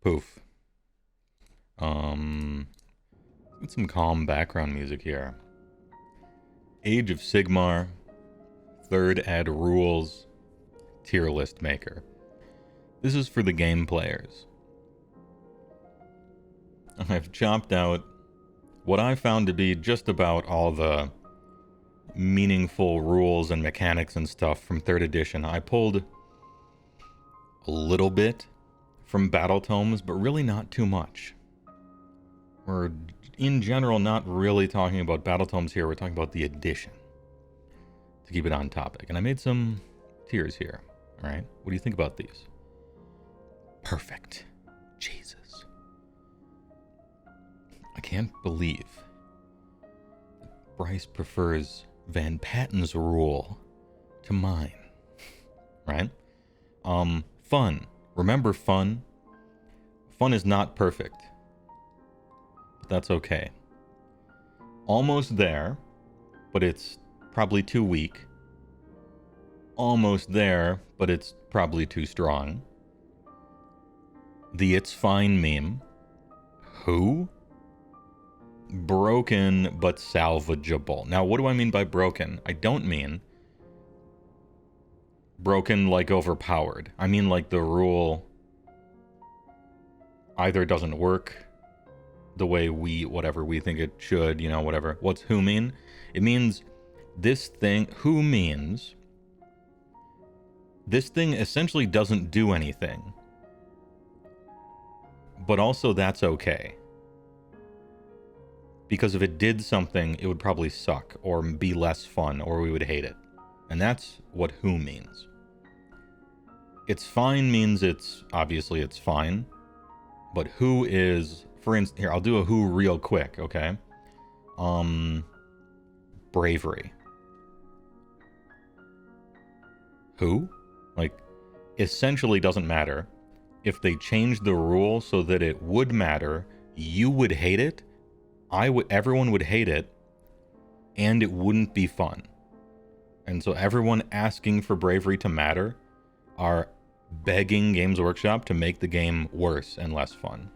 Poof. Get some calm background music here. Age of Sigmar, 3rd Ed Rules, tier list maker. This is for the game players. I've chopped out what I found to be just about all the meaningful rules and mechanics and stuff from 3rd edition. I pulled a little bit from Battle Tomes, but really not too much. We're, in general, not really talking about Battle Tomes here. We're talking about the edition, to keep it on topic. And I made some tiers here. All right, what do you think about these? Perfect. Jesus. I can't believe Bryce prefers Van Patten's rule to mine. Right? Fun. Remember fun? Fun is not perfect. But that's okay. Almost there, but it's probably too weak. Almost there, but it's probably too strong. The It's Fine meme. Who? Broken, but salvageable. Now, what do I mean by broken? I don't mean broken like overpowered. I mean like the rule either doesn't work the way whatever we think it should, whatever. What's who mean? It means this thing, who means this thing essentially doesn't do anything. But also that's okay. Because if it did something, it would probably suck or be less fun or we would hate it. And that's what who means. It's fine means obviously it's fine. But who is, for instance, here, I'll do a who real quick, okay? Bravery. Who? Like, essentially doesn't matter. If they changed the rule so that it would matter, you would hate it, everyone would hate it, and it wouldn't be fun. And so everyone asking for bravery to matter are begging Games Workshop to make the game worse and less fun,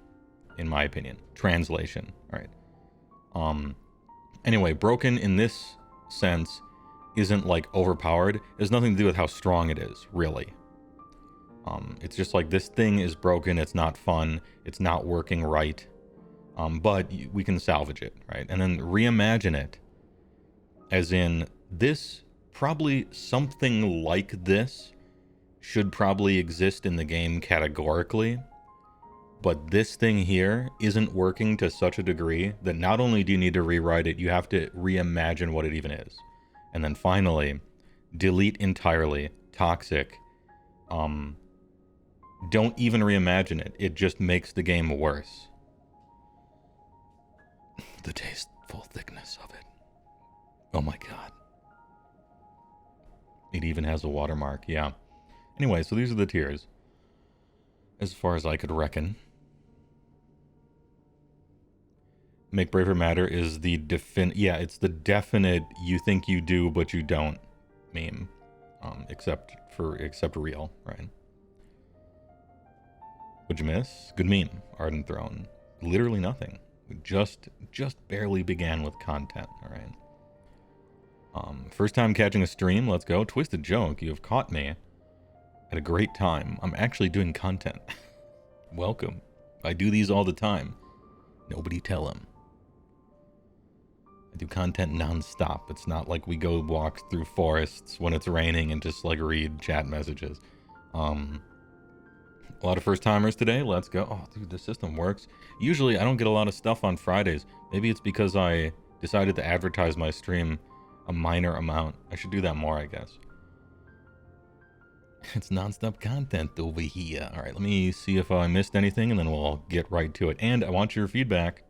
in my opinion. Translation. All right. Anyway, broken in this sense isn't like overpowered. It has nothing to do with how strong it is, really. It's just like this thing is broken. It's not fun. It's not working right. But we can salvage it, right? And then reimagine it as in this, probably something like this should probably exist in the game categorically, but this thing here isn't working to such a degree that not only do you need to rewrite it, you have to reimagine what it even is. And then finally, delete entirely toxic. Don't even reimagine it. It just makes the game worse. The tasteful thickness of it. Oh my god. It even has a watermark, yeah. Anyway, so these are the tiers. As far as I could reckon. Make Braver Matter is the it's the definite you think you do but you don't meme. Except real, right? What'd you miss? Good meme. Arden Throne. Literally nothing. We just barely began with content, alright? First time catching a stream, let's go. Twisted Joke, you have caught me at a great time. I'm actually doing content. Welcome. I do these all the time. Nobody tell him. I do content non-stop. It's not like we go walk through forests when it's raining and just like read chat messages. A lot of first timers today. Let's go. Oh, dude, this system works. Usually I don't get a lot of stuff on Fridays. Maybe it's because I decided to advertise my stream a minor amount. I should do that more, I guess. It's non-stop content over here. All right, let me see if I missed anything, and then we'll get right to it. And I want your feedback.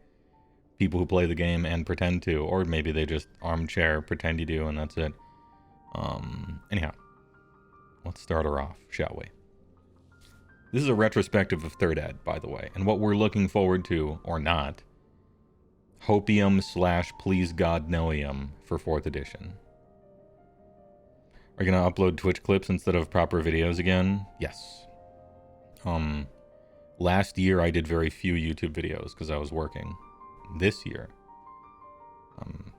People who play the game and pretend to, or maybe they just armchair pretend you do, and that's it. Anyhow, let's start her off, shall we? This is a retrospective of 3rd Ed, by the way, and what we're looking forward to, or not, Hopium / Please God Noium for 4th edition. Are you going to upload Twitch clips instead of proper videos again? Yes. Last year, I did very few YouTube videos because I was working. This year, I'm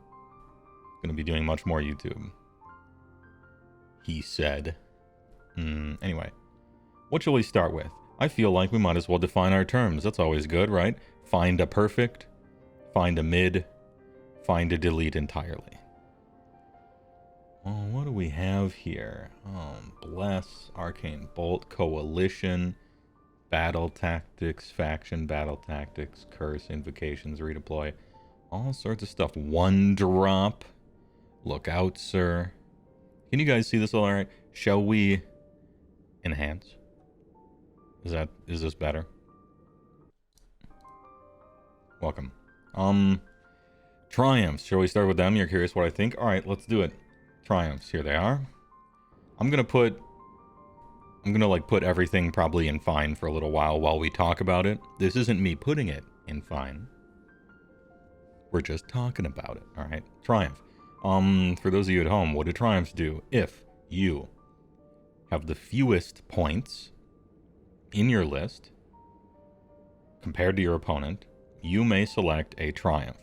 going to be doing much more YouTube. He said. Anyway, what shall we start with? I feel like we might as well define our terms. That's always good, right? Find a perfect, find a mid, find a delete entirely. Oh, what do we have here? Oh, Bless, Arcane Bolt, Coalition, Battle Tactics, Faction, Battle Tactics, Curse, Invocations, Redeploy. All sorts of stuff. One drop. Look out, sir. Can you guys see this all right? Shall we enhance? Is this better? Welcome. Triumphs. Shall we start with them? You're curious what I think? Alright, let's do it. Triumphs. Here they are. I'm gonna like put everything probably in fine for a little while we talk about it. This isn't me putting it in fine. We're just talking about it. Alright. Triumph. For those of you at home, what do triumphs do? If you have the fewest points in your list compared to your opponent, you may select a triumph.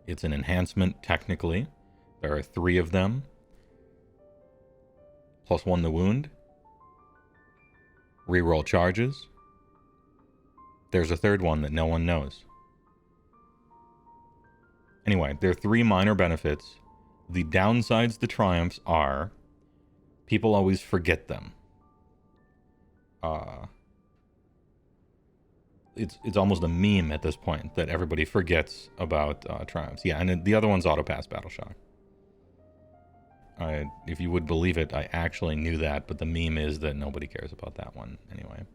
It's an enhancement technically. There are 3 of them. +1 to wound. Reroll charges. There's a 3rd one that no one knows. Anyway, there are 3 minor benefits. The downsides to triumphs are people always forget them. It's almost a meme at this point that everybody forgets about triumphs. Yeah, and the other one's auto-pass Battle Shock. If you would believe it, I actually knew that, but the meme is that nobody cares about that one anyway.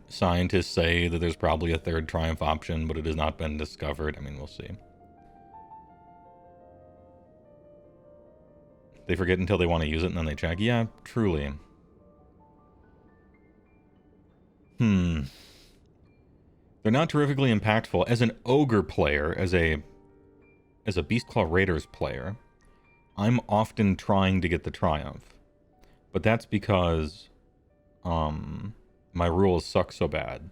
Scientists say that there's probably a 3rd triumph option, but it has not been discovered. I mean, we'll see. They forget until they want to use it, and then they check. Yeah, truly. They're not terrifically impactful. As an Ogre player, as a Beastclaw Raiders player, I'm often trying to get the Triumph. But that's because my rules suck so bad.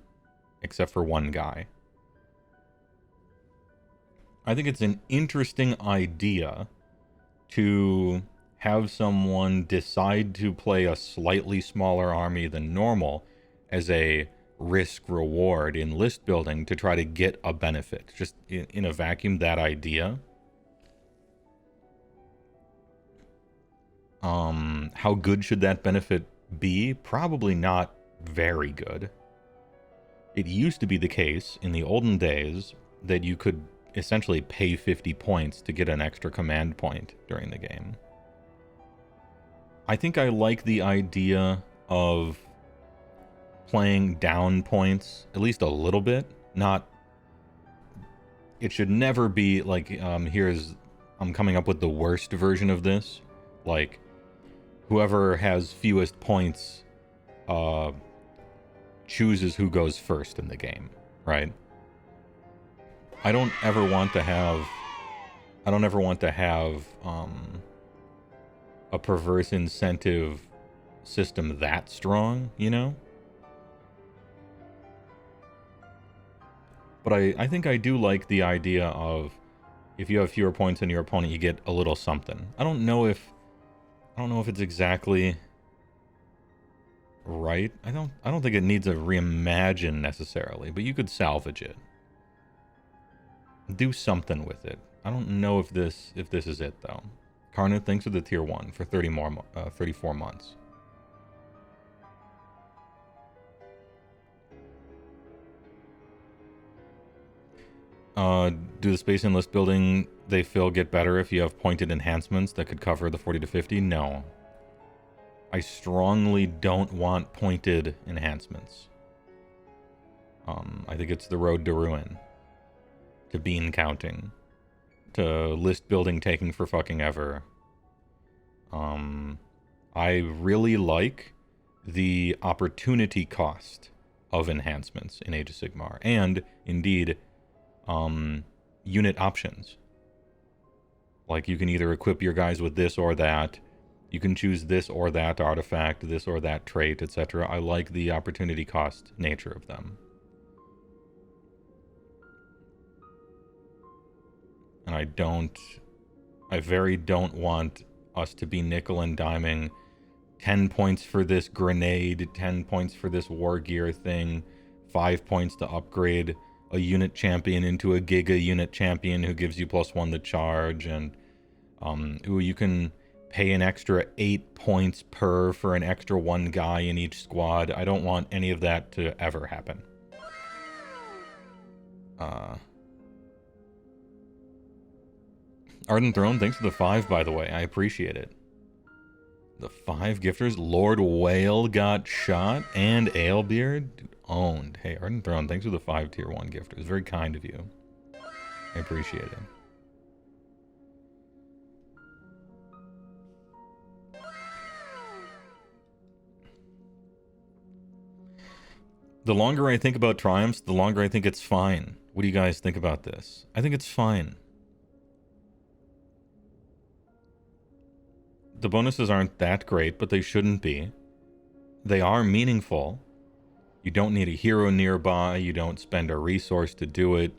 Except for one guy. I think it's an interesting idea to have someone decide to play a slightly smaller army than normal as a risk-reward in list building to try to get a benefit. Just in a vacuum, that idea. How good should that benefit be? Probably not very good. It used to be the case in the olden days that you could essentially pay 50 points to get an extra command point during the game. I think I like the idea of playing down points, at least a little bit. Not... It should never be like, I'm coming up with the worst version of this. Like, whoever has fewest points chooses who goes first in the game, right? I don't ever want to have a perverse incentive system that strong, you know? But I think I do like the idea of if you have fewer points than your opponent, you get a little something. I don't know if it's exactly right. I don't think it needs a reimagine necessarily, but you could salvage it. Do something with it. I don't know if this is it though. Karna, thanks for the tier 1 for 34 months. Do the space and list building they fill get better if you have pointed enhancements that could cover the 40 to 50? No. I strongly don't want pointed enhancements. I think it's the road to ruin. To bean counting. To list building taking for fucking ever. I really like the opportunity cost of enhancements in Age of Sigmar. And, indeed, unit options. Like, you can either equip your guys with this or that. You can choose this or that artifact, this or that trait, etc. I like the opportunity cost nature of them. And I very don't want us to be nickel and diming 10 points for this grenade, 10 points for this war gear thing, 5 points to upgrade a unit champion into a giga unit champion who gives you +1 to charge, and ooh, you can pay an extra 8 points per for an extra 1 guy in each squad. I don't want any of that to ever happen. Ardent Throne, thanks for the 5, by the way. I appreciate it. The 5 gifters. Lord Whale got shot, and Alebeard owned. Hey, Ardent Throne, thanks for the 5 tier 1 gifters. Very kind of you. I appreciate it. The longer I think about triumphs, the longer I think it's fine. What do you guys think about this? I think it's fine. The bonuses aren't that great, but they shouldn't be. They are meaningful. You don't need a hero nearby. You don't spend a resource to do it.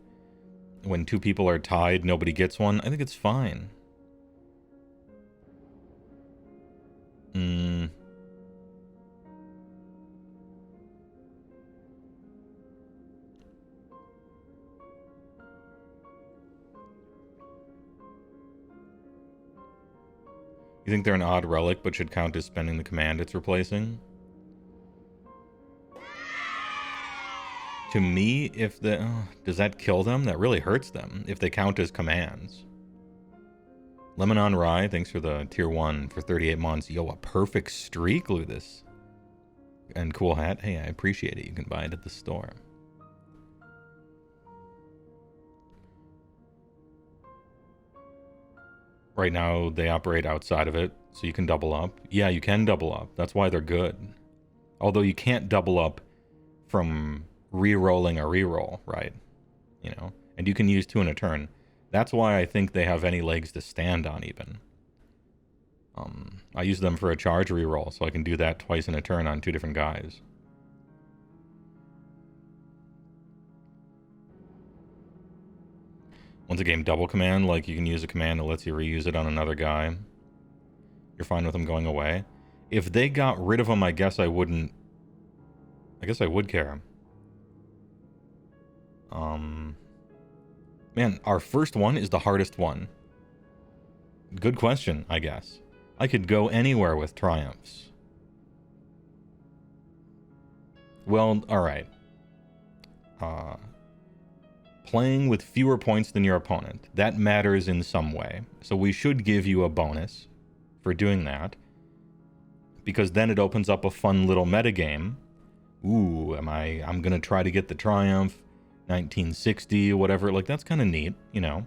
When 2 people are tied, nobody gets one. I think it's fine. You think they're an odd relic, but should count as spending the command it's replacing? To me, if the... does that kill them? That really hurts them, if they count as commands. Lemon on Rye, thanks for the tier 1 for 38 months. Yo, a perfect streak, look at this. And cool hat. Hey, I appreciate it. You can buy it at the store. Right now, they operate outside of it, so you can double up. Yeah, you can double up. That's why they're good. Although you can't double up from re-rolling a re-roll, right? You know? And you can use 2 in a turn. That's why I think they have any legs to stand on, even. I use them for a charge re-roll, so I can do that twice in a turn on 2 different guys. Once a game double command, like you can use a command that lets you reuse it on another guy. You're fine with them going away. If they got rid of them, I guess I wouldn't... I guess I would care. Man, our first one is the hardest one. Good question, I guess. I could go anywhere with triumphs. Well, alright. Playing with fewer points than your opponent. That matters in some way. So we should give you a bonus for doing that. Because then it opens up a fun little metagame. Ooh, I'm gonna try to get the triumph. 1960, whatever. Like, that's kind of neat, you know.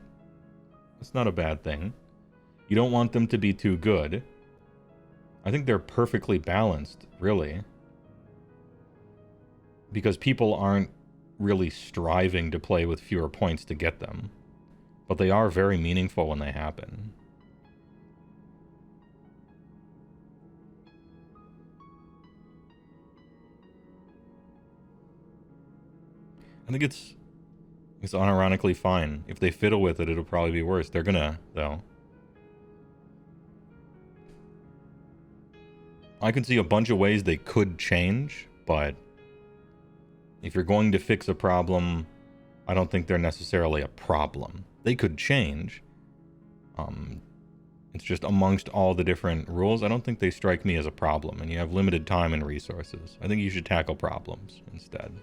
It's not a bad thing. You don't want them to be too good. I think they're perfectly balanced, really. Because people aren't really striving to play with fewer points to get them. But they are very meaningful when they happen. I think it's unironically fine. If they fiddle with it, it'll probably be worse. They're gonna, though. I can see a bunch of ways they could change, but if you're going to fix a problem, I don't think they're necessarily a problem. They could change. It's just amongst all the different rules, I don't think they strike me as a problem, and you have limited time and resources. I think you should tackle problems instead.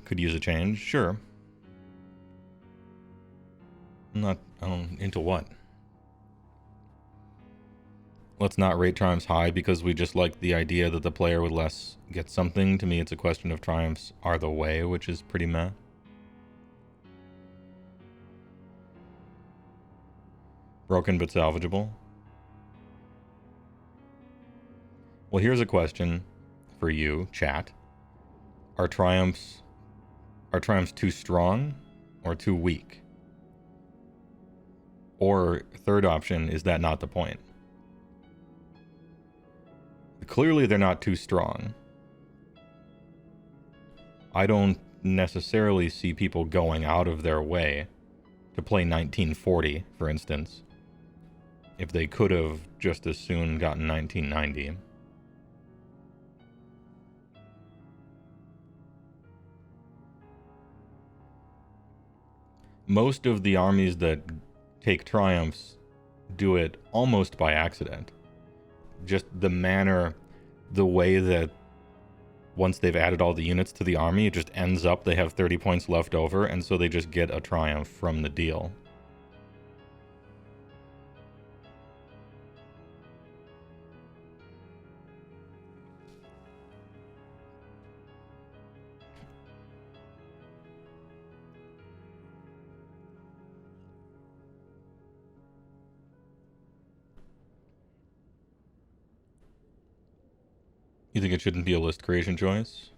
Could use a change, sure. I'm not, into what? Let's not rate triumphs high because we just like the idea that the player with less gets something. To me, it's a question of triumphs are the way, which is pretty meh. Broken but salvageable. Well, here's a question for you, chat. Are triumphs too strong or too weak? Or third option, is that not the point? Clearly they're not too strong. I don't necessarily see people going out of their way to play 1940, for instance, if they could have just as soon gotten 1990. Most of the armies that take triumphs do it almost by accident. Just the manner, the way that once they've added all the units to the army, it just ends up they have 30 points left over, and so they just get a triumph from the deal. You think it shouldn't be a list creation choice?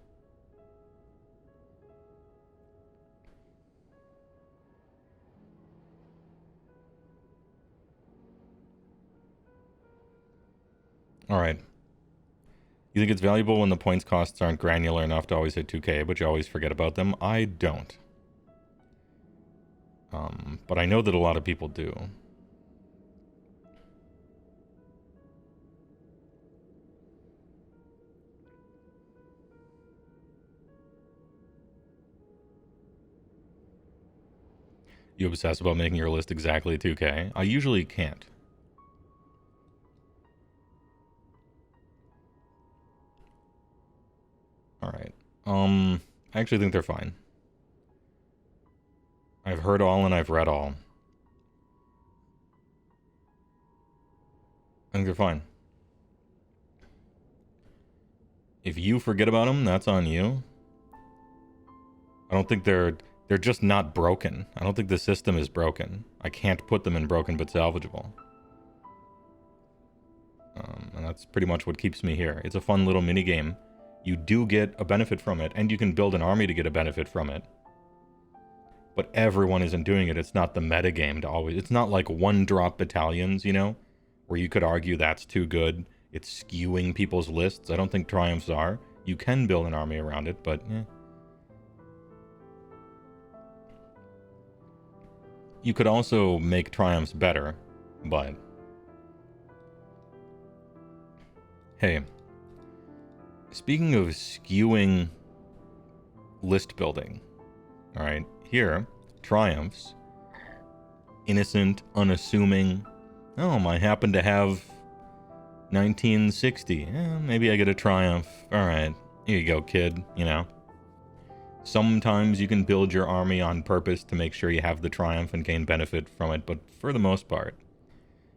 Alright. You think it's valuable when the points costs aren't granular enough to always hit 2k, but you always forget about them? I don't. But I know that a lot of people do. You obsess about making your list exactly 2k? I usually can't. Alright. I actually think they're fine. I've heard all and I've read all. I think they're fine. If you forget about them, that's on you. I don't think they're just not broken. I don't think the system is broken. I can't put them in broken but salvageable. And that's pretty much what keeps me here. It's a fun little mini game. You do get a benefit from it, and you can build an army to get a benefit from it. But everyone isn't doing it. It's not the meta game to always... It's not like one-drop battalions, you know? Where you could argue that's too good. It's skewing people's lists. I don't think triumphs are. You can build an army around it, but... You could also make triumphs better, but... Hey, speaking of skewing list building, alright, here, triumphs, innocent, unassuming, oh, I happen to have 1960, maybe I get a triumph, alright, here you go, kid, you know. Sometimes you can build your army on purpose to make sure you have the triumph and gain benefit from it, but for the most part,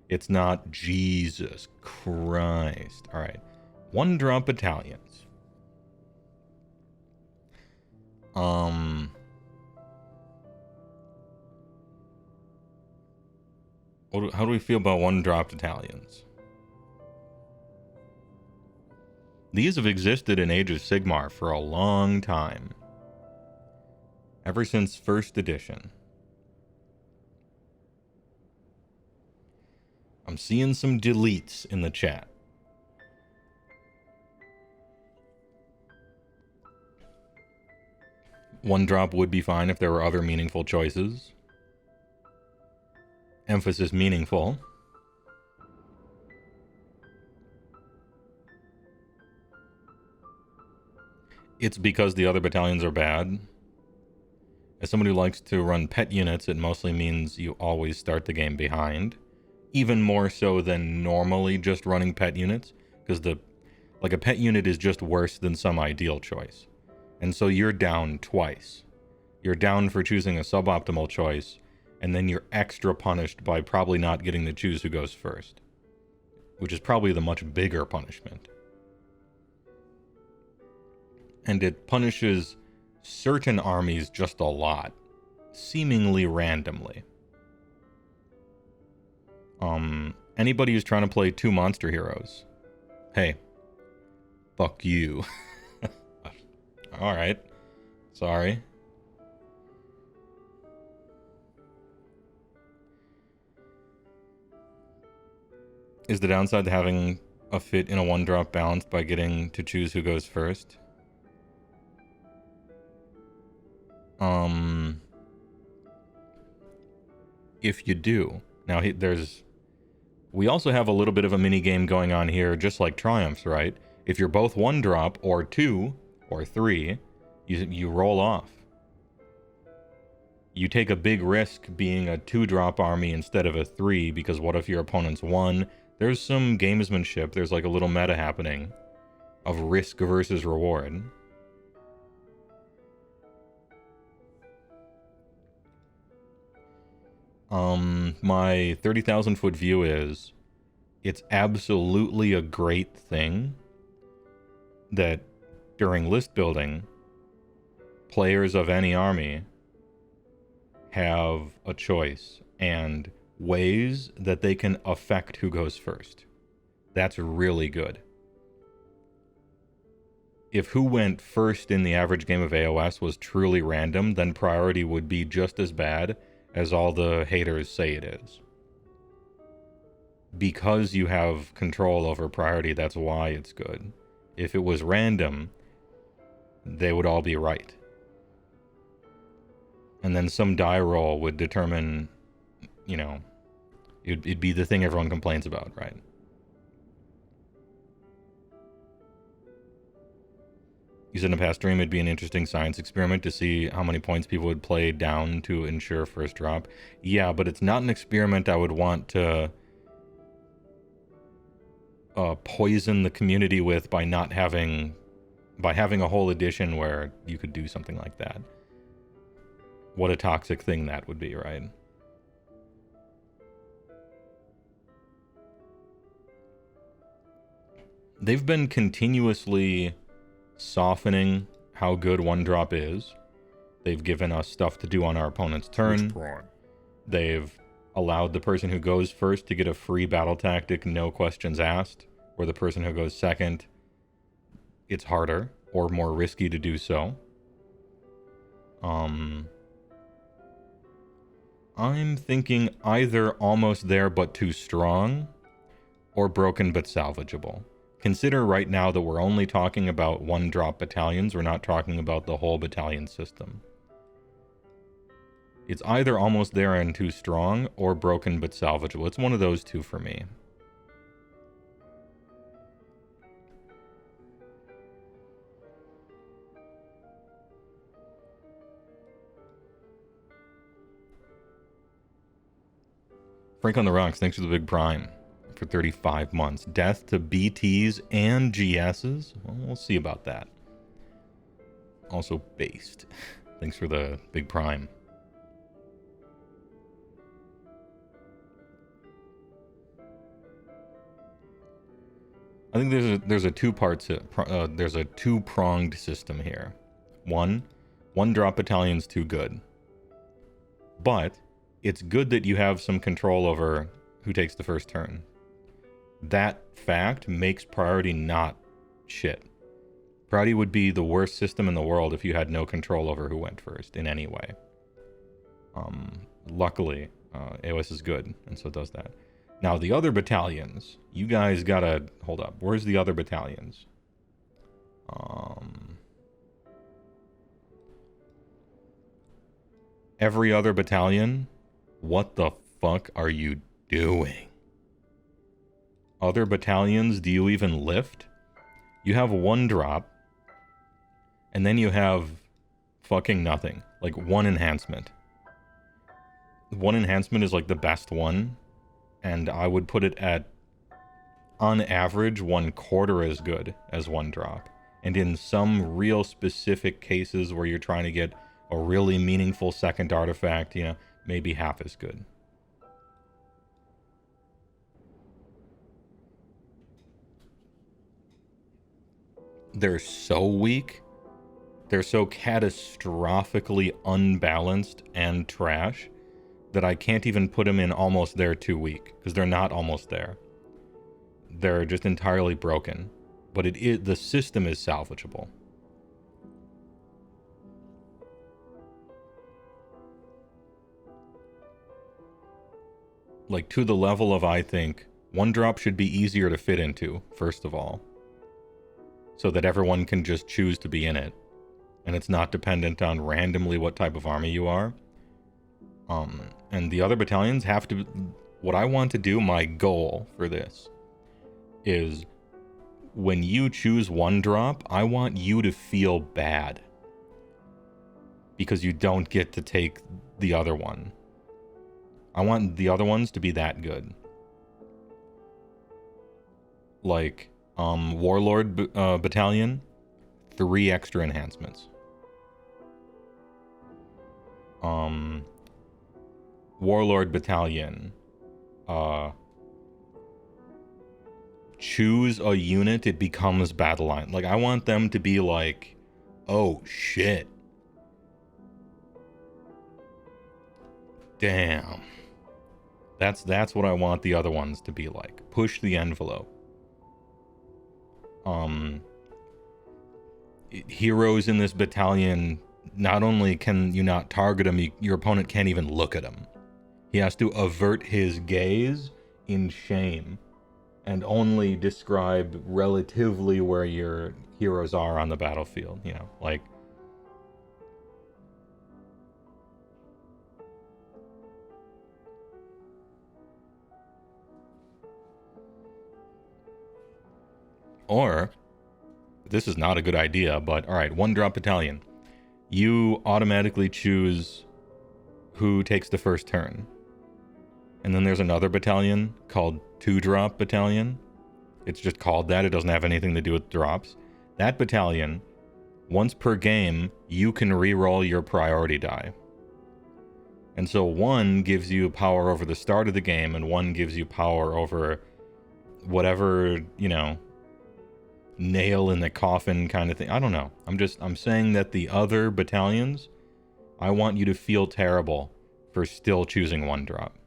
it's not Jesus Christ. All right. One-drop battalions. How do we feel about one-drop battalions? These have existed in Age of Sigmar for a long time. Ever since first edition. I'm seeing some deletes in the chat. One drop would be fine if there were other meaningful choices. Emphasis meaningful. It's because the other battalions are bad. As somebody who likes to run pet units, it mostly means you always start the game behind. Even more so than normally just running pet units, because a pet unit is just worse than some ideal choice. And so you're down twice. You're down for choosing a suboptimal choice, and then you're extra punished by probably not getting to choose who goes first. Which is probably the much bigger punishment. And it punishes certain armies just a lot, seemingly randomly. Anybody who's trying to play 2 monster heroes, hey, fuck you. Alright. Sorry. Is the downside to having a fit in a 1-drop balanced by getting to choose who goes first? If you do. Now, we also have a little bit of a mini game going on here, just like Triumphs, right? If you're both 1-drop, or 2, or 3, you roll off. You take a big risk being a 2-drop army instead of a 3, because what if your opponent's 1? There's some gamesmanship, there's like a little meta happening of risk versus reward. My 30,000 foot view is, it's absolutely a great thing that during list building, players of any army have a choice and ways that they can affect who goes first. That's really good. If who went first in the average game of AOS was truly random, then priority would be just as bad as all the haters say it is. Because you have control over priority, that's why it's good. If it was random, they would all be right. And then some die roll would determine, you know, it'd be the thing everyone complains about, right? You said in a past stream it'd be an interesting science experiment to see how many points people would play down to ensure first drop. Yeah, but it's not an experiment I would want to poison the community with by having a whole edition where you could do something like that. What a toxic thing that would be, right? They've been continuously softening how good 1-drop is. They've given us stuff to do on our opponent's turn. They've allowed the person who goes first to get a free battle tactic, no questions asked, where the person who goes second, it's harder or more risky to do so. I'm thinking either almost there but too strong, or broken but salvageable. Consider right now that we're only talking about 1-drop battalions. We're not talking about the whole battalion system. It's either almost there and too strong, or broken but salvageable. It's one of those two for me. Frank on the Rocks, thanks for the big prime. For 35 months. Death to BTs and GSs? Well, we'll see about that. Also based. Thanks for the big prime. I think there's a two-pronged system here. 1-drop battalion's too good. But it's good that you have some control over who takes the first turn. That fact makes priority not shit. Priority would be the worst system in the world if you had no control over who went first in any way. Luckily, AOS is good, and so it does that. Now, the other battalions, you guys gotta... Hold up. Where's the other battalions? Every other battalion? What the fuck are you doing? Other battalions, do you even lift? You have 1-drop, and then you have fucking nothing. Like 1 enhancement. 1 enhancement is like the best one, and I would put it at, on average, 1/4 as good as 1-drop. And in some real specific cases where you're trying to get a really meaningful second artifact, you know, maybe half as good. They're so weak. They're so catastrophically unbalanced and trash that I can't even put them in almost there too weak, because they're not almost there. They're just entirely broken. But the system is salvageable. Like, to the level of, I think, 1-drop should be easier to fit into, first of all. So that everyone can just choose to be in it. And it's not dependent on randomly what type of army you are. And the other battalions have to... What I want to do, my goal for this, is when you choose 1-drop, I want you to feel bad. Because you don't get to take the other one. I want the other ones to be that good. Like, Warlord Battalion, 3 extra enhancements. Warlord Battalion, choose a unit, it becomes Battleline. Like, I want them to be like, oh shit. Damn. That's what I want the other ones to be like. Push the envelope. Heroes in this battalion, not only can you not target them, your opponent can't even look at them. He has to avert his gaze in shame and only describe relatively where your heroes are on the battlefield, you know, like... Or, this is not a good idea, but alright, 1-drop battalion. You automatically choose who takes the first turn. And then there's another battalion called 2-drop battalion. It's just called that, it doesn't have anything to do with drops. That battalion, once per game, you can re-roll your priority die. And so 1 gives you power over the start of the game, and 1 gives you power over whatever, you know, nail in the coffin kind of thing. I don't know. I'm saying that the other battalions, I want you to feel terrible for still choosing 1-drop.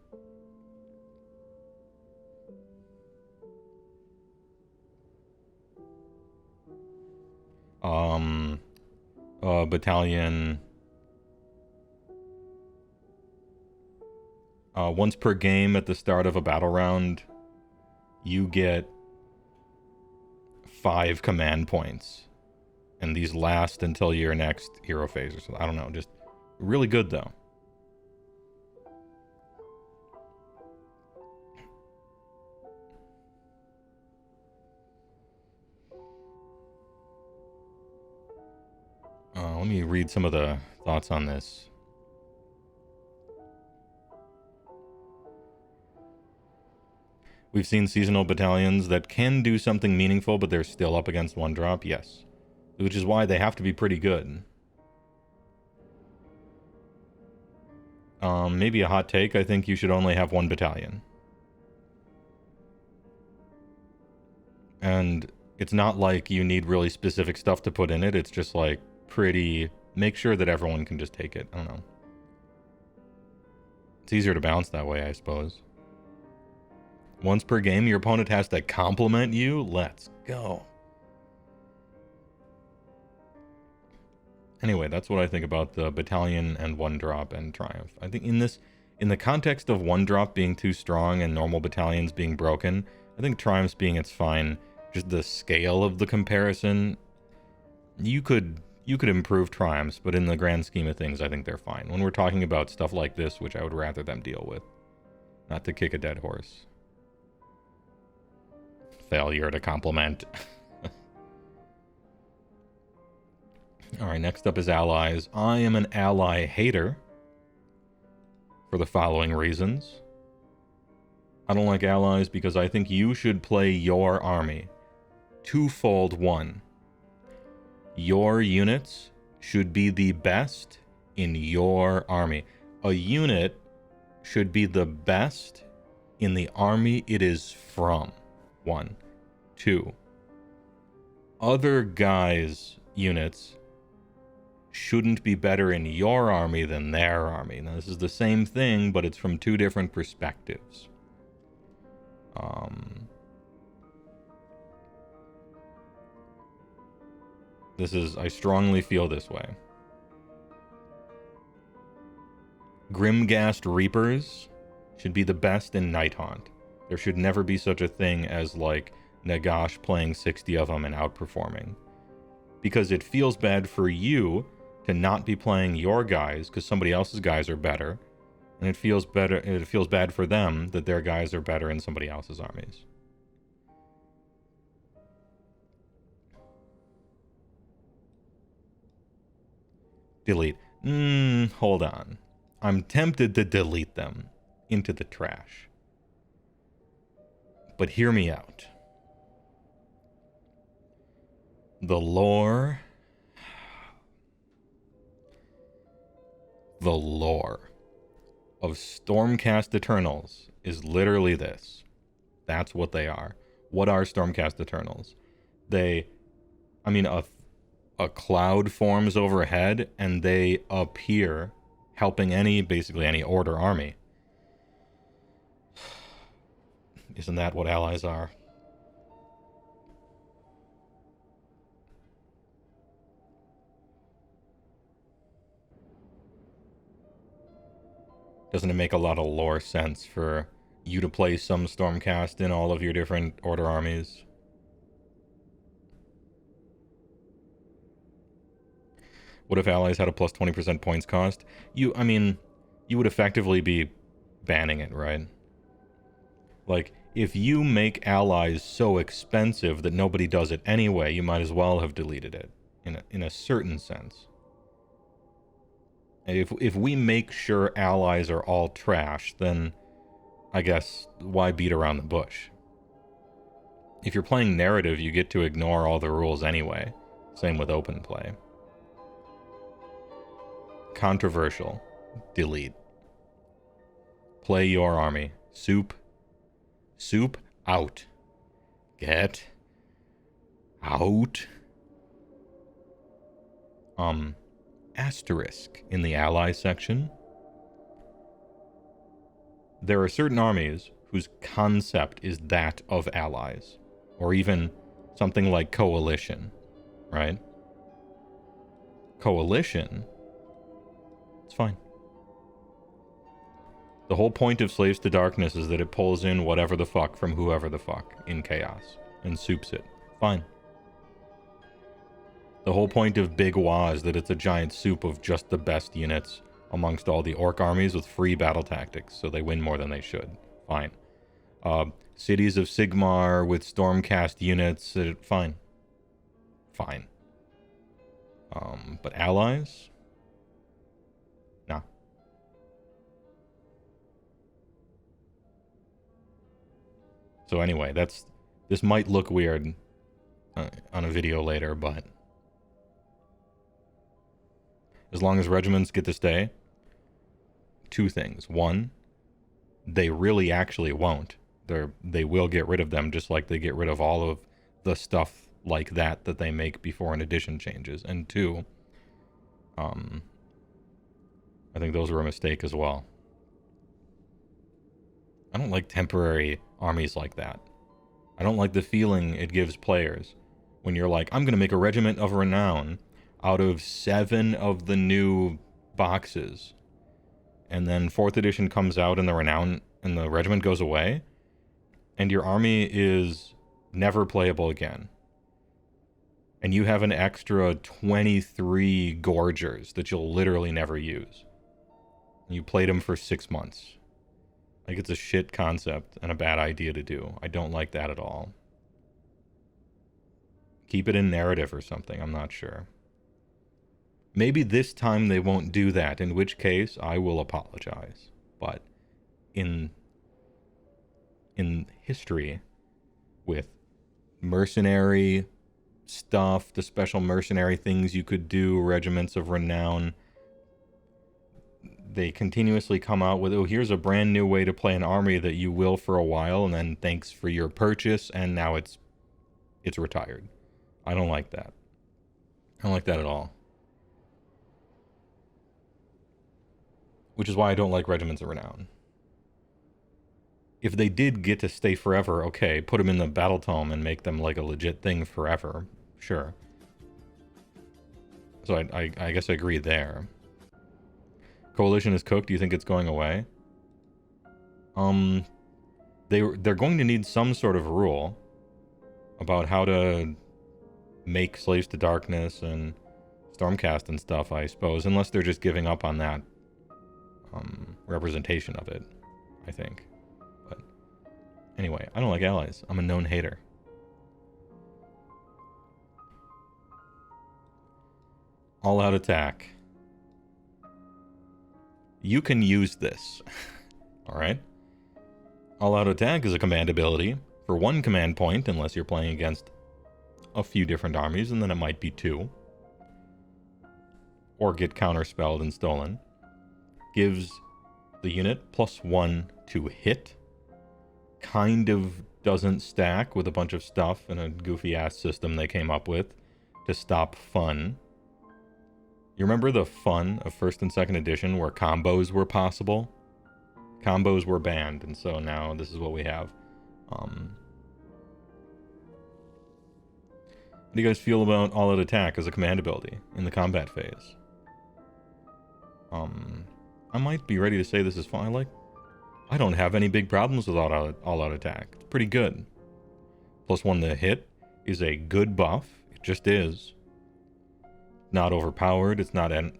Battalion, once per game at the start of a battle round, you get 5 command points, and these last until your next hero phase or something. I don't know, just really good though. Let me read some of the thoughts on this. We've seen seasonal battalions that can do something meaningful, but they're still up against 1-drop, yes. Which is why they have to be pretty good. Maybe a hot take, I think you should only have 1 battalion. And it's not like you need really specific stuff to put in it, it's just like pretty... Make sure that everyone can just take it, I don't know. It's easier to balance that way, I suppose. Once per game, your opponent has to compliment you? Let's go. Anyway, that's what I think about the battalion and 1-drop and Triumph. I think in the context of 1-drop being too strong and normal battalions being broken, I think Triumph's being it's fine. Just the scale of the comparison, you could improve Triumphs, but in the grand scheme of things, I think they're fine. When we're talking about stuff like this, which I would rather them deal with. Not to kick a dead horse. Failure to compliment. Alright, next up is allies. I am an ally hater. For the following reasons. I don't like allies because I think you should play your army. Twofold one. Your units should be the best in your army. A unit should be the best in the army it is from. 1. 2. Other guys' units shouldn't be better in your army than their army. Now, this is the same thing, but it's from two different perspectives. I strongly feel this way. Grimghast Reapers should be the best in Night Haunt. There should never be such a thing as, like, Nagash playing 60 of them and outperforming. Because it feels bad for you to not be playing your guys because somebody else's guys are better. And it feels bad for them that their guys are better in somebody else's armies. Delete. Hold on. I'm tempted to delete them into the trash. But hear me out. The lore of Stormcast Eternals is literally this. That's what they are. What are Stormcast Eternals? A cloud forms overhead and they appear helping basically any Order army. Isn't that what allies are? Doesn't it make a lot of lore sense for you to play some Stormcast in all of your different Order armies? What if allies had a plus 20% points cost? You would effectively be banning it, right? Like, if you make allies so expensive that nobody does it anyway, you might as well have deleted it, in a certain sense. If we make sure allies are all trash, then I guess why beat around the bush? If you're playing narrative, you get to ignore all the rules anyway. Same with open play. Controversial. Delete. Play your army. Soup out. Get out. Asterisk in the ally section. There are certain armies whose concept is that of allies, or even something like coalition, right? Coalition, it's fine. The whole point of Slaves to Darkness is that it pulls in whatever the fuck from whoever the fuck in chaos and soups it. Fine. The whole point of Big Wa is that it's a giant soup of just the best units amongst all the orc armies with free battle tactics, so they win more than they should. Fine. Cities of Sigmar with Stormcast units, fine. Fine. But allies? Nah. So anyway, this might look weird on a video later, but as long as regiments get to stay, two things. One, they really actually won't. They will get rid of them just like they get rid of all of the stuff like that they make before an edition changes. And two, I think those were a mistake as well. I don't like temporary armies like that. I don't like the feeling it gives players when you're like, I'm going to make a regiment of renown out of 7 of the new boxes, and then 4th edition comes out and the renown and the regiment goes away, and your army is never playable again. And you have an extra 23 gorgers that you'll literally never use. You played them for 6 months. Like, it's a shit concept and a bad idea to do. I don't like that at all. Keep it in narrative or something, I'm not sure. Maybe this time they won't do that, in which case I will apologize. But in history, with mercenary stuff, the special mercenary things you could do, regiments of renown, they continuously come out with, oh, here's a brand new way to play an army that you will for a while, and then thanks for your purchase, and now it's retired. I don't like that. I don't like that at all. which is why I don't like Regiments of Renown. If they did get to stay forever, okay, put them in the Battle Tome and make them like a legit thing forever. Sure. So I guess I agree there. Coalition is cooked. Do you think it's going away? They're going to need some sort of rule about how to make Slaves to Darkness and Stormcast and stuff, I suppose, unless they're just giving up on that representation of it, I think. But anyway, I don't like allies. I'm a known hater. All-out attack. You can use this. Alright? All-out attack is a command ability for 1 command point, unless you're playing against a few different armies, and then it might be 2. Or get counterspelled and stolen. Gives the unit +1 to hit. Kind of doesn't stack with a bunch of stuff and a goofy-ass system they came up with to stop fun. You remember the fun of 1st and 2nd edition where combos were possible? Combos were banned, and so now this is what we have. How do you guys feel about all-out attack as a command ability in the combat phase? I might be ready to say this is fun. I don't have any big problems with all-out attack. It's pretty good. +1 to hit is a good buff. It just is. Not overpowered. It's not, it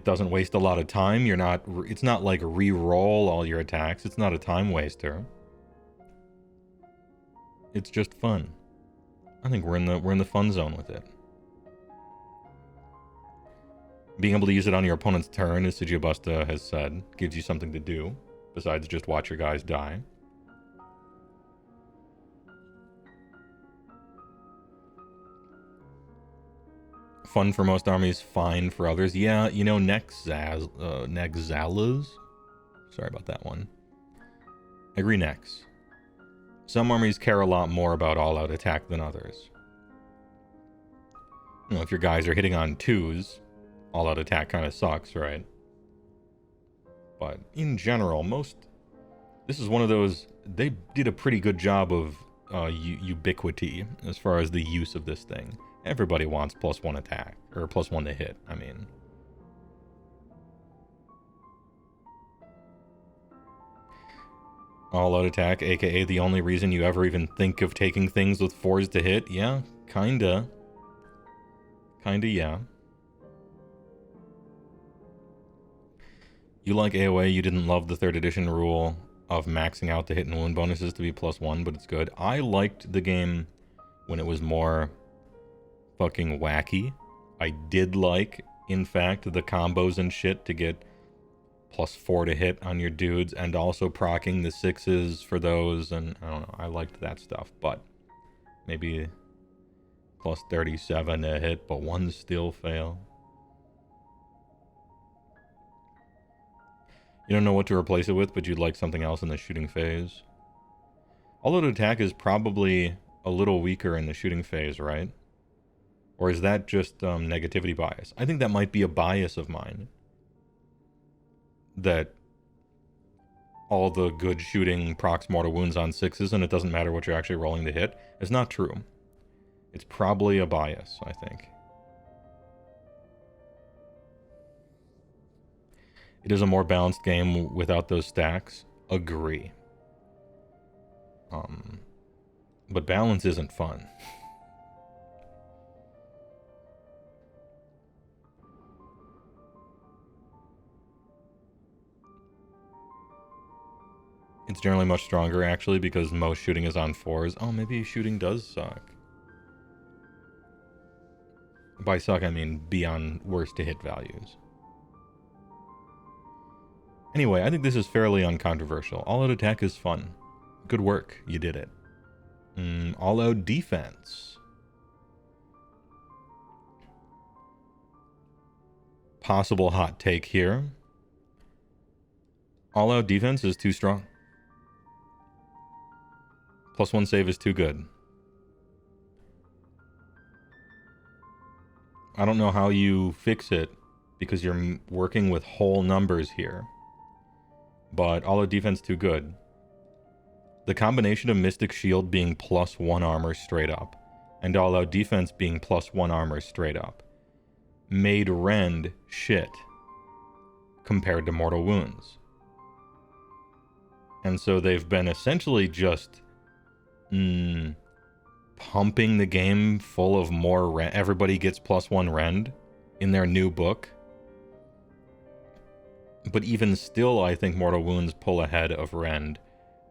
doesn't waste a lot of time. It's not like re-roll all your attacks. It's not a time waster. It's just fun. I think we're in the fun zone with it. Being able to use it on your opponent's turn, as Sigiabusta has said, gives you something to do besides just watch your guys die. Fun for most armies, fine for others. Yeah, Nexalas. Sorry about that one. I agree, Nex. Some armies care a lot more about all-out attack than others. If your guys are hitting on 2s, all-out attack kind of sucks, right? But in general, this is one of those, they did a pretty good job of ubiquity as far as the use of this thing. Everybody wants +1 attack, or +1 to hit, I mean. All-out attack, aka the only reason you ever even think of taking things with 4s to hit? Yeah, kinda. Kinda, yeah. You like AOA, you didn't love the 3rd edition rule of maxing out the hit and wound bonuses to be +1, but it's good. I liked the game when it was more fucking wacky. I did like, in fact, the combos and shit to get +4 to hit on your dudes, and also proccing the 6s for those, and I don't know, I liked that stuff, but maybe +37 to hit, but 1 still fail. You don't know what to replace it with, but you'd like something else in the shooting phase. All-out attack is probably a little weaker in the shooting phase, right? Or is that just negativity bias? I think that might be a bias of mine. That all the good shooting procs mortal wounds on 6s and it doesn't matter what you're actually rolling to hit is not true. It's probably a bias, I think. It is a more balanced game without those stacks. Agree. But balance isn't fun. It's generally much stronger, actually, because most shooting is on 4s. Oh, maybe shooting does suck. By suck, I mean be on worse to hit values. Anyway, I think this is fairly uncontroversial. All-out attack is fun. Good work. You did it. All-out defense. Possible hot take here. All-out defense is too strong. +1 save is too good. I don't know how you fix it because you're working with whole numbers here. But all out defense too good. The combination of Mystic Shield being +1 armor straight up and all out defense being +1 armor straight up made Rend shit compared to Mortal Wounds. And so they've been essentially just pumping the game full of more Rend. Everybody gets +1 Rend in their new book. But even still, I think Mortal Wounds pull ahead of Rend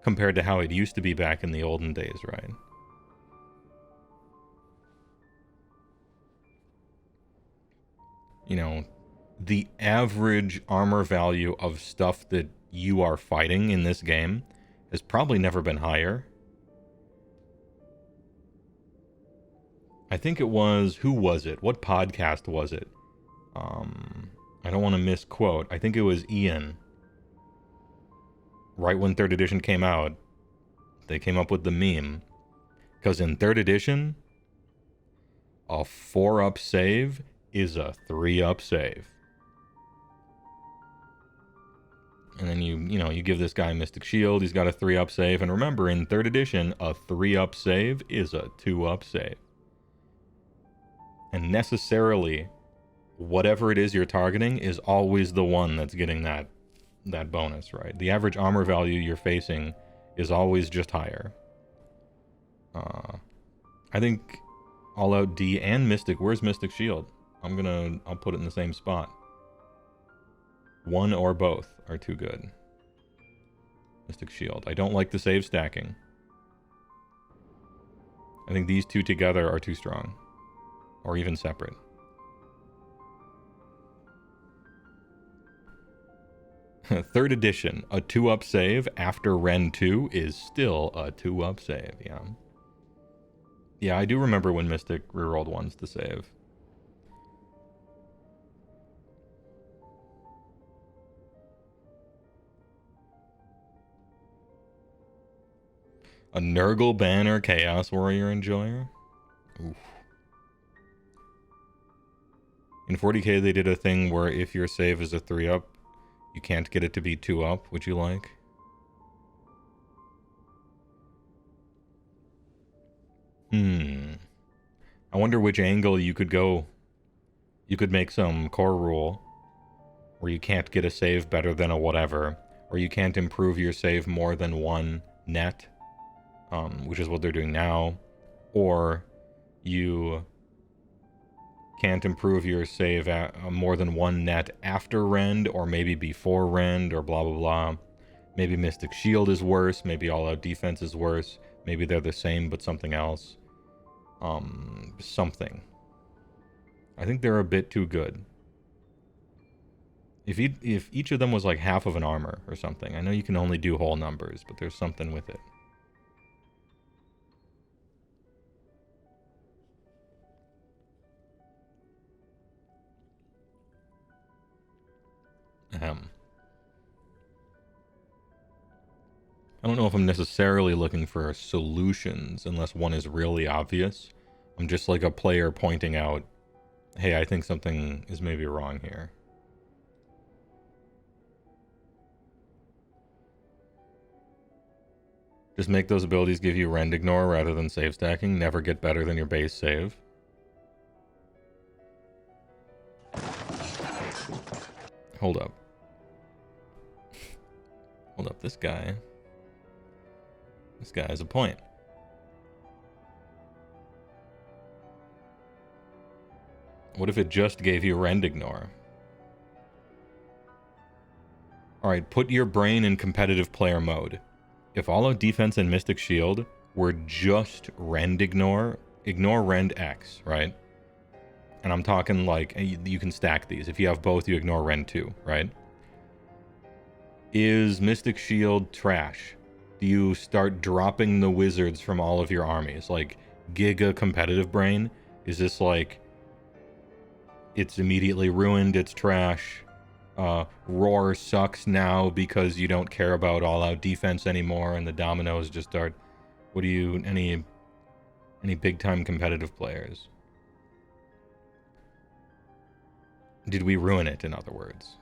compared to how it used to be back in the olden days, right? You know, the average armor value of stuff that you are fighting in this game has probably never been higher. I think it was, who was it? What podcast was it? I don't want to misquote. I think it was Ian. Right when 3rd edition came out, they came up with the meme. Because in 3rd edition, a 4-up save is a 3-up save. And then you give this guy Mystic Shield, he's got a 3-up save. And remember, in 3rd edition, a 3-up save is a 2-up save. And necessarily, whatever it is you're targeting is always the one that's getting that bonus, right? The average armor value you're facing is always just higher. I think All Out D and Mystic. Where's Mystic Shield? I'll put it in the same spot. One or both are too good. Mystic Shield. I don't like the save stacking. I think these two together are too strong. Or even separate. Third edition, a 2-up save after Ren 2 is still a 2-up save, yeah. Yeah, I do remember when Mystic rerolled ones to save. A Nurgle Banner Chaos Warrior Enjoyer? Oof. In 40k they did a thing where if your save is a 3-up, you can't get it to be 2-up, would you like? I wonder which angle you could go. You could make some core rule where you can't get a save better than a whatever, or you can't improve your save more than 1 net, which is what they're doing now, or you can't improve your save at more than 1 net after Rend, or maybe before Rend, or blah blah blah. Maybe Mystic Shield is worse, maybe All Out Defense is worse, maybe they're the same but something else. Something. I think they're a bit too good. If each of them was like half of an armor or something. I know you can only do whole numbers, but there's something with it. I don't know if I'm necessarily looking for solutions unless one is really obvious. I'm just like a player pointing out, hey, I think something is maybe wrong here. Just make those abilities give you Rend Ignore rather than save stacking. Never get better than your base save. Hold up. Hold up, this guy has a point. What if it just gave you Rend Ignore? Alright, put your brain in competitive player mode. If All Out Defense and Mystic Shield were just Rend Ignore, ignore Rend X, right? And I'm talking like, you can stack these. If you have both, you ignore Rend 2, right? Is Mystic Shield trash? Do you start dropping the wizards from all of your armies? Like, Giga competitive brain? Is this like, it's immediately ruined, it's trash? Roar sucks now because you don't care about all-out defense anymore, and the dominoes just start. What do you, any big-time competitive players? Did we ruin it, in other words?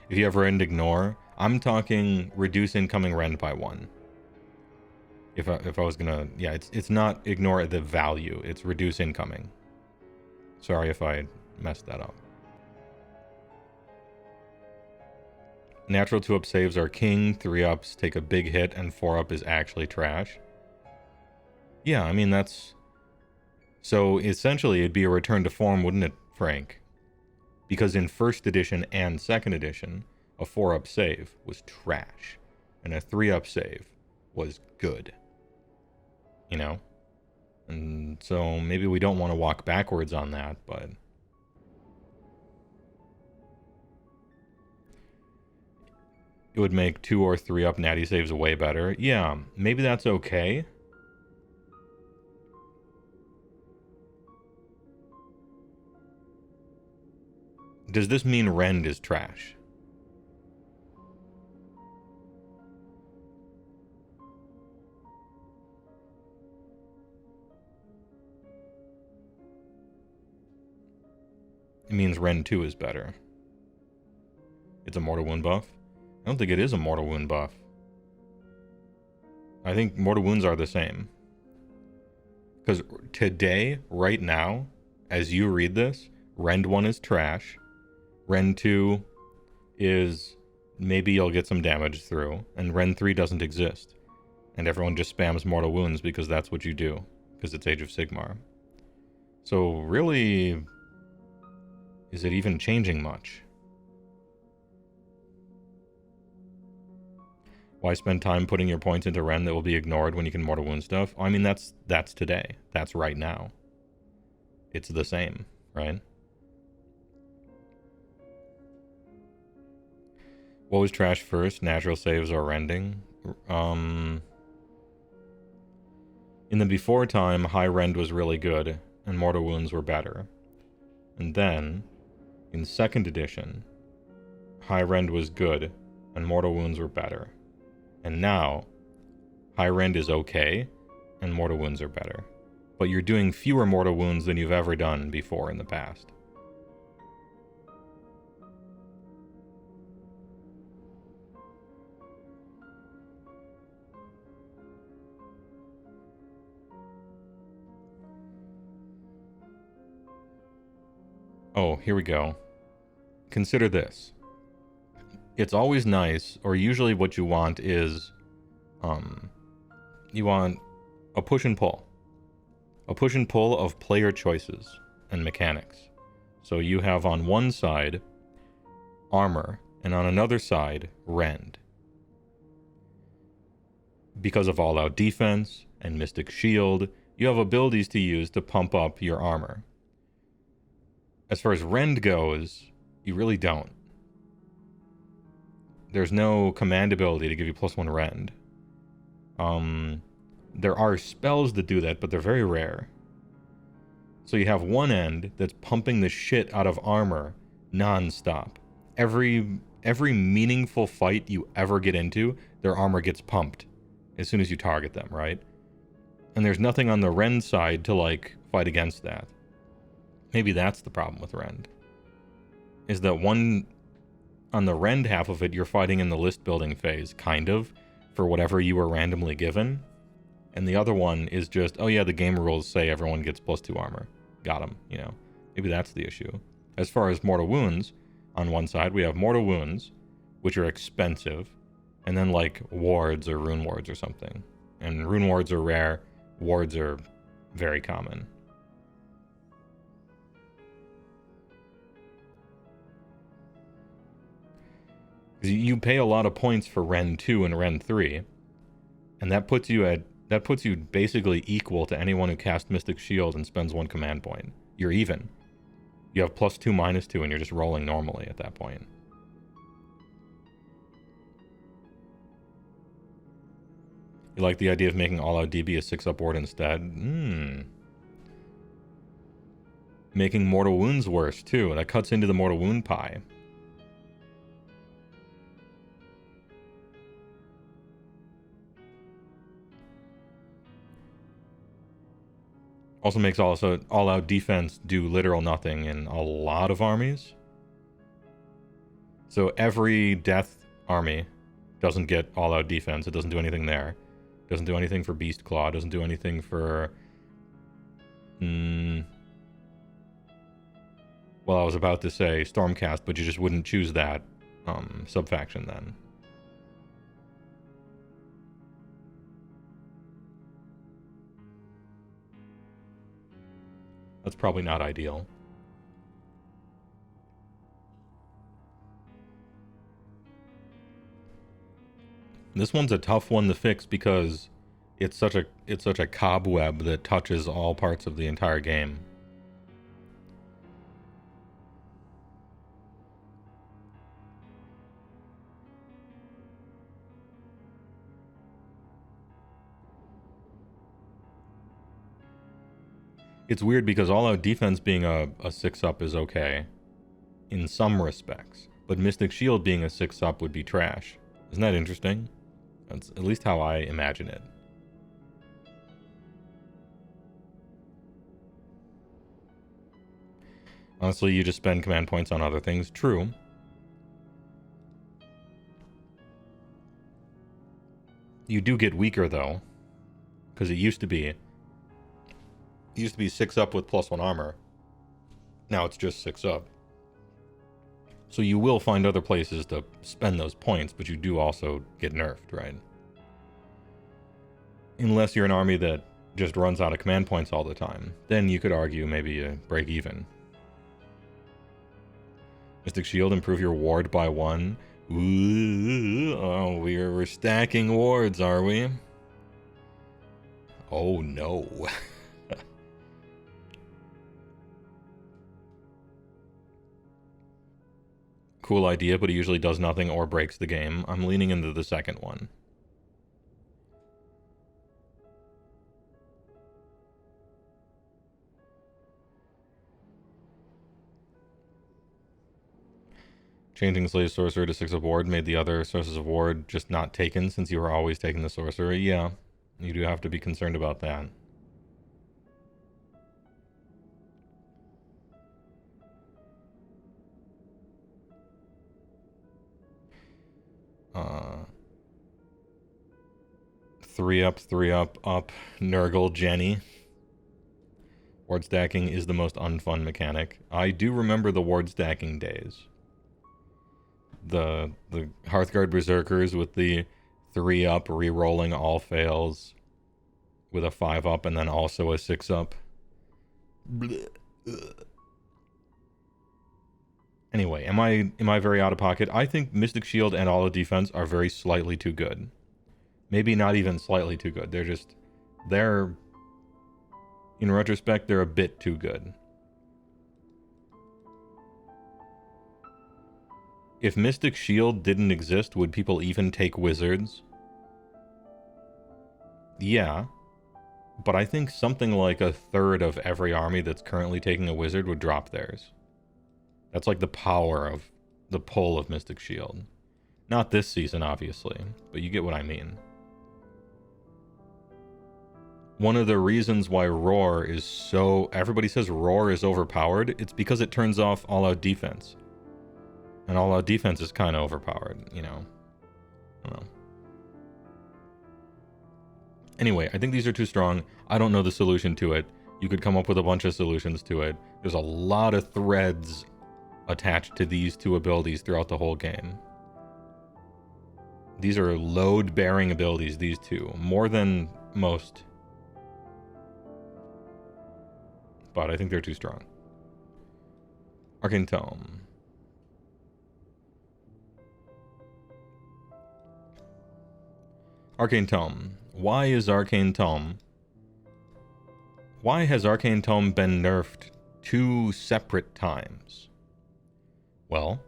If you have rend ignore, I'm talking reduce incoming rend by 1. If I was gonna, yeah, it's not ignore the value, it's reduce incoming. Sorry if I messed that up. Natural 2-up saves are king, 3-ups take a big hit, and 4-up is actually trash. Yeah, I mean, that's... So, essentially, it'd be a return to form, wouldn't it, Frank? Because in 1st edition and 2nd edition, a 4-up save was trash, and a 3-up save was good. You know? And so, maybe we don't want to walk backwards on that, but... It would make 2 or 3-up natty saves way better. Yeah, maybe that's okay. Does this mean rend is trash? It means rend 2 is better. It's a mortal wound buff? I don't think it is a mortal wound buff. I think mortal wounds are the same. Because today, right now, as you read this, rend 1 is trash. Rend 2 is maybe you'll get some damage through. And rend 3 doesn't exist. And everyone just spams mortal wounds because that's what you do. Because it's Age of Sigmar. So really, is it even changing much? Why spend time putting your points into rend that will be ignored when you can mortal wound stuff? I mean, that's today. That's right now. It's the same, right? What was trash first? Natural saves or rending? In the before time, high rend was really good, and mortal wounds were better. And then, in 2nd edition, high rend was good, and mortal wounds were better. And now, high rend is okay, and mortal wounds are better. But you're doing fewer mortal wounds than you've ever done before in the past. Oh, here we go. Consider this. It's always nice, or usually what you want is, you want a push and pull. A push and pull of player choices and mechanics. So you have on one side, armor, and on another side, rend. Because of all-out defense and Mystic Shield, you have abilities to use to pump up your armor. As far as rend goes, you really don't. There's no command ability to give you +1 rend. There are spells that do that, but they're very rare. So you have one end that's pumping the shit out of armor non-stop. Every meaningful fight you ever get into, their armor gets pumped as soon as you target them, right? And there's nothing on the rend side to, like, fight against that. Maybe that's the problem with rend. Is that one... On the rend half of it, you're fighting in the list building phase, kind of, for whatever you were randomly given. And the other one is just, oh yeah, the game rules say everyone gets +2 armor. Got them, you know. Maybe that's the issue. As far as mortal wounds, on one side we have mortal wounds, which are expensive, and then like wards or rune wards or something. And rune wards are rare, wards are very common. You pay a lot of points for rend 2 and rend 3, and that puts you basically equal to anyone who casts Mystic Shield and spends 1 command point. You're even. You have +2, -2, and you're just rolling normally at that point. You like the idea of making all-out DB a 6-up ward instead? Making mortal wounds worse, too. That cuts into the mortal wound pie. Also makes all-out defense do literal nothing in a lot of armies. So every death army doesn't get all-out defense. It doesn't do anything there. Doesn't do anything for Beast Claw. Doesn't do anything for... well, I was about to say Stormcast, but you just wouldn't choose that sub-faction then. That's probably not ideal. This one's a tough one to fix because it's such a cobweb that touches all parts of the entire game. It's weird because all-out defense being a 6-up is okay in some respects, but Mystic Shield being a 6-up would be trash. Isn't that interesting? That's at least how I imagine it. Honestly, you just spend command points on other things. True. You do get weaker, though, because it used to be 6-up with +1 armor. Now it's just 6-up. So you will find other places to spend those points, but you do also get nerfed, right? Unless you're an army that just runs out of command points all the time. Then you could argue maybe a break even. Mystic Shield, improve your ward by 1. Ooh, oh, we're stacking wards, are we? Oh no. Cool idea, but it usually does nothing or breaks the game. I'm leaning into the second one. Changing Slave Sorcerer to 6-up ward made the other sources of ward just not taken since you were always taking the Sorcerer. Yeah, you do have to be concerned about that. Three up, Nurgle, Jenny. Ward stacking is the most unfun mechanic. I do remember the ward stacking days. The Hearthguard Berserkers with the 3-up, re-rolling all fails with a 5-up and then also a 6-up. Anyway, am I very out of pocket? I think Mystic Shield and all of defense are very slightly too good. Maybe not even slightly too good. They're in retrospect, they're a bit too good. If Mystic Shield didn't exist, would people even take wizards? Yeah. But I think something like a third of every army that's currently taking a wizard would drop theirs. That's like the power of the pull of Mystic Shield. Not this season, obviously, but you get what I mean. One of the reasons why Roar is so... Everybody says Roar is overpowered. It's because it turns off all-out defense. And all-out defense is kind of overpowered, you know. I don't know. Anyway, I think these are too strong. I don't know the solution to it. You could come up with a bunch of solutions to it. There's a lot of threads attached to these two abilities throughout the whole game. These are load-bearing abilities, these two. More than most. But I think they're too strong. Arcane Tome. Arcane Tome. Why has Arcane Tome been nerfed 2 separate times? Well,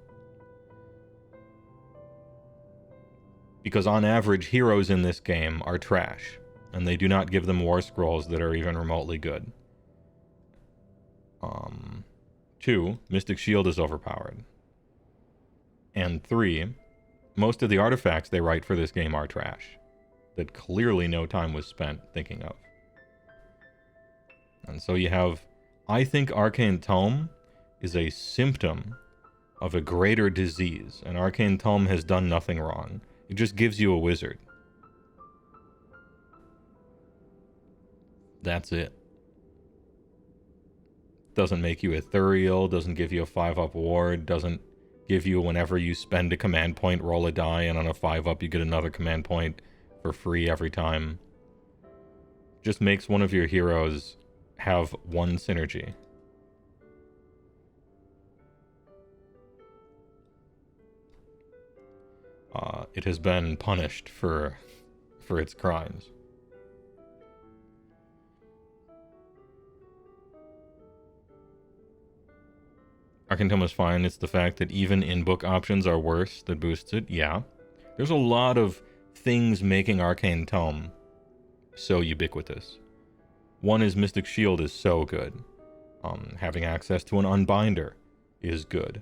because on average, heroes in this game are trash, and they do not give them war scrolls that are even remotely good. 2, Mystic Shield is overpowered. And 3, most of the artifacts they write for this game are trash, that clearly no time was spent thinking of. And so you have, I think Arcane Tome is a symptom of a greater disease, and Arcane Tome has done nothing wrong. It just gives you a wizard. That's it. Doesn't make you ethereal, doesn't give you a 5-up ward, doesn't give you whenever you spend a command point, roll a die, and on a 5-up you get another command point for free every time. Just makes one of your heroes have one synergy. It has been punished for its crimes. Arcane Tome is fine. It's the fact that even in-book options are worse that boosts it. Yeah. There's a lot of things making Arcane Tome so ubiquitous. One is Mystic Shield is so good. Having access to an Unbinder is good.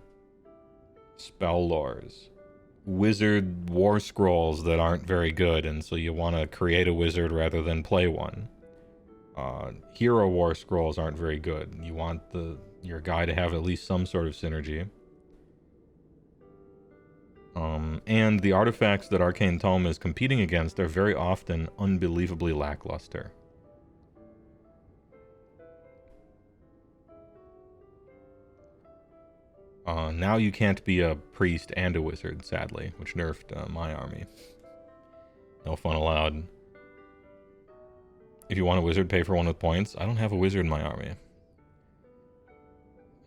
Spell lores. Wizard war scrolls that aren't very good, and so you want to create a wizard rather than play one. Hero war scrolls aren't very good. You want your guy to have at least some sort of synergy. And the artifacts that Arcane Tome is competing against are very often unbelievably lackluster. Now you can't be a priest and a wizard, sadly, which nerfed my army. No fun allowed. If you want a wizard, pay for one with points. I don't have a wizard in my army.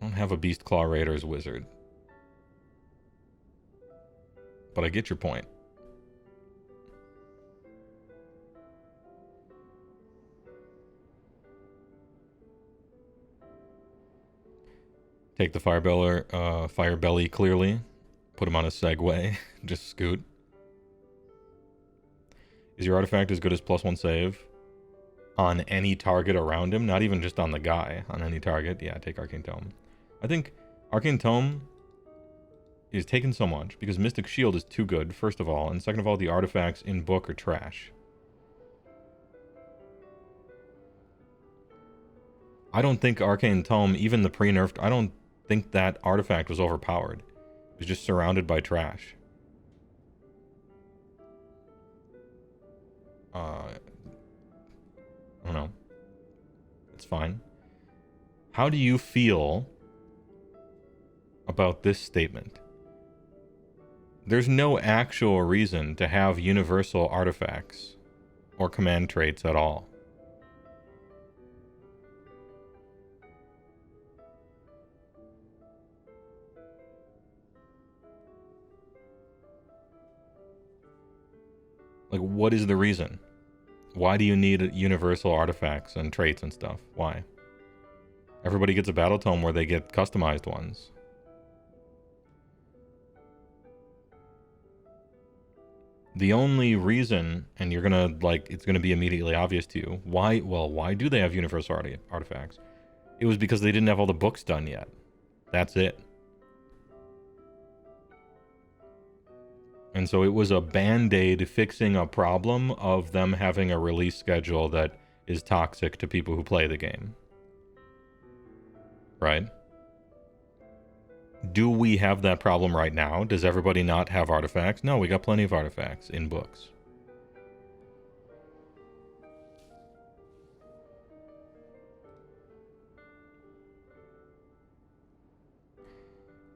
I don't have a Beast Claw Raiders wizard. But I get your point. Take the fire belly clearly. Put him on a Segway. Just scoot. Is your artifact as good as +1 save? On any target around him? Not even just on the guy. On any target. Yeah, take Arcane Tome. I think Arcane Tome is taken so much because Mystic Shield is too good, first of all. And second of all, the artifacts in book are trash. I don't think Arcane Tome, even the pre-nerfed, I don't think that artifact was overpowered. It was just surrounded by trash. I don't know. It's fine. How do you feel about this statement? There's no actual reason to have universal artifacts or command traits at all. Like, what is the reason? Why do you need universal artifacts and traits and stuff? Why? Everybody gets a battle tome where they get customized ones. The only reason, and you're gonna, like, it's gonna be immediately obvious to you, why do they have universal artifacts? It was because they didn't have all the books done yet. That's it. And so it was a band-aid fixing a problem of them having a release schedule that is toxic to people who play the game. Right? Do we have that problem right now? Does everybody not have artifacts? No, we got plenty of artifacts in books.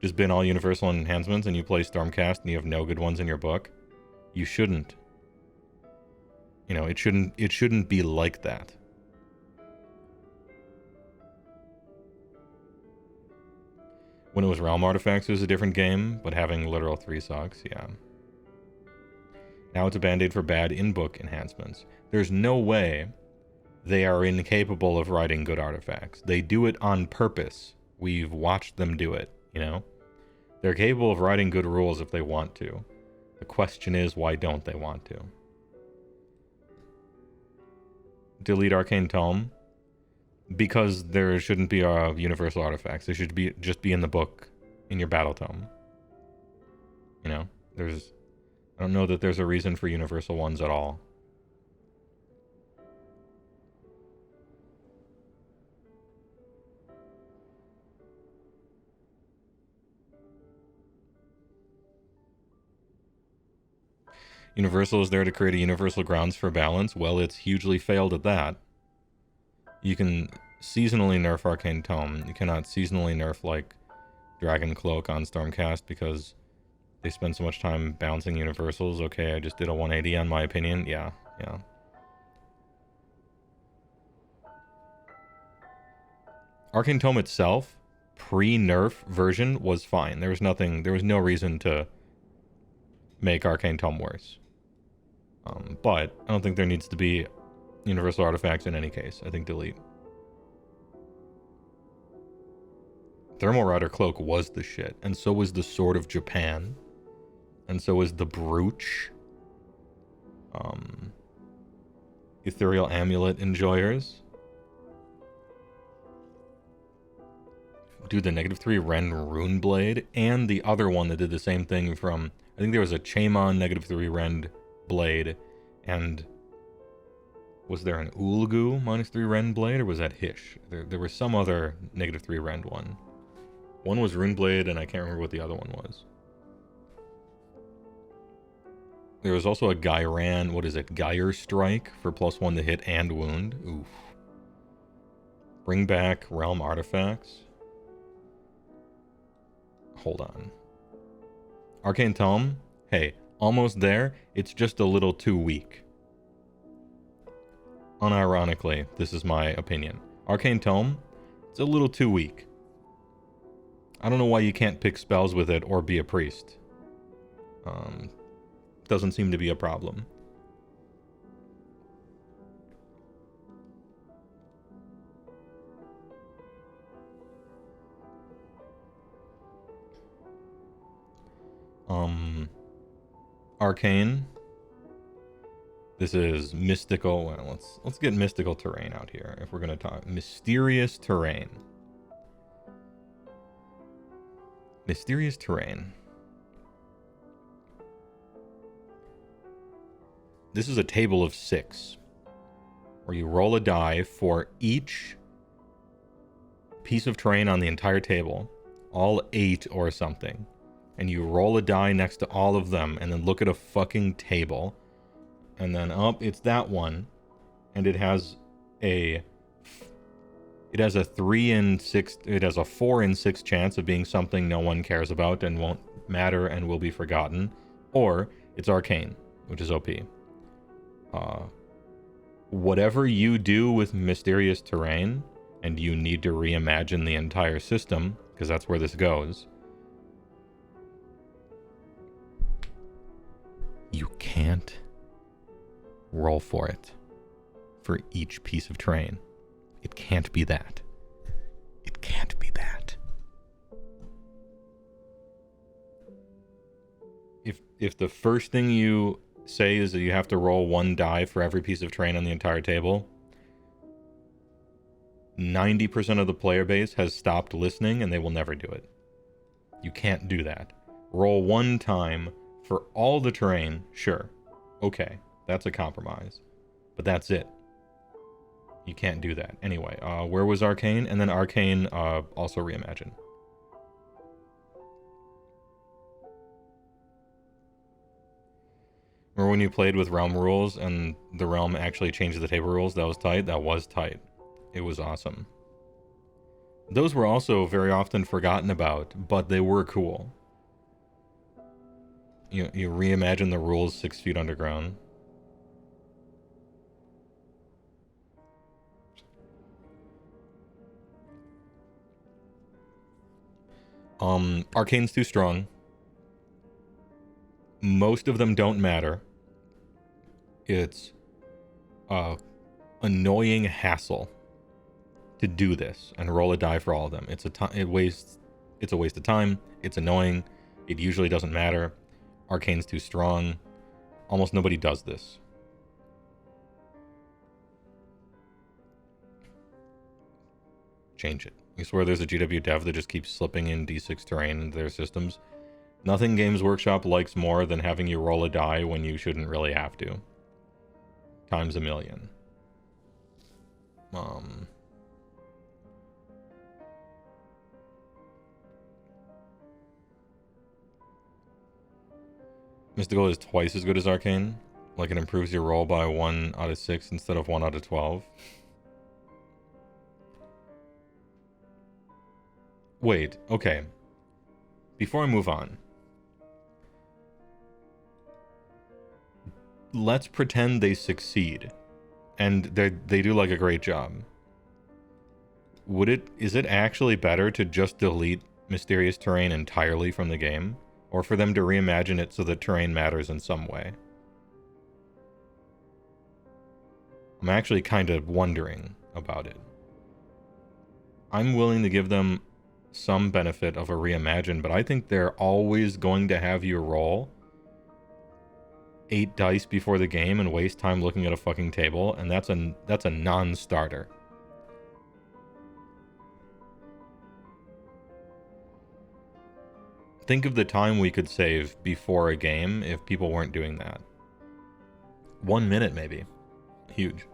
Just bin all universal enhancements and you play Stormcast and you have no good ones in your book? You shouldn't. You know, it shouldn't be like that. When it was Realm Artifacts, it was a different game, but having literal 3 sucks, yeah. Now it's a band-aid for bad in-book enhancements. There's no way they are incapable of writing good artifacts. They do it on purpose. We've watched them do it, you know? They're capable of writing good rules if they want to. The question is, why don't they want to? Delete Arcane Tome. Because there shouldn't be universal artifacts. They should just be in the book, in your battle tome. You know? I don't know that there's a reason for universal ones at all. Universal is there to create a universal grounds for balance. Well, it's hugely failed at that. You can seasonally nerf Arcane Tome. You cannot seasonally nerf, like, Dragon Cloak on Stormcast because they spend so much time bouncing universals. Okay, I just did a 180 on my opinion. Yeah. Arcane Tome itself, pre-nerf version, was fine. There was no reason to make Arcane Tome worse. But I don't think there needs to be universal artifacts in any case. I think delete. Thermal Rider Cloak was the shit, and so was the Sword of Japan, and so was the Brooch. Ethereal Amulet enjoyers. Dude, the -3 Ren Rune Blade, and the other one that did the same thing from... I think there was a Chaemon -3 Rend Blade, and... Was there an Ulgu -3 Rend Blade, or was that Hish? There was some other -3 Rend one. One was Rune Blade, and I can't remember what the other one was. There was also a Gyran, what is it? Gyre Strike for +1 to hit and wound. Oof. Bring back Realm Artifacts. Hold on. Arcane Tome? Hey, almost there. It's just a little too weak. Unironically, this is my opinion. Arcane Tome? It's a little too weak. I don't know why you can't pick spells with it or be a priest. Doesn't seem to be a problem. Arcane. This is mystical. Well, let's get mystical terrain out here if we're gonna talk mysterious terrain. Mysterious terrain. This is a table of 6, where you roll a die for each piece of terrain on the entire table, all 8 or something, and you roll a die next to all of them, and then look at a fucking table, and then it's that one, and it has a 3 in 6, it has a 4 in 6 chance of being something no one cares about and won't matter and will be forgotten, or it's arcane, which is OP. Whatever you do with mysterious terrain, and you need to reimagine the entire system, because that's where this goes, you can't roll for it for each piece of terrain. It can't be that. It can't be that. If the first thing you say is that you have to roll 1 die for every piece of terrain on the entire table, 90% of the player base has stopped listening and they will never do it. You can't do that. Roll 1 time for all the terrain, sure. Okay, that's a compromise. But that's it. You can't do that. Anyway, where was Arcane? And then Arcane also reimagined. Remember when you played with Realm rules and the Realm actually changed the table rules? That was tight? That was tight. It was awesome. Those were also very often forgotten about, but they were cool. You reimagine the rules 6 feet underground. Arcane's too strong. Most of them don't matter. It's annoying hassle to do this and roll a die for all of them. It's a waste of time. It's annoying. It usually doesn't matter. Arcane's too strong. Almost nobody does this. Change it. You swear there's a GW dev that just keeps slipping in D6 terrain into their systems? Nothing Games Workshop likes more than having you roll a die when you shouldn't really have to. Times a million. Mystical is twice as good as Arcane. Like it improves your roll by 1 out of 6 instead of 1 out of 12. Wait, okay. Before I move on, let's pretend they succeed. And they do like a great job. Is it actually better to just delete mysterious terrain entirely from the game? Or for them to reimagine it so that terrain matters in some way? I'm actually kind of wondering about it. I'm willing to give them some benefit of a reimagine, but I think they're always going to have you roll 8 dice before the game and waste time looking at a fucking table, and that's a non-starter. Think of the time we could save before a game if people weren't doing that. 1 minute, maybe. Huge.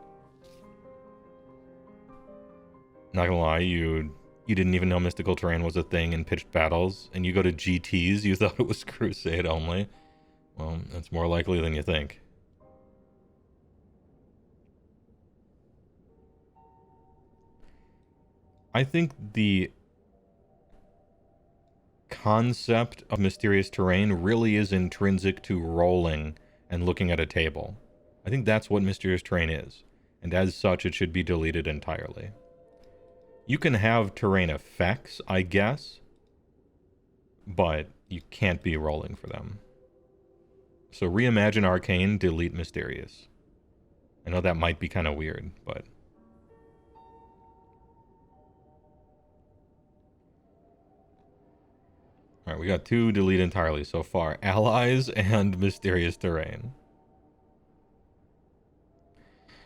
Not gonna lie, you didn't even know mystical terrain was a thing in pitched battles, and you go to GTs, you thought it was Crusade only. Well, that's more likely than you think. I think the concept of mysterious terrain really is intrinsic to rolling and looking at a table. I think that's what mysterious terrain is, and as such it should be deleted entirely. You can have terrain effects, I guess, but you can't be rolling for them. So reimagine Arcane, delete Mysterious. I know that might be kind of weird, but... Alright, we got 2 delete entirely so far. Allies and Mysterious Terrain.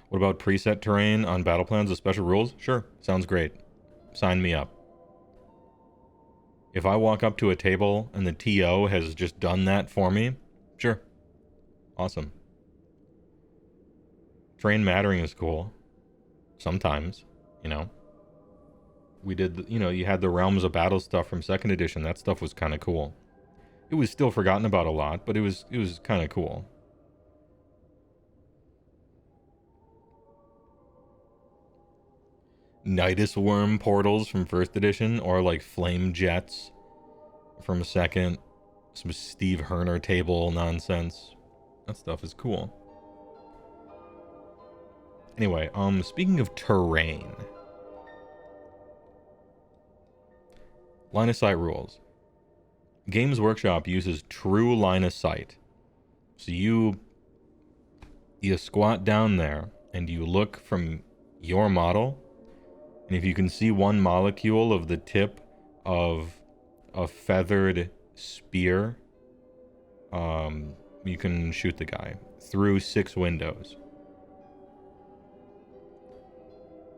What about preset terrain on battle plans with special rules? Sure, sounds great. Sign me up. If I walk up to a table and the TO has just done that for me, sure. Awesome. Terrain mattering is cool. Sometimes, you know. We did, you know, you had the Realms of Battle stuff from 2nd edition. That stuff was kind of cool. It was still forgotten about a lot, but it was kind of cool. Nidus Worm portals from 1st edition, or like Flame Jets from 2nd. Some Steve Herner table nonsense. That stuff is cool. Anyway, speaking of terrain. Line of sight rules. Games Workshop uses true line of sight. So you squat down there and you look from your model, and if you can see one molecule of the tip of a feathered spear, you can shoot the guy through 6 windows.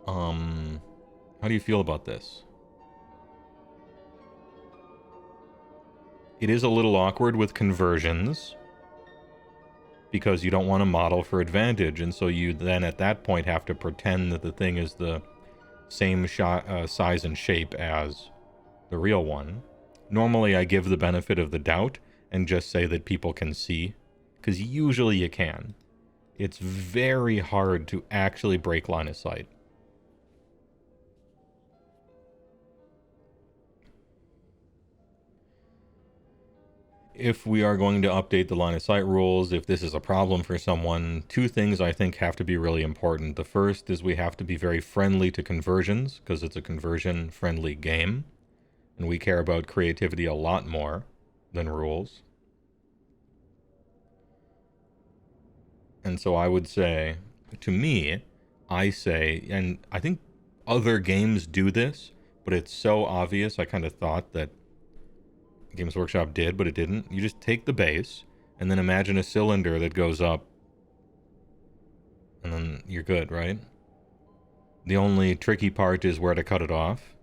How do you feel about this? It is a little awkward with conversions because you don't want to model for advantage, and so you then at that point have to pretend that the thing is the same size and shape as the real one. Normally I give the benefit of the doubt and just say that people can see, because usually you can. It's very hard to actually break line of sight. If we are going to update the line of sight rules, if this is a problem for someone, 2 things I think have to be really important. The first is we have to be very friendly to conversions, because it's a conversion-friendly game, and we care about creativity a lot more than rules. And so I would say, to me, I say, and I think other games do this, but it's so obvious, I kind of thought that Games Workshop did, but it didn't. You just take the base, and then imagine a cylinder that goes up, and then you're good, right? The only tricky part is where to cut it off.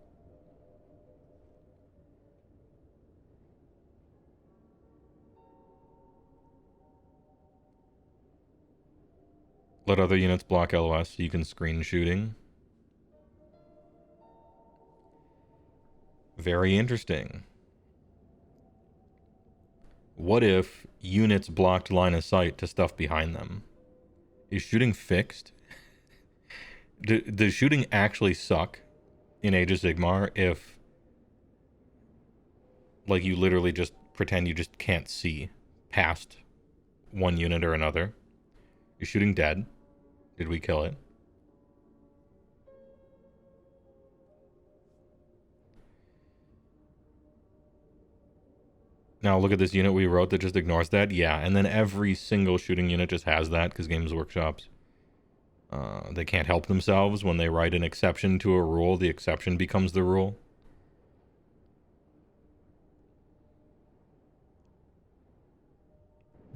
Let other units block LOS so you can screen shooting. Very interesting. What if units blocked line of sight to stuff behind them? Is shooting fixed? Does shooting actually suck in Age of Sigmar if, like, you literally just pretend you just can't see past one unit or another? Is shooting dead? Did we kill it? Now look at this unit we wrote that just ignores that. Yeah, and then every single shooting unit just has that because Games Workshop's they can't help themselves. When they write an exception to a rule, the exception becomes the rule.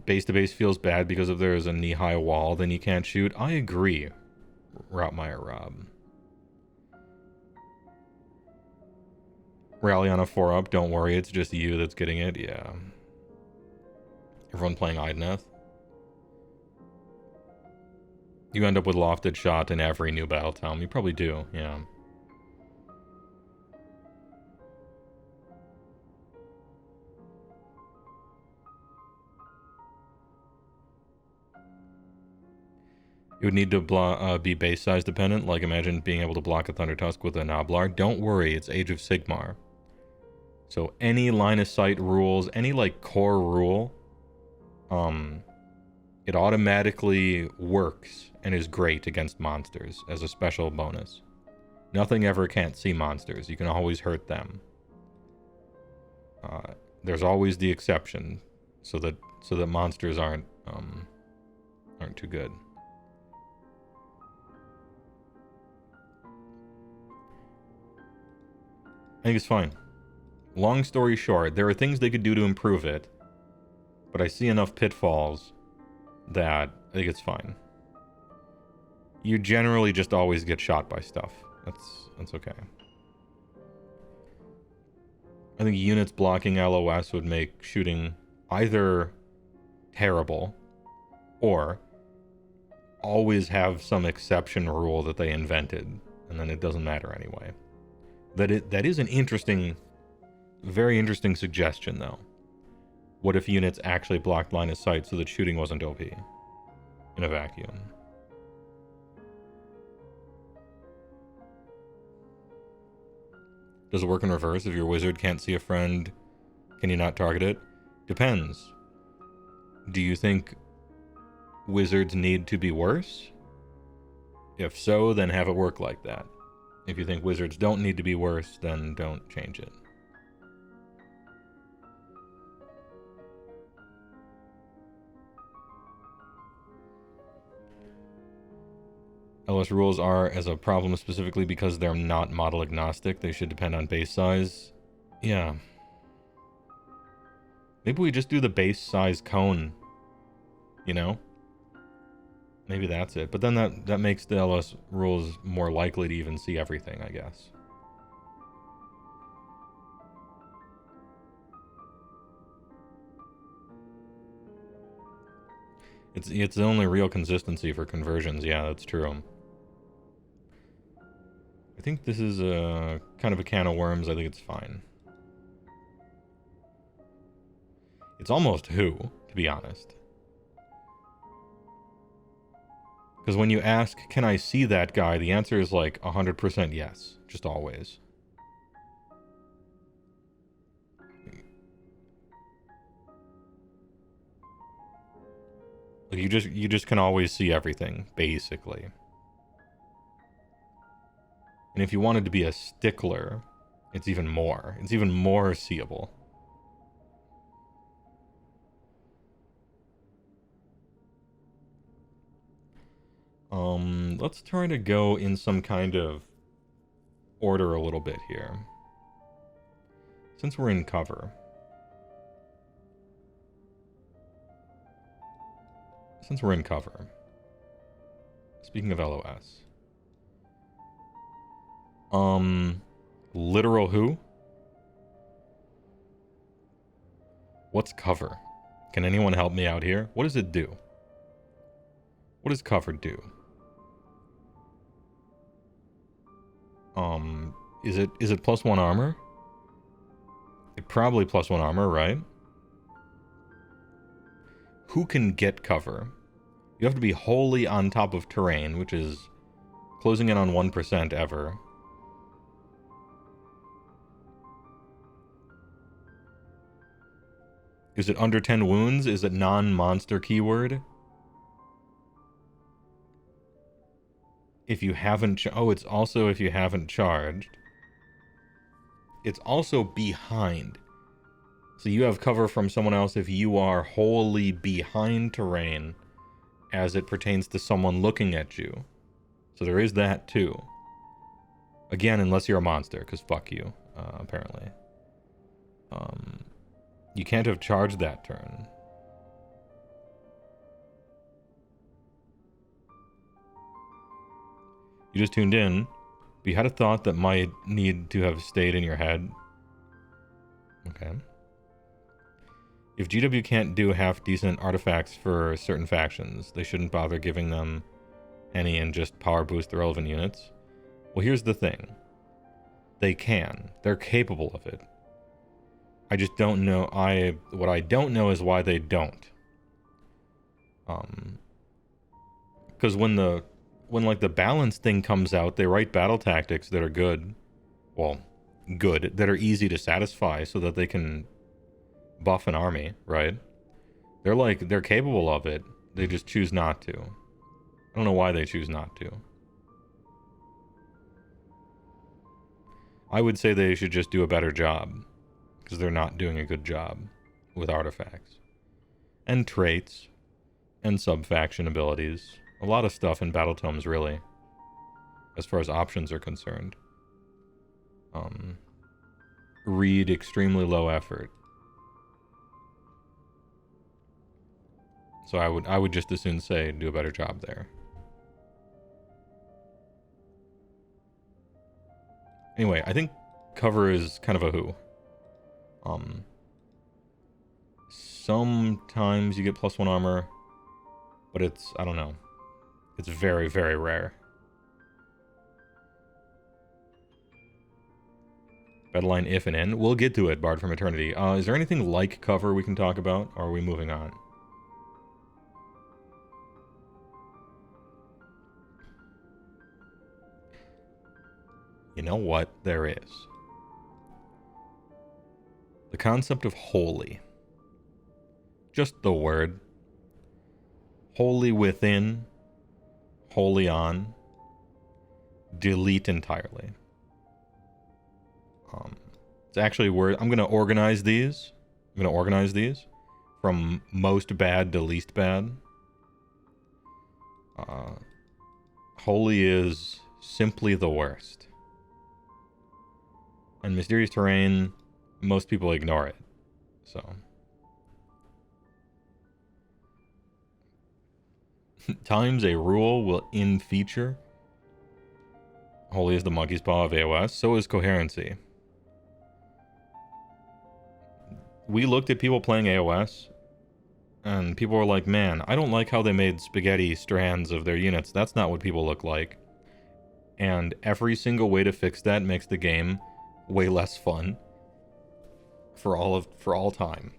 Base to base feels bad because if there's a knee-high wall, then you can't shoot. I agree, Routmeyer Rob. Rally on a 4-up, don't worry, it's just you that's getting it, yeah. Everyone playing Idneth. You end up with lofted shot in every new battle tome. You probably do, yeah. It would need to be base size dependent. Like, imagine being able to block a Thunder Tusk with a Noblar. Don't worry, it's Age of Sigmar. So any line of sight rules, any like core rule, it automatically works and is great against monsters as a special bonus. Nothing ever can't see monsters. You can always hurt them. There's always the exception, so that monsters aren't too good. I think it's fine. Long story short, there are things they could do to improve it, but I see enough pitfalls that I think it's fine. You generally just always get shot by stuff. That's okay. I think units blocking LOS would make shooting either terrible or always have some exception rule that they invented, and then it doesn't matter anyway. That is an interesting, very interesting suggestion, though. What if units actually blocked line of sight so that shooting wasn't OP in a vacuum? Does it work in reverse? If your wizard can't see a friend, can you not target it? Depends. Do you think wizards need to be worse? If so, then have it work like that. If you think wizards don't need to be worse, then don't change it. LS rules are as a problem specifically because they're not model agnostic. They should depend on base size. Yeah. Maybe we just do the base size cone. You know? Maybe that's it. But then that makes the LS rules more likely to even see everything, I guess. It's the only real consistency for conversions. Yeah, that's true. I think this is a kind of a can of worms. I think it's fine. It's almost who, to be honest. Because when you ask, can I see that guy? The answer is like 100% yes. Just always. Like you just can always see everything, basically. And if you wanted to be a stickler, it's even more. It's even more seeable. Let's try to go in some kind of order a little bit here. Since we're in cover. Speaking of LOS. Literal who? What's cover? Can anyone help me out here? What does it do? What does cover do? Is it +1 armor? It probably +1 armor, right? who can get cover? You have to be wholly on top of terrain, which is closing in on 1% ever. Is it under 10 wounds? Is it non-monster keyword? If you haven't... Oh, it's also if you haven't charged. It's also behind. So you have cover from someone else if you are wholly behind terrain as it pertains to someone looking at you. So there is that too. Again, unless you're a monster, because fuck you, apparently. You can't have charged that turn. You just tuned in, but you had a thought that might need to have stayed in your head. Okay. If GW can't do half-decent artifacts for certain factions, they shouldn't bother giving them any and just power boost the relevant units. Well, here's the thing. They can. They're capable of it. I just don't know. What I don't know is why they don't. Because when like the balance thing comes out, they write battle tactics that are good. Well, good, that are easy to satisfy so that they can buff an army, right? They're capable of it. They just choose not to. I don't know why they choose not to. I would say they should just do a better job, because they're not doing a good job with artifacts. And traits. And sub-faction abilities. A lot of stuff in Battle Tomes, really. As far as options are concerned. Read extremely low effort. So I would just as soon say do a better job there. Anyway, I think cover is kind of a who. Sometimes you get +1 armor, but it's, I don't know. It's very, very rare. Battleline if and in. We'll get to it, Bard from Eternity. Is there anything like cover we can talk about, or are we moving on? You know what? There is. The concept of holy. Just the word. Wholly within. Wholly on. Delete entirely. It's actually word. I'm going to organize these. From most bad to least bad. Holy is simply the worst. And mysterious terrain, most people ignore it. So. Times a rule will in feature. Holy is the monkey's paw of AOS. So is coherency. We looked at people playing AOS, and people were like, man, I don't like how they made spaghetti strands of their units. That's not what people look like. And every single way to fix that makes the game way less fun for all time.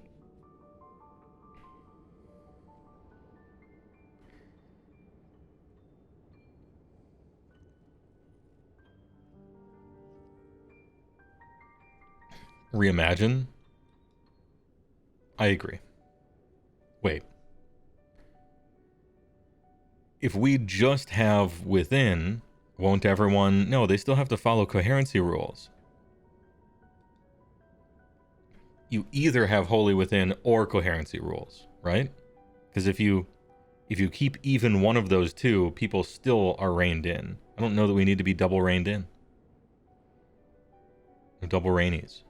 Reimagine? I agree. Wait. If we just have within, won't everyone... No, they still have to follow coherency rules. You either have holy within or coherency rules, right? Because if you keep even one of those two, people still are reined in. I don't know that we need to be double reined in. Or double rainies.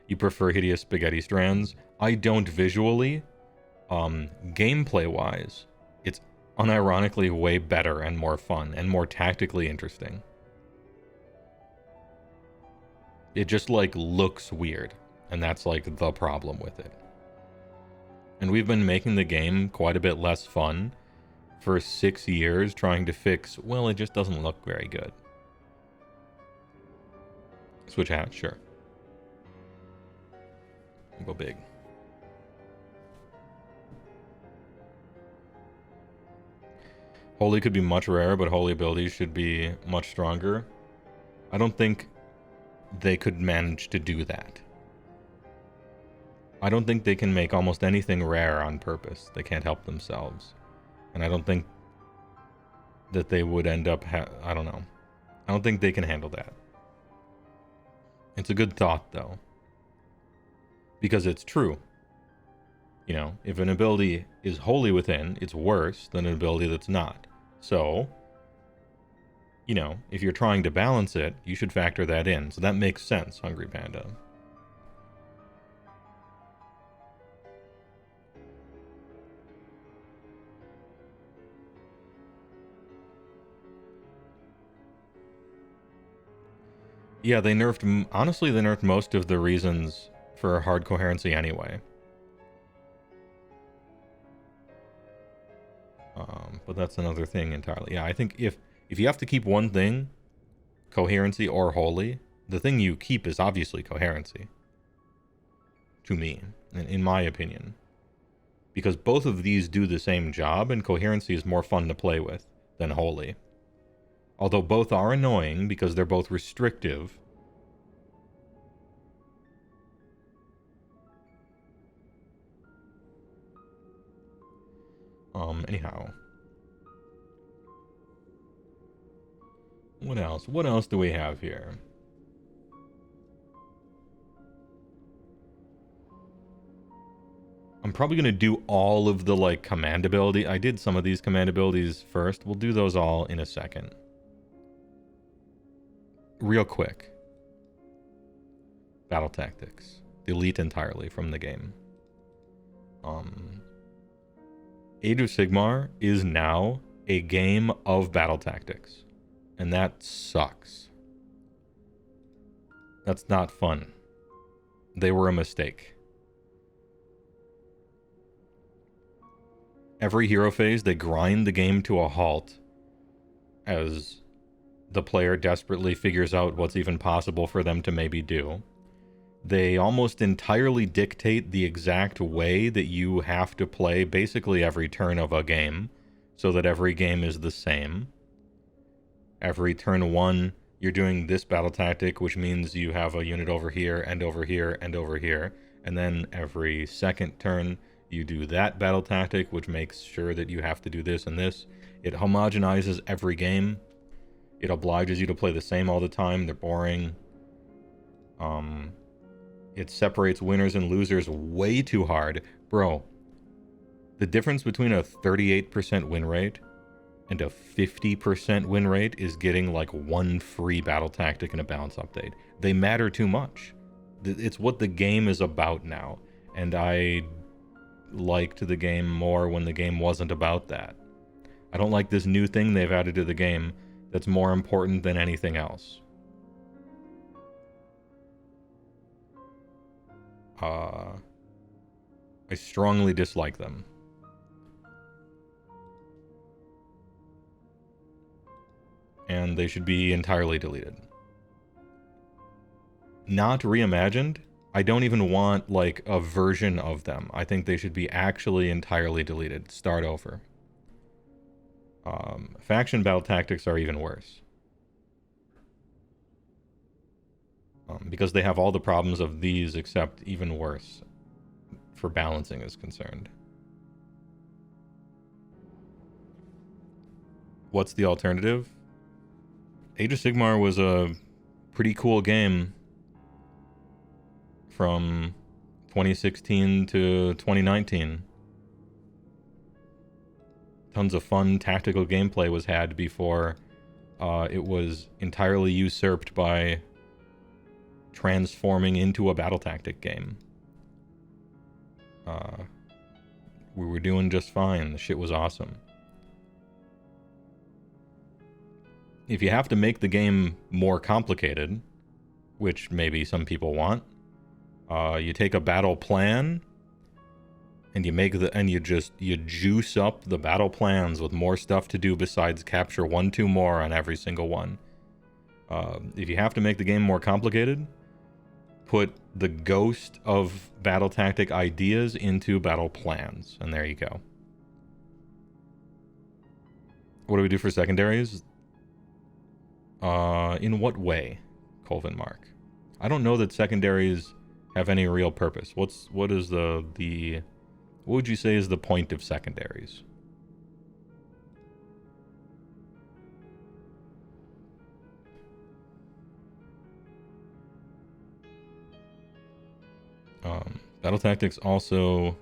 You prefer hideous spaghetti strands? I don't visually. Gameplay-wise, it's unironically way better and more fun and more tactically interesting. It just, like, looks weird. And that's, like, the problem with it. And we've been making the game quite a bit less fun for 6 years, trying to fix, well, it just doesn't look very good. Switch hats, sure. Go big. Holy could be much rarer, but holy abilities should be much stronger. I don't think they could manage to do that. I don't think they can make almost anything rare on purpose. They can't help themselves. And I don't think that they would end up... I don't know. I don't think they can handle that. It's a good thought, though. Because it's true. You know, if an ability is wholly within, it's worse than an ability that's not. So, you know, if you're trying to balance it, you should factor that in. So that makes sense, Hungry Panda. Yeah, they nerfed... Honestly, they nerfed most of the reasons for hard coherency anyway. But that's another thing entirely. Yeah, I think if you have to keep one thing, coherency or holy, the thing you keep is obviously coherency. To me, in my opinion. Because both of these do the same job, and coherency is more fun to play with than holy. Although both are annoying because they're both restrictive. Anyhow. What else? What else do we have here? I'm probably going to do all of the, like, command ability. I did some of these command abilities first. We'll do those all in a second. Real quick. Battle tactics. Delete entirely from the game. Age of Sigmar is now a game of battle tactics. And that sucks. That's not fun. They were a mistake. Every hero phase, they grind the game to a halt as the player desperately figures out what's even possible for them to maybe do. They almost entirely dictate the exact way that you have to play basically every turn of a game, so that every game is the same. Every turn one, you're doing this battle tactic, which means you have a unit over here, and over here, and over here. And then every second turn, you do that battle tactic, which makes sure that you have to do this and this. It homogenizes every game. It obliges you to play the same all the time. They're boring. It separates winners and losers way too hard. Bro, the difference between a 38% win rate and a 50% win rate is getting like one free battle tactic and a balance update. They matter too much. It's what the game is about now. And I liked the game more when the game wasn't about that. I don't like this new thing they've added to the game that's more important than anything else. I strongly dislike them. And they should be entirely deleted. Not reimagined. I don't even want, like, a version of them. I think they should be actually entirely deleted. Start over. Faction battle tactics are even worse. Because they have all the problems of these, except even worse, for balancing is concerned. What's the alternative? Age of Sigmar was a pretty cool game from 2016 to 2019. Tons of fun tactical gameplay was had before it was entirely usurped by transforming into a battle tactic game. We were doing just fine. The shit was awesome. If you have to make the game more complicated, which maybe some people want, you take a battle plan and you juice up the battle plans with more stuff to do besides capture 1-2 more on every single one. If you have to make the game more complicated, put the ghost of battle tactic ideas into battle plans, and there you go. What do we do for secondaries? In what way? Colvin Mark. I don't know that secondaries have any real purpose. What would you say is the point of secondaries? Battle tactics also,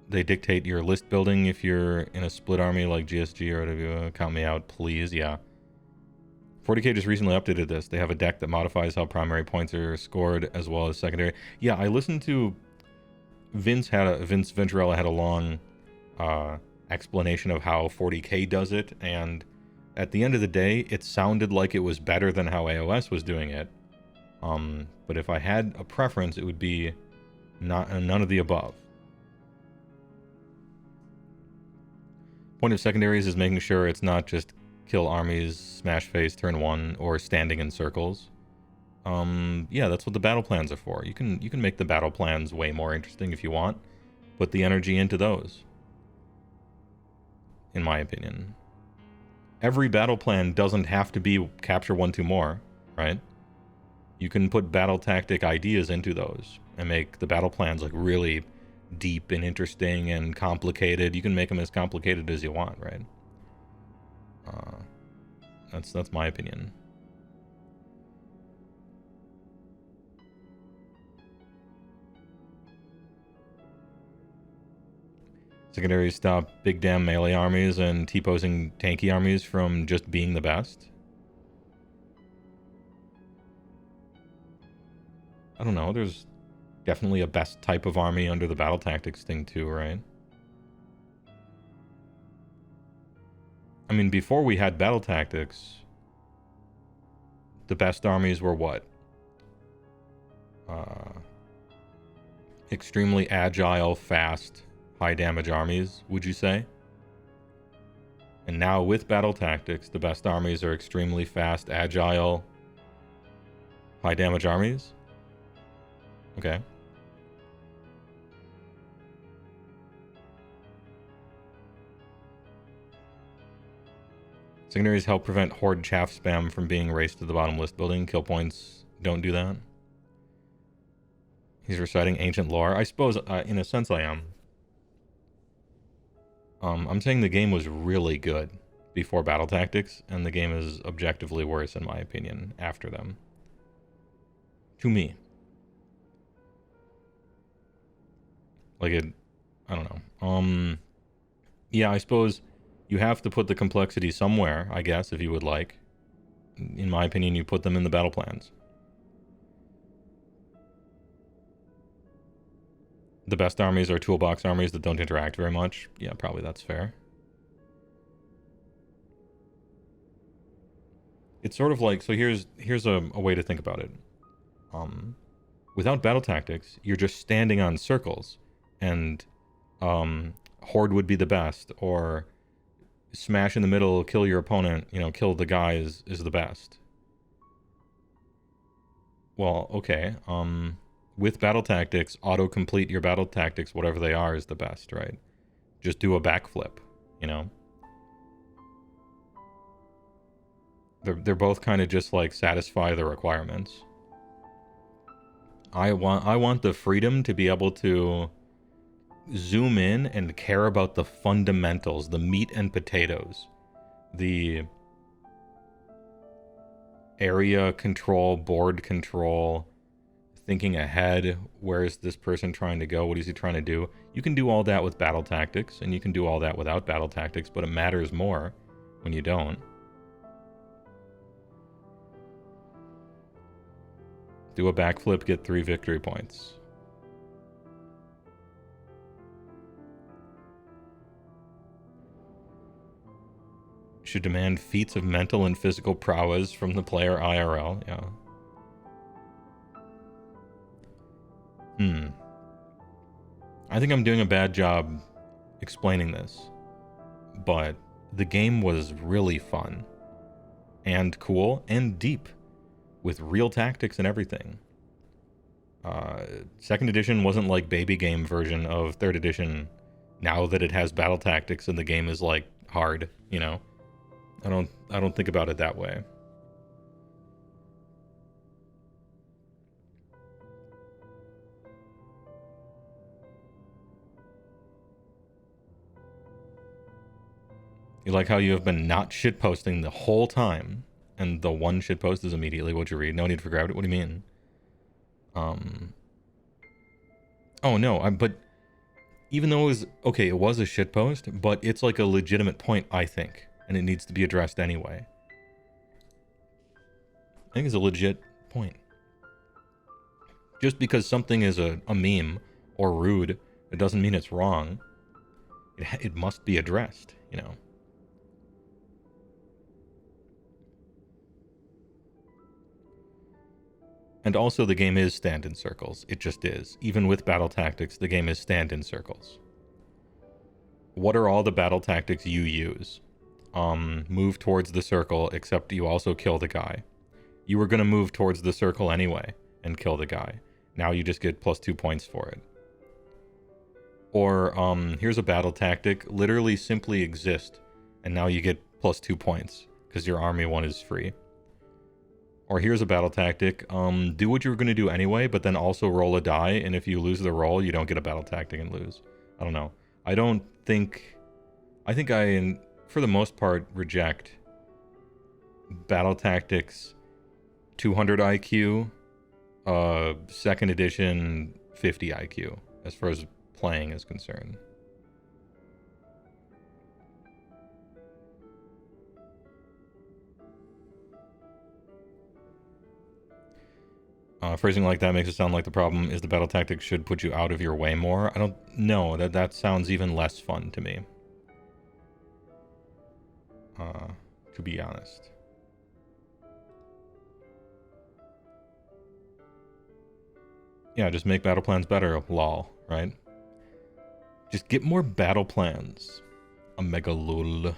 they dictate your list building if you're in a split army like GSG or whatever. Count me out, please. Yeah. 40K just recently updated this. They have a deck that modifies how primary points are scored as well as secondary. Yeah, I listened to Vince Venturella had a long explanation of how 40K does it, and at the end of the day, it sounded like it was better than how AOS was doing it. But if I had a preference, it would be none of the above. Point of secondaries is making sure it's not just kill armies, smash phase turn 1, or standing in circles. Yeah, that's what the battle plans are for. You can make the battle plans way more interesting if you want. Put the energy into those, in my opinion. Every battle plan doesn't have to be capture 1, 2 more, right? You can put battle tactic ideas into those and make the battle plans like really deep and interesting and complicated. You can make them as complicated as you want, right? That's my opinion. Secondaries stop big damn melee armies and T-posing tanky armies from just being the best. I don't know, there's definitely a best type of army under the battle tactics thing too, right? I mean, before we had battle tactics, the best armies were what? Extremely agile, fast, high damage armies, would you say? And now with battle tactics, the best armies are extremely fast, agile, high damage armies? Okay. Secondaries help prevent horde chaff spam from being raced to the bottom list building. Kill points don't do that. He's reciting ancient lore. I suppose, in a sense, I am. I'm saying the game was really good before battle tactics, and the game is objectively worse, in my opinion, after them. To me. Like it, I don't know. Yeah, I suppose you have to put the complexity somewhere, I guess, if you would like. In my opinion, you put them in the battle plans. The best armies are toolbox armies that don't interact very much. Yeah, probably that's fair. It's sort of like, so here's a way to think about it. Without battle tactics, you're just standing on circles, and horde would be the best, or smash in the middle, kill your opponent, kill the guy is the best. Well, okay. With battle tactics, auto-complete your battle tactics, whatever they are, is the best, right? Just do a backflip, They're both kind of just like satisfy the requirements. I want the freedom to be able to zoom in and care about the fundamentals, the meat and potatoes, the area control, board control, thinking ahead. Where is this person trying to go? What is he trying to do? You can do all that with battle tactics, and you can do all that without battle tactics, but it matters more when you don't. Do a backflip, get 3 victory points. Should demand feats of mental and physical prowess from the player IRL. Yeah. I think I'm doing a bad job explaining this, but the game was really fun and cool and deep with real tactics and everything. Second edition wasn't like baby game version of third edition. Now that it has battle tactics and the game is like hard, you know. I don't think about it that way. You like how you have been not shitposting the whole time, and the one shitpost is immediately what you read. No need for gravity. What do you mean? Oh no, but even though it was okay, it was a shitpost, but it's like a legitimate point, I think, and it needs to be addressed anyway. I think it's a legit point. Just because something is a meme or rude, it doesn't mean it's wrong. It must be addressed, you know. And also the game is stand in circles. It just is. Even with battle tactics, the game is stand in circles. What are all the battle tactics you use? Move towards the circle, except you also kill the guy. You were going to move towards the circle anyway and kill the guy. Now you just get +2 points for it. Or, here's a battle tactic. Literally simply exist, and now you get +2 points, because your army 1 is free. Or here's a battle tactic. Do what you were going to do anyway, but then also roll a die, and if you lose the roll, you don't get a battle tactic and lose. I don't know. I think I, for the most part, reject battle tactics 200 IQ, second edition 50 IQ, as far as playing is concerned. Phrasing like that makes it sound like the problem is the battle tactics should put you out of your way more. I don't know. That sounds even less fun to me. To be honest. Yeah, just make battle plans better, lol, right? Just get more battle plans. A mega lol.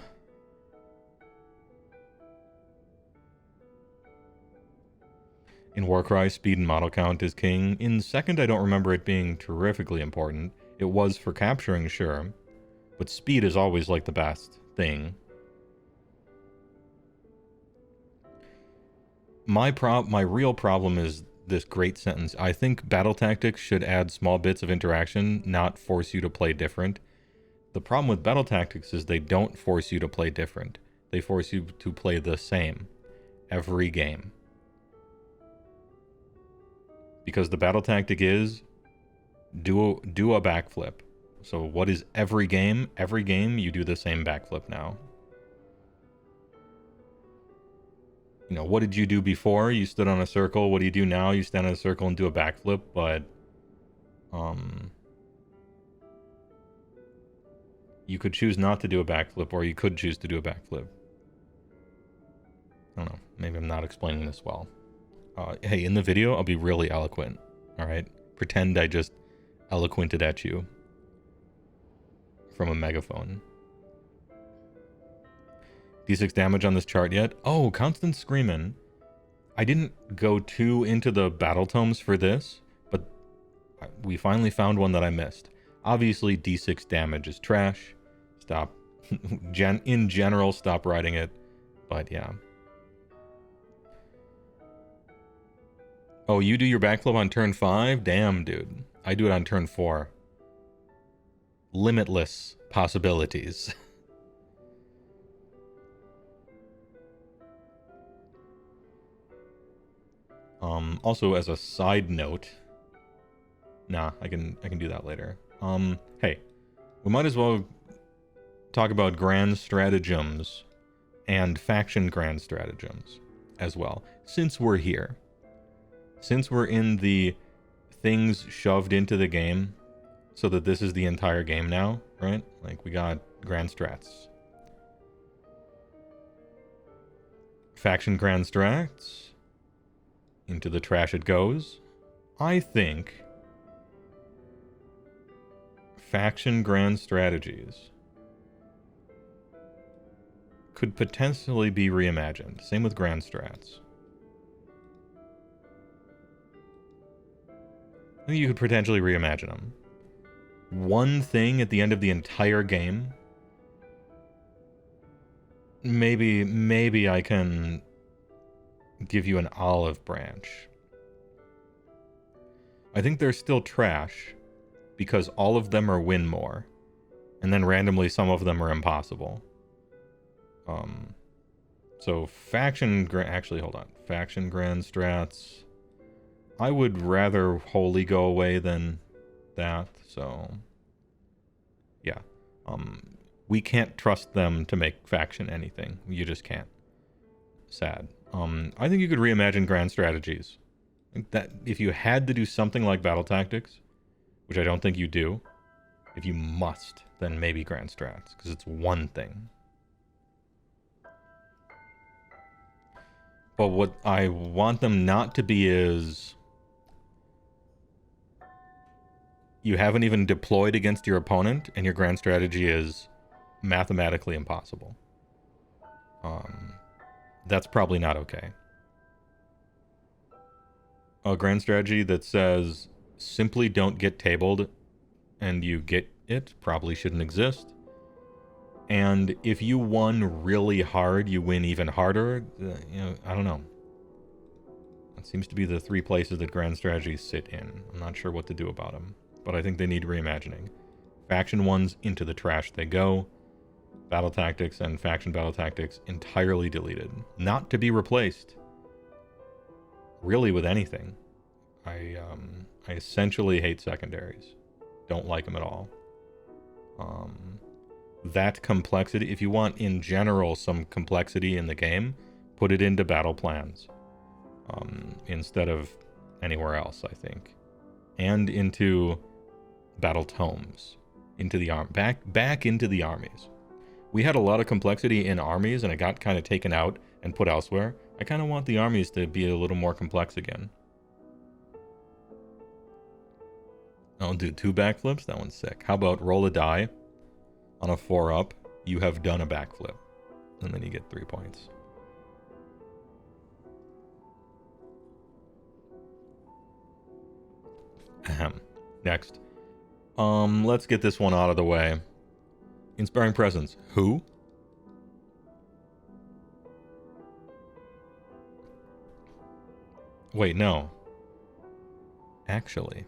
In Warcry, speed and model count is king. In second, I don't remember it being terrifically important. It was for capturing, sure. But speed is always like the best thing. My real problem is this great sentence. I think battle tactics should add small bits of interaction, not force you to play different. The problem with battle tactics is they don't force you to play different. They force you to play the same every game. Because the battle tactic is do a backflip. So what is every game? Every game you do the same backflip now. You know, what did you do before? You stood on a circle. What do you do now? You stand in a circle and do a backflip, but you could choose not to do a backflip, or you could choose to do a backflip. I don't know. Maybe I'm not explaining this well. Hey, in the video, I'll be really eloquent, alright? Pretend I just eloquented at you from a megaphone. D6 damage on this chart yet? Oh, Constant Screamin'. I didn't go too into the battle tomes for this, but we finally found one that I missed. Obviously, D6 damage is trash. Stop. In general, stop writing it. But yeah. Oh, you do your backflip on turn 5? Damn, dude. I do it on turn 4. Limitless possibilities. Also, as a side note... Nah, I can do that later. Hey. We might as well talk about grand stratagems and faction grand stratagems as well, since we're here. Since we're in the things shoved into the game, so that this is the entire game now, right? Like, we got grand strats. Faction grand strats. Into the trash it goes. I think faction grand strategies could potentially be reimagined. Same with grand strats. I think you could potentially reimagine them. One thing at the end of the entire game, maybe I can give you an olive branch. I think they're still trash because all of them are win more, and then randomly some of them are impossible. So faction grand strats, I would rather wholly go away than that. So yeah, we can't trust them to make faction anything. You just can't. Sad. I think you could reimagine grand strategies. That if you had to do something like battle tactics, which I don't think you do, if you must, then maybe grand strats, because it's one thing. But what I want them not to be is you haven't even deployed against your opponent and your grand strategy is mathematically impossible. That's probably not okay. A grand strategy that says simply don't get tabled and you get it probably shouldn't exist. And if you won really hard, you win even harder. I don't know. That seems to be the three places that grand strategies sit in. I'm not sure what to do about them, but I think they need reimagining. Faction ones, into the trash they go. Battle tactics and faction battle tactics entirely deleted. Not to be replaced, really, with anything. I essentially hate secondaries. Don't like them at all. That complexity, if you want in general some complexity in the game, put it into battle plans instead of anywhere else, I think. And into battle tomes, into the back into the armies. We had a lot of complexity in armies and it got kind of taken out and put elsewhere. I kind of want the armies to be a little more complex again. I'll do 2 backflips. That one's sick. How about roll a die on a 4-up? You have done a backflip. And then you get 3 points. Ahem. Next. Let's get this one out of the way. Inspiring Presence. Who? Wait, no. Actually.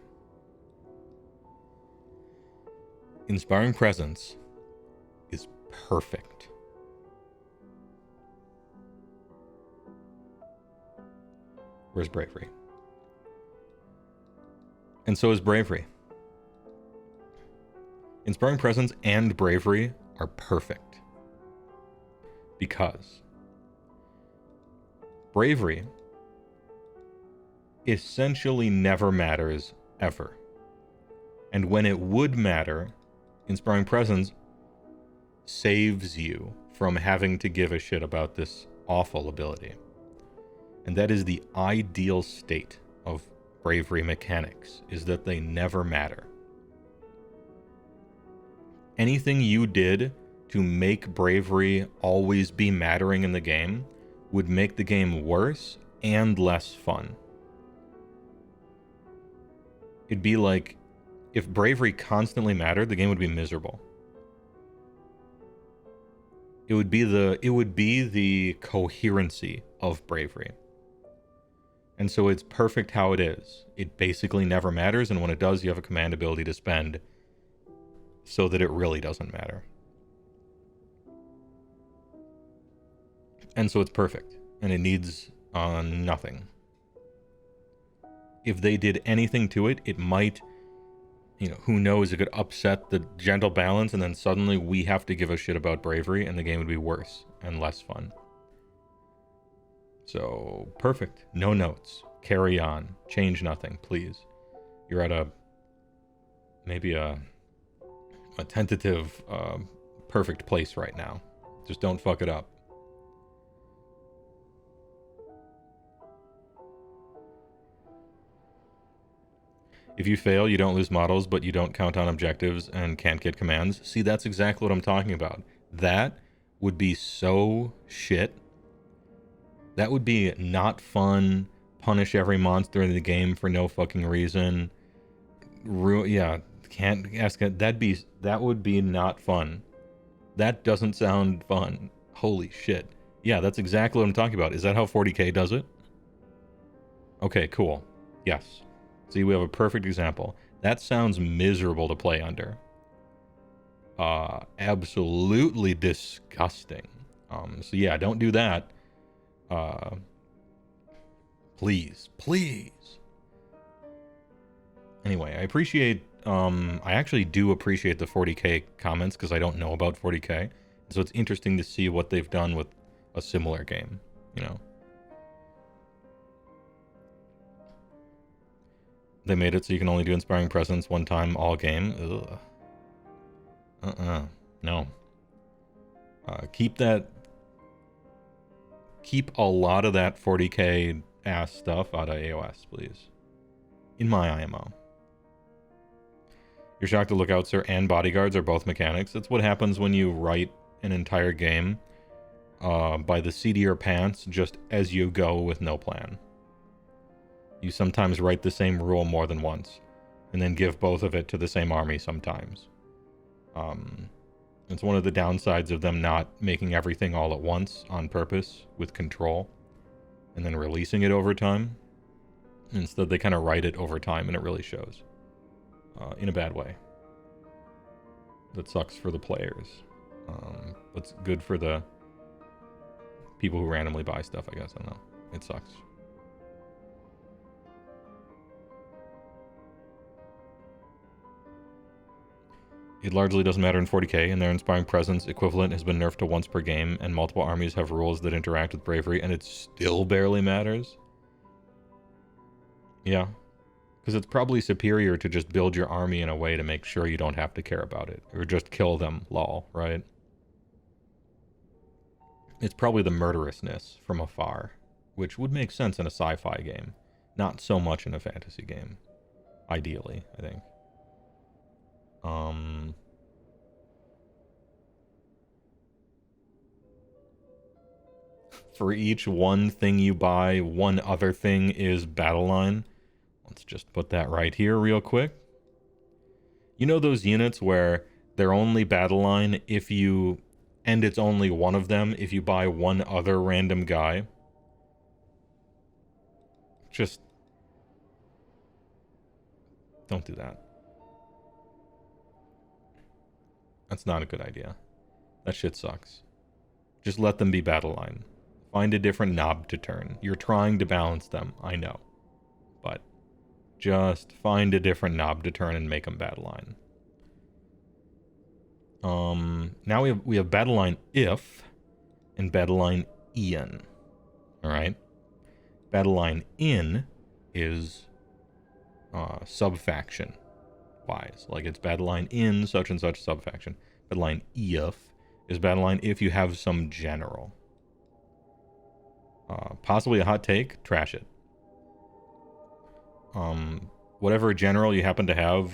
Inspiring Presence is perfect. Where's Bravery? And so is Bravery. Inspiring Presence and Bravery are perfect. Because Bravery essentially never matters ever. And when it would matter, Inspiring Presence saves you from having to give a shit about this awful ability. And that is the ideal state of Bravery mechanics, is that they never matter. Anything you did to make Bravery always be mattering in the game would make the game worse and less fun. It'd be like, if Bravery constantly mattered, the game would be miserable. It would be the coherency of Bravery. And so it's perfect how it is. It basically never matters, and when it does, you have a command ability to spend so that it really doesn't matter. And so it's perfect, and it needs nothing. If they did anything to it, it might, who knows, it could upset the gentle balance, and then suddenly we have to give a shit about Bravery, and the game would be worse and less fun. So, perfect. No notes. Carry on. Change nothing, please. You're at maybe a tentative, perfect place right now. Just don't fuck it up. If you fail, you don't lose models, but you don't count on objectives and can't get commands. See, that's exactly what I'm talking about. That would be so shit. That would be not fun. Punish every monster in the game for no fucking reason. Yeah, can't ask it. That would be not fun. That doesn't sound fun. Holy shit. Yeah, that's exactly what I'm talking about. Is that how 40K does it? Okay, cool. Yes. See, we have a perfect example. That sounds miserable to play under. Absolutely disgusting. So yeah, don't do that. Please, please. Anyway, I appreciate, I actually do appreciate the 40K comments because I don't know about 40K. So it's interesting to see what they've done with a similar game, you know. They made it so you can only do Inspiring Presence one time all game. Ugh. No. Keep a lot of that 40K ass stuff out of AOS, please. In my IMO. You're shocked that lookouts and bodyguards are both mechanics. That's what happens when you write an entire game by the seat of your pants just as you go with no plan. You sometimes write the same rule more than once, and then give both of it to the same army sometimes. It's one of the downsides of them not making everything all at once on purpose with control, and then releasing it over time. Instead, they kind of write it over time, and it really shows. In a bad way. That sucks for the players. But it's good for the people who randomly buy stuff, I guess. I don't know. It sucks. It largely doesn't matter in 40K, and their Inspiring Presence equivalent has been nerfed to once per game, and multiple armies have rules that interact with bravery, and it still barely matters? Yeah. Because it's probably superior to just build your army in a way to make sure you don't have to care about it. Or just kill them, lol, right? It's probably the murderousness from afar, which would make sense in a sci-fi game. Not so much in a fantasy game. Ideally, I think. For each one thing you buy, one other thing is Battleline. Let's just put that right here real quick. You know those units where they're only Battleline if you... and it's only one of them if you buy one other random guy? Just... don't do that. That's not a good idea. That shit sucks. Just let them be Battleline. Find a different knob to turn. You're trying to balance them, I know. But just find a different knob to turn and make them Battleline. Now we have Battleline If and Battleline Ian. Alright? Battleline In is subfaction wise. Like it's Battleline in such and such subfaction. Battleline If is Battleline if you have some general. Possibly a hot take, trash it. Whatever general you happen to have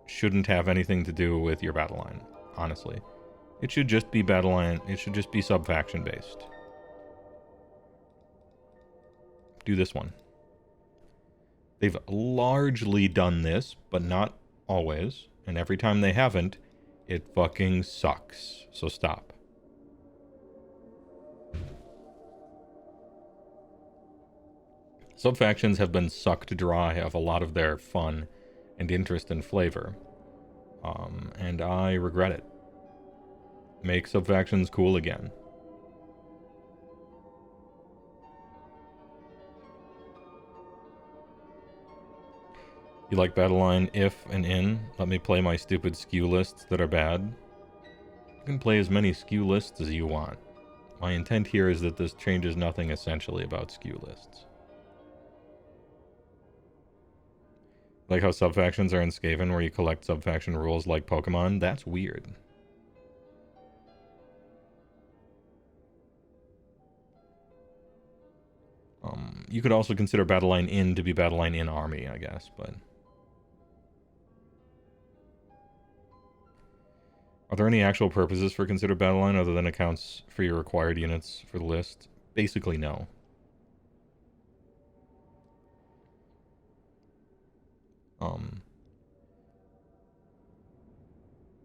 shouldn't have anything to do with your battle line, honestly. It should just be battle line, it should just be subfaction based. Do this one. They've largely done this, but not always, and every time they haven't, it fucking sucks. So stop. Subfactions have been sucked dry of a lot of their fun and interest and flavor. And I regret it. Make subfactions cool again. You like Battleline if and in? Let me play my stupid SKU lists that are bad. You can play as many SKU lists as you want. My intent here is that this changes nothing essentially about SKU lists. Like how subfactions are in Skaven where you collect subfaction rules like Pokemon? That's weird. You could also consider Battleline in to be Battleline in army, I guess, but... Are there any actual purposes for considered Battleline other than accounts for your required units for the list? Basically, no.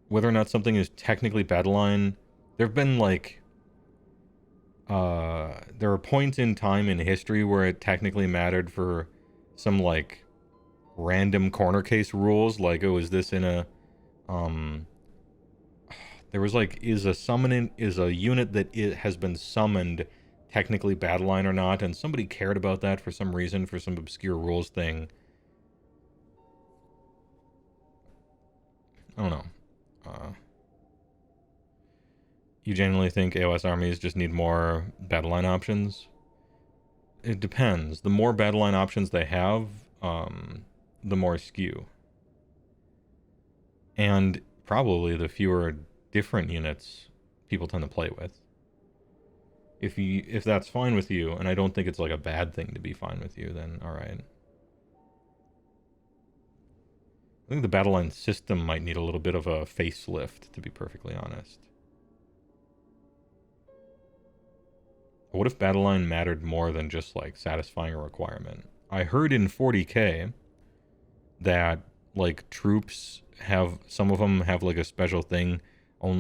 Whether or not something is technically Battleline, there have been like there are points in time in history where it technically mattered for some like random corner case rules, like oh, is this in a there was like is a unit that it has been summoned technically Battleline or not, and somebody cared about that for some reason, for some obscure rules thing. I don't know. You genuinely think AOS armies just need more Battleline options? It depends. The more Battleline options they have, the more skew. And probably the fewer different units people tend to play with. If that's fine with you, and I don't think it's like a bad thing to be fine with you, then alright. I think the Battleline system might need a little bit of a facelift, to be perfectly honest. What if Battleline mattered more than just like satisfying a requirement? I heard in 40k that like troops have, some of them have like a special thing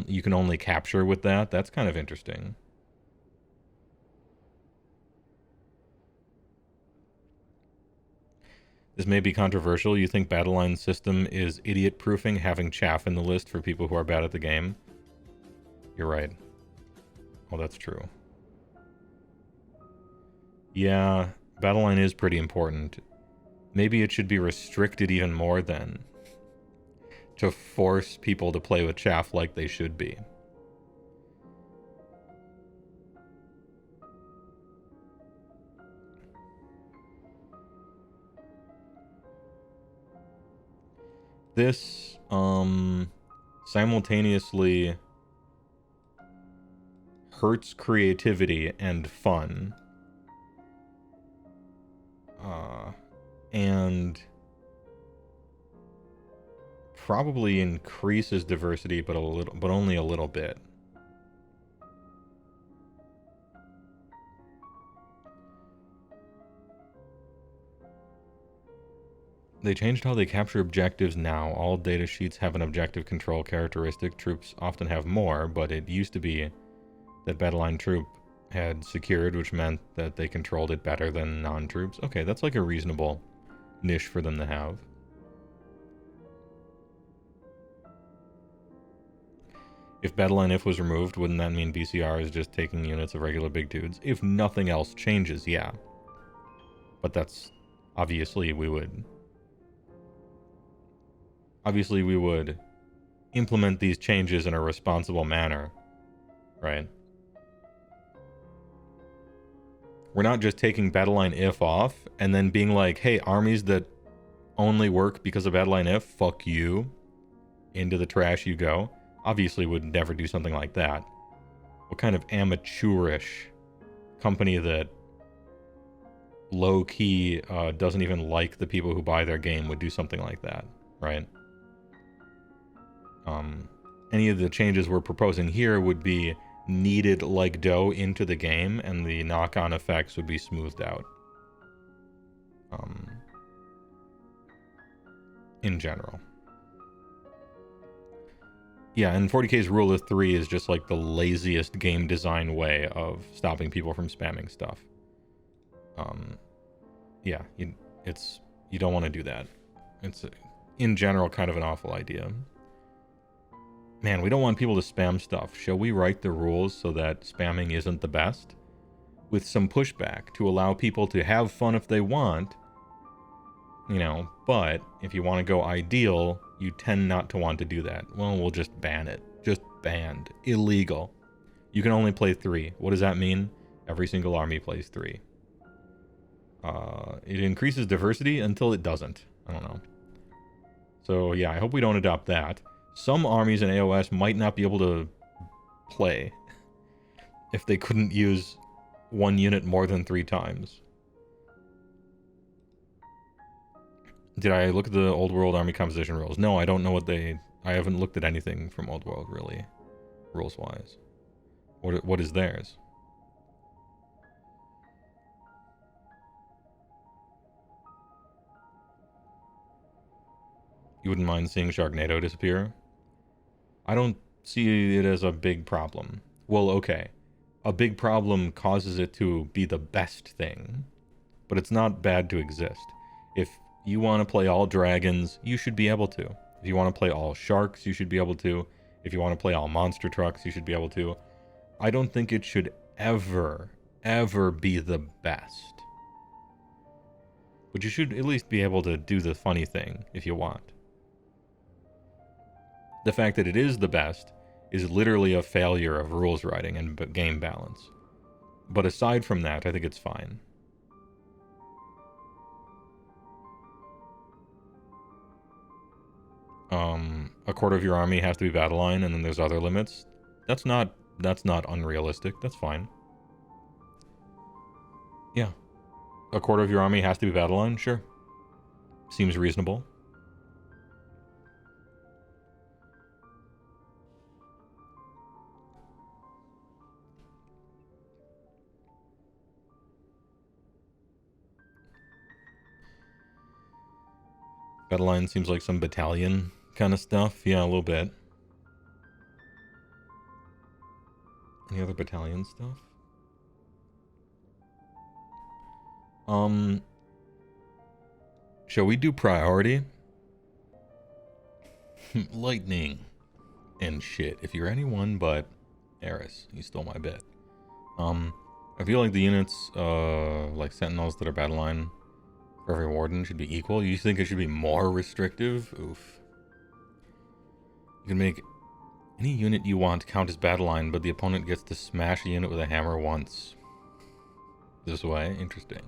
you can only capture with that. That's kind of interesting. This may be controversial. You think Battleline System is idiot-proofing having chaff in the list for people who are bad at the game? You're right. Well, that's true. Yeah, Battleline is pretty important. Maybe it should be restricted even more then, to force people to play with chaff like they should be. This, simultaneously hurts creativity and fun. And probably increases diversity, but only a little bit. They changed how they capture objectives now. All data sheets have an objective control characteristic. Troops often have more, but it used to be that Battleline troop had secured, which meant that they controlled it better than non-troops. Okay, that's like a reasonable niche for them to have. If Battleline If was removed, wouldn't that mean BCR is just taking units of regular big dudes? If nothing else changes, yeah. But that's... Obviously, we would implement these changes in a responsible manner, right? We're not just taking Battleline If off and then being like, hey, armies that only work because of Battleline If, fuck you. Into the trash you go. Obviously would never do something like that. What kind of amateurish company that low-key doesn't even like the people who buy their game would do something like that, right? Any of the changes we're proposing here would be kneaded like dough into the game, and the knock-on effects would be smoothed out. In general. Yeah, and 40k's rule of 3 is just like the laziest game design way of stopping people from spamming stuff. Yeah, you don't want to do that. It's, in general, kind of an awful idea. Man, we don't want people to spam stuff. Shall we write the rules so that spamming isn't the best? With some pushback to allow people to have fun if they want, you know, but if you want to go ideal, you tend not to want to do that. Well, we'll just ban it. Just banned. Illegal. You can only play 3. What does that mean? Every single army plays 3. It increases diversity until it doesn't. I don't know. So yeah, I hope we don't adopt that. Some armies in AOS might not be able to play if they couldn't use one unit more than 3 times. Did I look at the Old World army composition rules? No, I don't know what they... I haven't looked at anything from Old World, really, rules-wise. What is theirs? You wouldn't mind seeing Sharknado disappear? I don't see it as a big problem. Well, okay. A big problem causes it to be the best thing, but it's not bad to exist. If you want to play all dragons, you should be able to. If you want to play all sharks, you should be able to. If you want to play all monster trucks, you should be able to. I don't think it should ever be the best. But you should at least be able to do the funny thing if you want. The fact that it is the best is literally a failure of rules writing and game balance. But aside from that, I think it's fine. A quarter of your army has to be Battleline, and then there's other limits. That's not unrealistic. That's fine. Yeah. A quarter of your army has to be Battleline? Sure. Seems reasonable. Battleline seems like some battalion kind of stuff. Yeah, a little bit. Any other battalion stuff? Shall we do priority? Lightning and shit. If you're anyone but Eris, you stole my bit. I feel like the units, like Sentinels that are Battleline for every Warden should be equal. You think it should be more restrictive? Oof. You can make any unit you want count as Battleline, but the opponent gets to smash a unit with a hammer once. This way? Interesting.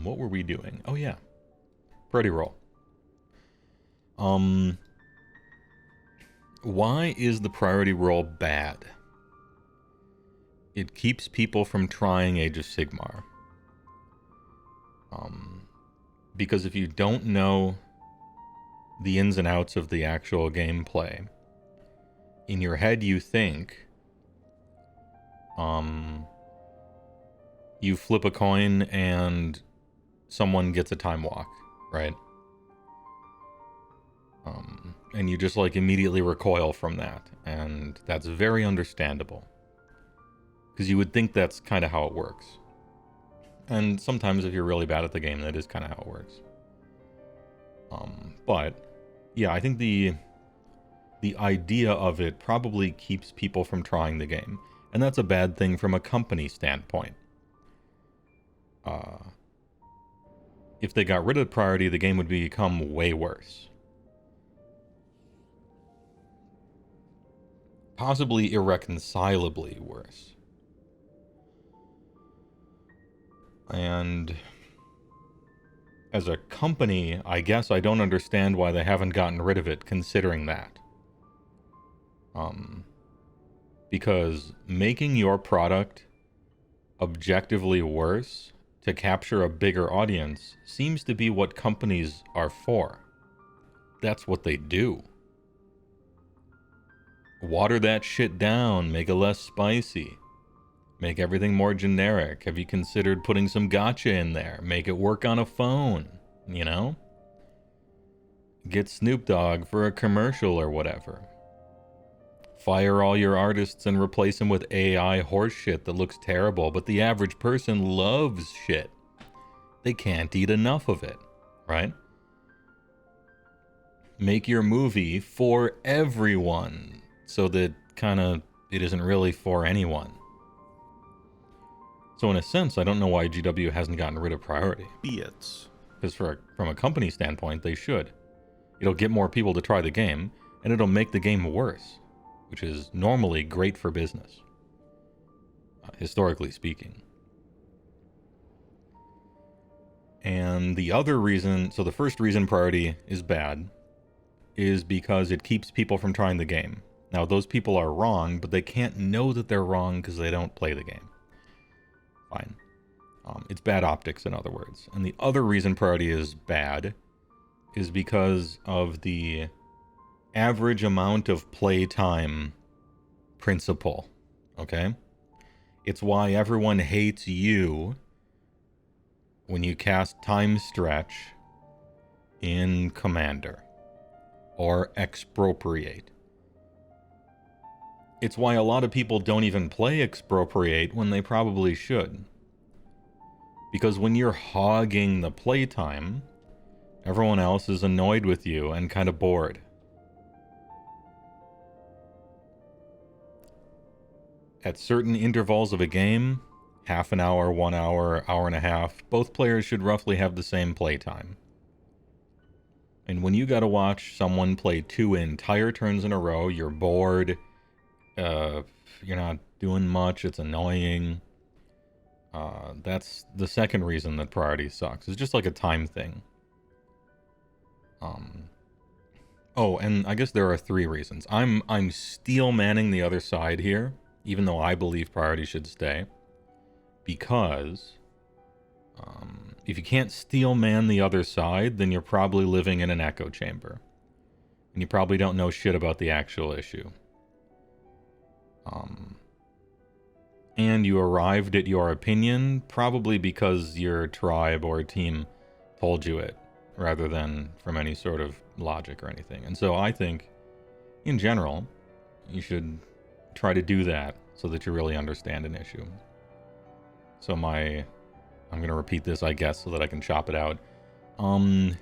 What were we doing? Oh yeah. Priority roll. Why is the priority roll bad? It keeps people from trying Age of Sigmar. Because if you don't know the ins and outs of the actual gameplay, in your head you think, you flip a coin and someone gets a time walk, right? And you just like immediately recoil from that, and that's very understandable. Because you would think that's kind of how it works. And sometimes if you're really bad at the game, that is kind of how it works. But yeah, I think the idea of it probably keeps people from trying the game. And that's a bad thing from a company standpoint. If they got rid of priority, the game would become way worse. Possibly irreconcilably worse. And as a company, I guess I don't understand why they haven't gotten rid of it, considering that. Because making your product objectively worse to capture a bigger audience seems to be what companies are for. That's what they do. Water that shit down, make it less spicy. Make everything more generic. Have you considered putting some gacha in there? Make it work on a phone, you know? Get Snoop Dogg for a commercial or whatever. Fire all your artists and replace them with AI horseshit that looks terrible, but the average person loves shit. They can't eat enough of it, right? Make your movie for everyone, so that it isn't really for anyone. So in a sense, I don't know why GW hasn't gotten rid of priority. Because from a company standpoint, they should. It'll get more people to try the game, and it'll make the game worse, which is normally great for business, historically speaking. And the other reason, so the first reason priority is bad, is because it keeps people from trying the game. Now, those people are wrong, but they can't know that they're wrong because they don't play the game. Fine. It's bad optics, in other words. And the other reason priority is bad is because of the average amount of playtime principle, okay? It's why everyone hates you when you cast Time Stretch in Commander or Expropriate. It's why a lot of people don't even play Expropriate when they probably should. Because when you're hogging the playtime, everyone else is annoyed with you and kind of bored. At certain intervals of a game, half an hour, 1 hour, hour and a half, both players should roughly have the same playtime. And when you gotta watch someone play 2 entire turns in a row, you're bored, you're not doing much, it's annoying. That's the second reason that priority sucks. It's just like a time thing. Oh, and I guess there are 3 reasons. I'm steel manning the other side here, even though I believe priority should stay. Because if you can't steel man the other side, then you're probably living in an echo chamber. And you probably don't know shit about the actual issue. And you arrived at your opinion probably because your tribe or team told you it, rather than from any sort of logic or anything. And so I think, in general, you should try to do that so that you really understand an issue. So I'm going to repeat this, I guess, so that I can chop it out.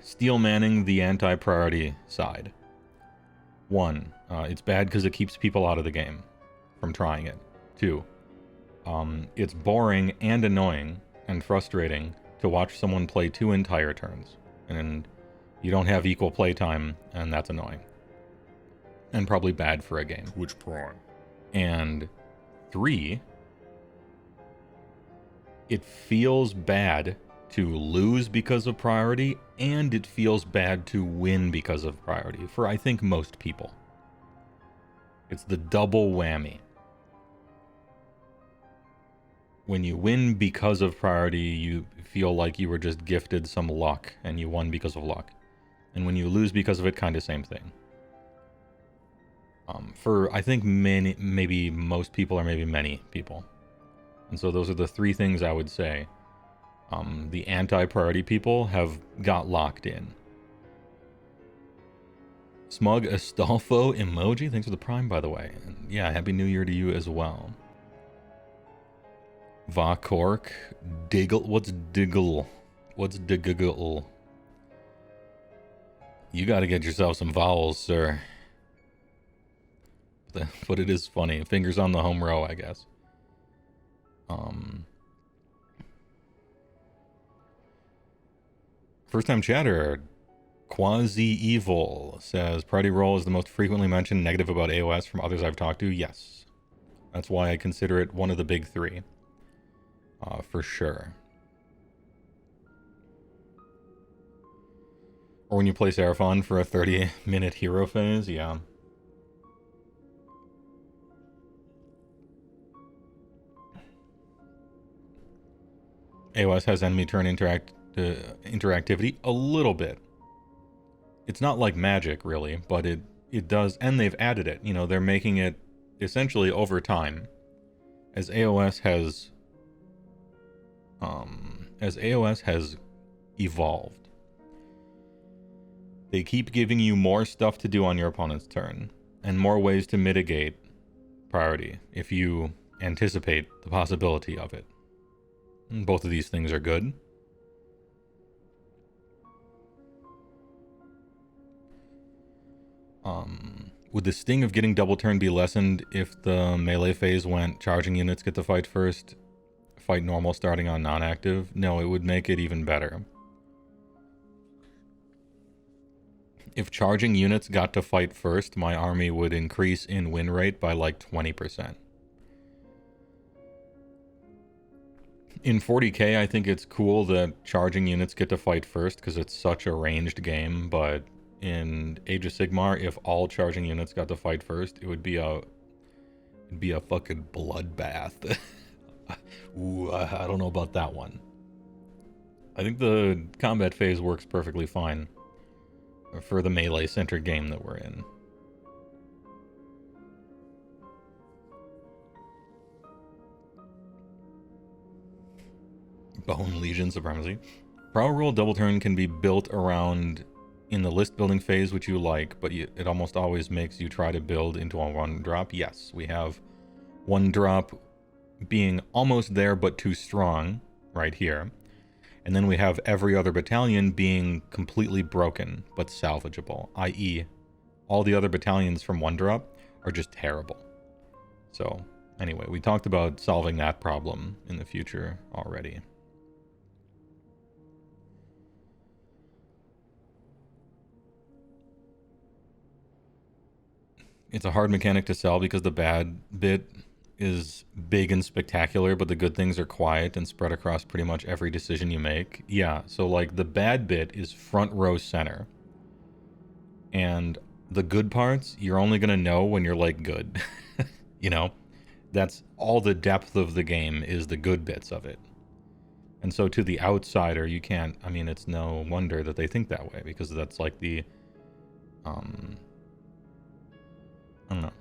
Steel manning the anti-priority side. 1, it's bad because it keeps people out of the game from trying it. 2, it's boring and annoying and frustrating to watch someone play 2 entire turns. And you don't have equal playtime, and that's annoying. And probably bad for a game. Twitch Prime. And 3, it feels bad to lose because of priority, and it feels bad to win because of priority, for I think most people. It's the double whammy. When you win because of priority, you feel like you were just gifted some luck, and you won because of luck. And when you lose because of it, kind of same thing. For, I think, maybe most people, or maybe many people. And so those are the 3 things I would say. The anti-priority people have got locked in. Smug Astolfo emoji, thanks for the prime, by the way. And yeah, Happy New Year to you as well. Vakork, Diggle, what's Diggle? What's Diggle? You gotta get yourself some vowels, sir. But it is funny. Fingers on the home row, I guess. First time chatter, Quasi-Evil says, priority roll is the most frequently mentioned negative about AOS from others I've talked to. Yes. That's why I consider it one of the big 3. For sure. Or when you play Seraphon for a 30-minute hero phase, yeah. AOS has enemy turn interactivity a little bit. It's not like Magic, really, but it does, and they've added it. You know, they're making it essentially over time. As AOS has evolved, they keep giving you more stuff to do on your opponent's turn, and more ways to mitigate priority if you anticipate the possibility of it. Both of these things are good. Would the sting of getting double turn be lessened if the melee phase went charging units get to fight first, fight normal starting on non-active? No, it would make it even better. If charging units got to fight first, my army would increase in win rate by like 20%. In 40k, I think it's cool that charging units get to fight first because it's such a ranged game, but in Age of Sigmar, if all charging units got to fight first, it would be a fucking bloodbath. Ooh, I don't know about that one. I think the combat phase works perfectly fine for the melee-centered game that we're in. Bone Legion Supremacy. Power Rule Double Turn can be built around in the list building phase, which you like, but it almost always makes you try to build into a 1-drop. Yes, we have 1-drop being almost there but too strong right here. And then we have every other battalion being completely broken but salvageable, i.e. all the other battalions from 1-drop are just terrible. So anyway, we talked about solving that problem in the future already. It's a hard mechanic to sell because the bad bit is big and spectacular, but the good things are quiet and spread across pretty much every decision you make. Yeah, so like the bad bit is front row center. And the good parts, you're only going to know when you're like good. You know? That's all the depth of the game is the good bits of it. And so to the outsider, you can't, I mean, it's no wonder that they think that way, because that's like the, I don't know.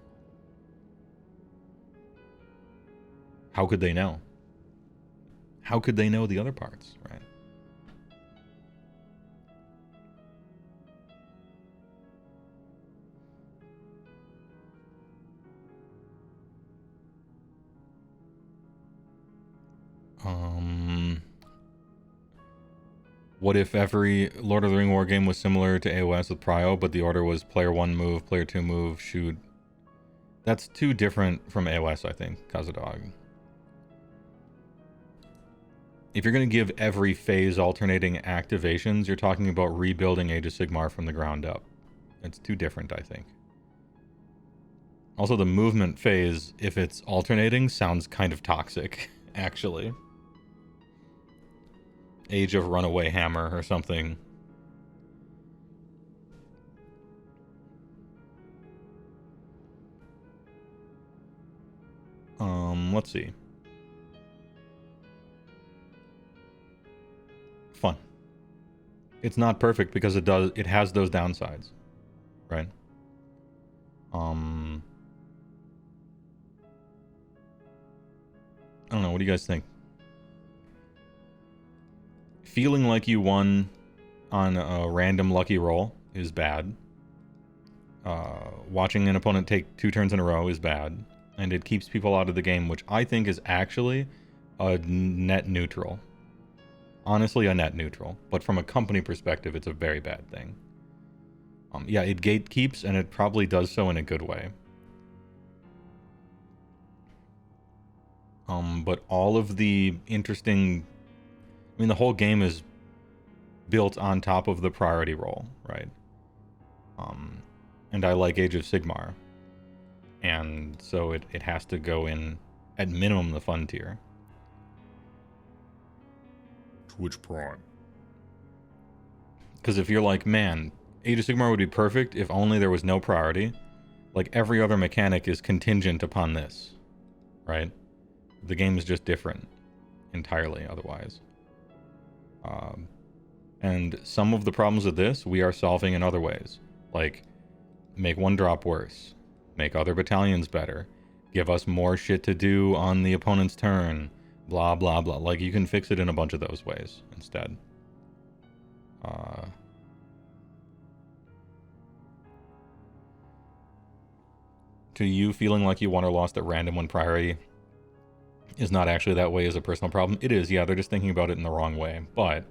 How could they know? How could they know the other parts, right? What if every Lord of the Ring war game was similar to AOS with Prio, but the order was player 1 move, player 2 move, shoot? That's too different from AOS, I think, Kazadog. If you're going to give every phase alternating activations, you're talking about rebuilding Age of Sigmar from the ground up. It's too different, I think. Also, the movement phase, if it's alternating, sounds kind of toxic, actually. Age of Runaway Hammer or something. Let's see. Fun. It's not perfect because it has those downsides, right? I don't know, what do you guys think? Feeling like you won on a random lucky roll is bad. Watching an opponent take 2 turns in a row is bad. And it keeps people out of the game, which I think is actually a net neutral. Honestly, a net neutral. But from a company perspective, it's a very bad thing. Yeah, it gatekeeps, and it probably does so in a good way. But all of the interesting... I mean, the whole game is built on top of the priority roll, right? And I like Age of Sigmar. And so it has to go in, at minimum, the fun tier. Twitch Prime. Because if you're like, man, Age of Sigmar would be perfect if only there was no priority. Like, every other mechanic is contingent upon this, right? The game is just different entirely otherwise. And some of the problems of this we are solving in other ways. Like, make 1-drop worse. Make other battalions better. Give us more shit to do on the opponent's turn. Blah, blah, blah. Like, you can fix it in a bunch of those ways instead. To you, feeling like you won or lost at random when priority is not actually that way as a personal problem. It is, yeah, they're just thinking about it in the wrong way. But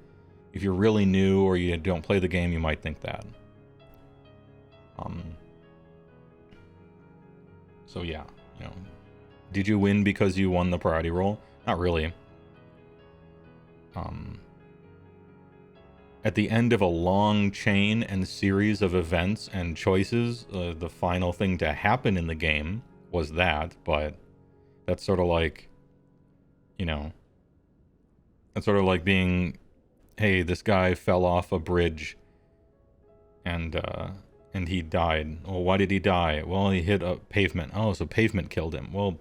if you're really new or you don't play the game, you might think that. So yeah, you know, did you win because you won the priority roll? Not really. At the end of a long chain and series of events and choices, the final thing to happen in the game was that, but that's sort of like, you know, that's sort of like being, hey, this guy fell off a bridge and he died. Well, why did he die? Well, he hit a pavement. Oh, so pavement killed him. Well,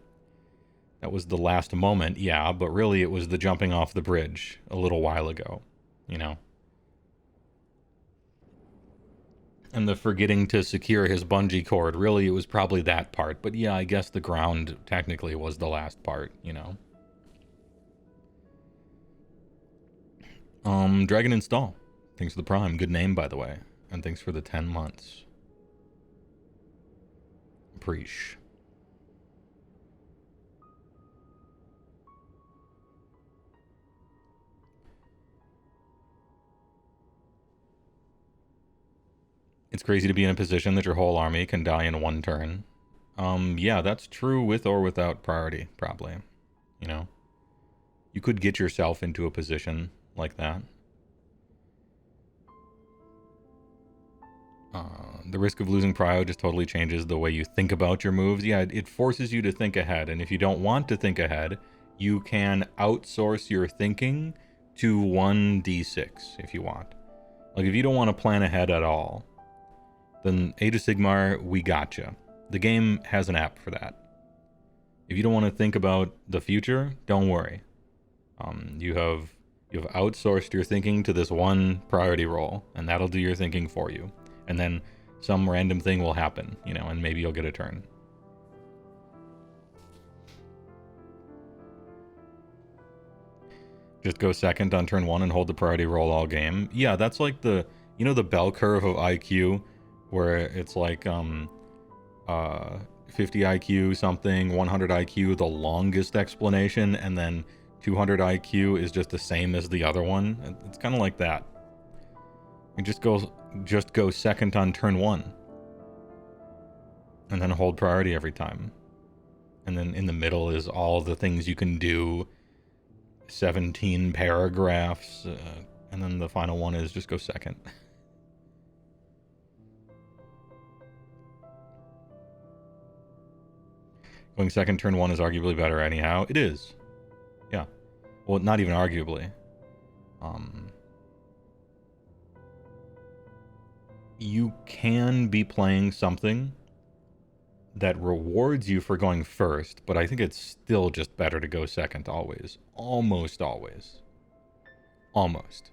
that was the last moment, yeah, but really it was the jumping off the bridge a little while ago, you know? And the forgetting to secure his bungee cord, really it was probably that part. But yeah, I guess the ground technically was the last part, you know? Dragon Install. Thanks for the Prime. Good name, by the way. And thanks for the 10 months. Preach. It's crazy to be in a position that your whole army can die in one turn. Yeah, that's true with or without priority, probably. You know? You could get yourself into a position like that. The risk of losing prio just totally changes the way you think about your moves. Yeah, it forces you to think ahead, and if you don't want to think ahead, you can outsource your thinking to 1d6 if you want. Like, if you don't want to plan ahead at all, then Age of Sigmar, we gotcha. The game has an app for that. If you don't want to think about the future, don't worry. You have outsourced your thinking to this one priority roll, and that'll do your thinking for you. And then some random thing will happen, you know, and maybe you'll get a turn. Just go second on turn 1 and hold the priority roll all game. Yeah, that's like the, you know, the bell curve of IQ, where it's like 50 IQ something, 100 IQ, the longest explanation, and then 200 IQ is just the same as the other one. It's kind of like that. You just go second on turn 1. And then hold priority every time. And then in the middle is all the things you can do. 17 paragraphs. And then the final one is just go second. Going second turn 1 is arguably better anyhow. It is. Yeah. Well, not even arguably. You can be playing something that rewards you for going first, but I think it's still just better to go second always. Almost always. Almost.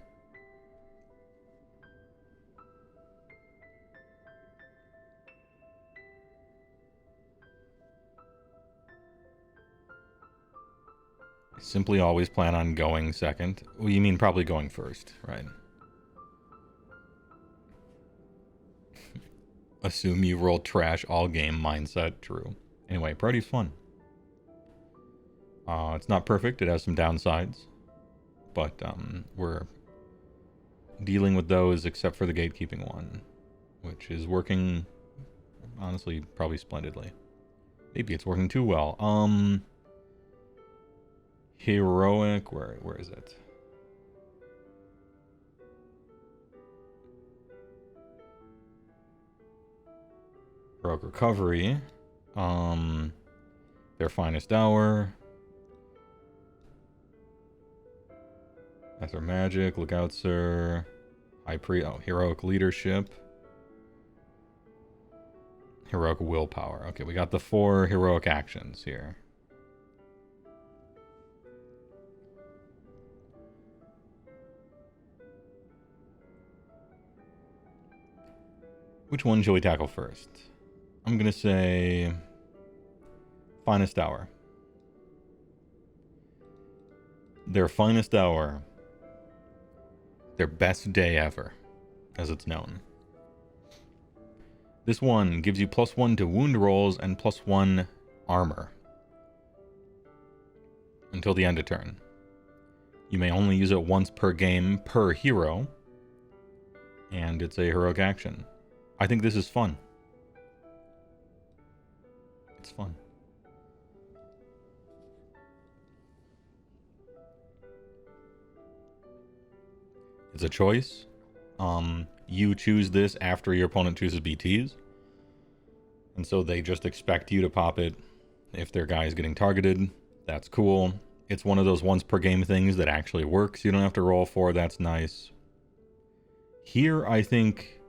I simply always plan on going second. Well, you mean probably going first, right? Assume you roll trash all game mindset. True. Anyway, priority's fun. It's not perfect. It has some downsides. But we're dealing with those except for the gatekeeping one, which is working, honestly, probably splendidly. Maybe it's working too well. Heroic, where is it? Heroic Recovery. Their Finest Hour. Ether Magic, Lookout Sir. Heroic Leadership. Heroic Willpower. Okay, we got the 4 heroic actions here. Which one shall we tackle first? I'm going to say Finest Hour. Their finest hour. Their best day ever, as it's known. This one gives you +1 to wound rolls and +1 armor until the end of turn. You may only use it once per game per hero, and it's a heroic action. I think this is fun. It's fun. It's a choice. You choose this after your opponent chooses BTs. And so they just expect you to pop it if their guy is getting targeted. That's cool. It's one of those once per game things that actually works. You don't have to roll for. That's nice. Here, I think,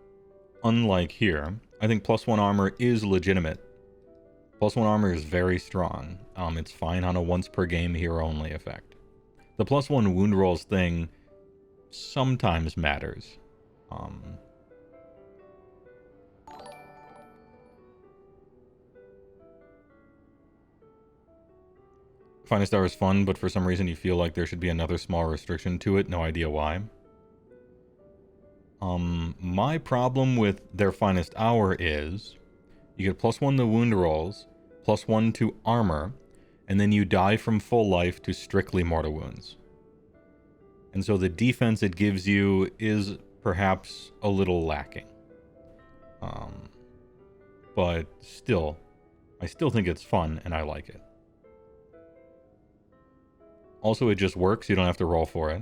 unlike here, I think +1 armor is legitimate. +1 armor is very strong. It's fine on a once per game hero only effect. The +1 wound rolls thing sometimes matters. Finest Hour is fun, but for some reason you feel like there should be another small restriction to it. No idea why. My problem with their Finest Hour is you get +1 to wound rolls, +1 to armor, and then you die from full life to strictly mortal wounds. And so the defense it gives you is perhaps a little lacking. But still, I still think it's fun and I like it. Also, it just works. You don't have to roll for it.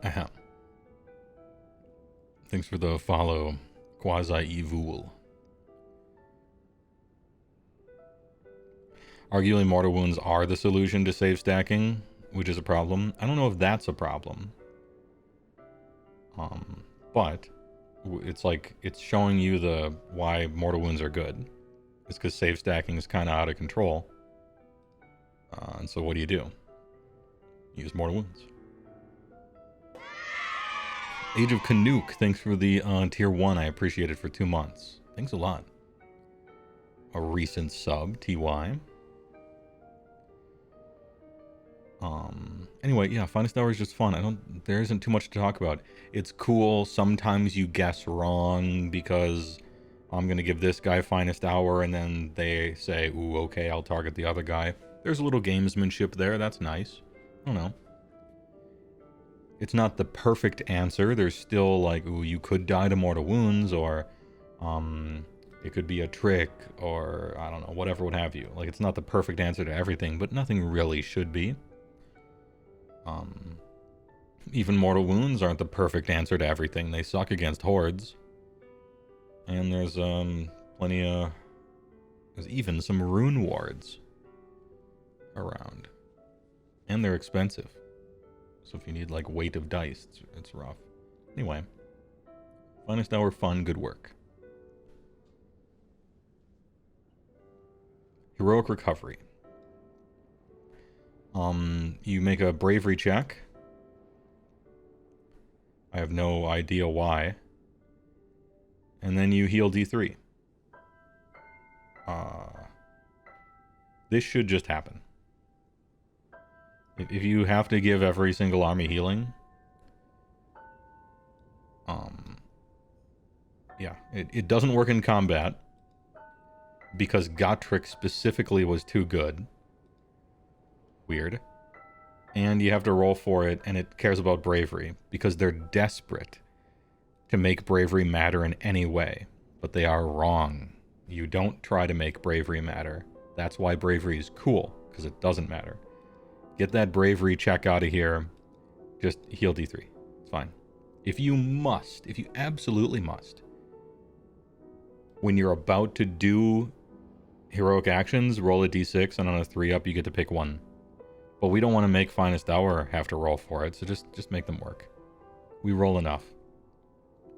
Ahem. Thanks for the follow, Quasi-Evil. Arguably, mortal wounds are the solution to save stacking, which is a problem. I don't know if that's a problem. But it's like, it's showing you the why mortal wounds are good. It's because save stacking is kind of out of control. And so what do? Use mortal wounds. Age of Canuck, thanks for the tier 1. I appreciate it for 2 months. Thanks a lot. A recent sub, TY. Anyway, yeah, Finest Hour is just fun. There isn't too much to talk about. It's cool. Sometimes you guess wrong because I'm going to give this guy Finest Hour and then they say, ooh, okay, I'll target the other guy. There's a little gamesmanship there. That's nice. I don't know. It's not the perfect answer. There's still like, ooh, you could die to mortal wounds, or it could be a trick, or I don't know, whatever would have you. Like, it's not the perfect answer to everything, but nothing really should be. Even mortal wounds aren't the perfect answer to everything. They suck against hordes. And there's there's even some rune wards around. And they're expensive. So if you need like weight of dice, it's rough. Anyway, Finest Hour fun, good work. Heroic Recovery. You make a bravery check. I have no idea why. And then you heal D3. This should just happen. If you have to give every single army healing, yeah, it doesn't work in combat because Gotrek specifically was too good. Weird. And you have to roll for it, and it cares about bravery because they're desperate to make bravery matter in any way, but they are wrong. You don't try to make bravery matter. That's why bravery is cool, because it doesn't matter. Get that bravery check out of here. Just heal D3. It's fine. If you absolutely must, when you're about to do heroic actions, roll a D6, and on a 3-up, you get to pick one. But we don't want to make Finest Hour have to roll for it, so just make them work. We roll enough.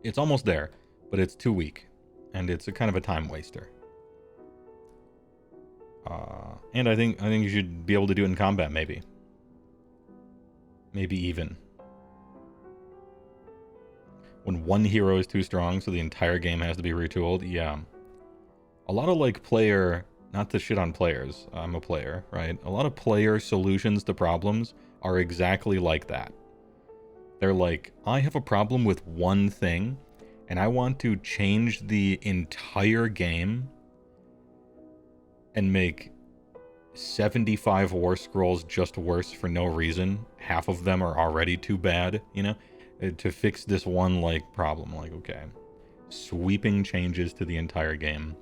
It's almost there, but it's too weak, and it's a kind of a time waster. And I think you should be able to do it in combat, maybe. Maybe even. When one hero is too strong, so the entire game has to be retooled, yeah. A lot of like player, not to shit on players, I'm a player, right? A lot of player solutions to problems are exactly like that. They're like, I have a problem with one thing, and I want to change the entire game and make 75 war scrolls just worse for no reason. Half of them are already too bad, you know, to fix this one like problem. Like, okay, sweeping changes to the entire game.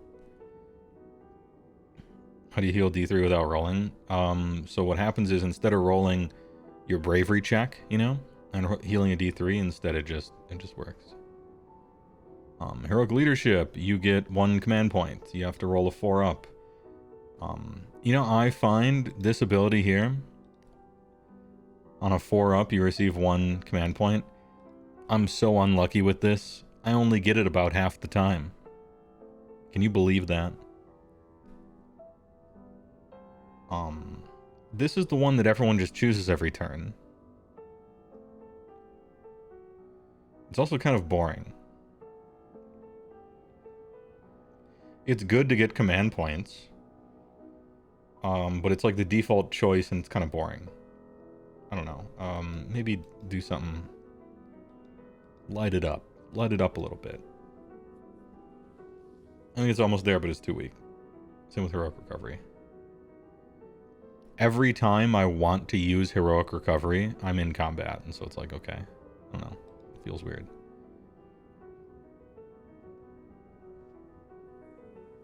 How do you heal D3 without rolling? So what happens is instead of rolling your bravery check, you know, and healing a D3, instead it just works. Heroic Leadership, you get 1 command point. You have to roll a 4-up. You know, I find this ability here, on a 4-up, you receive 1 command point. I'm so unlucky with this. I only get it about half the time. Can you believe that? This is the one that everyone just chooses every turn. It's also kind of boring. It's good to get command points. But it's like the default choice and it's kind of boring. I don't know. Maybe do something. Light it up. Light it up a little bit. I think it's almost there, but it's too weak. Same with Heroic Recovery. Every time I want to use Heroic Recovery, I'm in combat. And so it's like, okay. I don't know. It feels weird.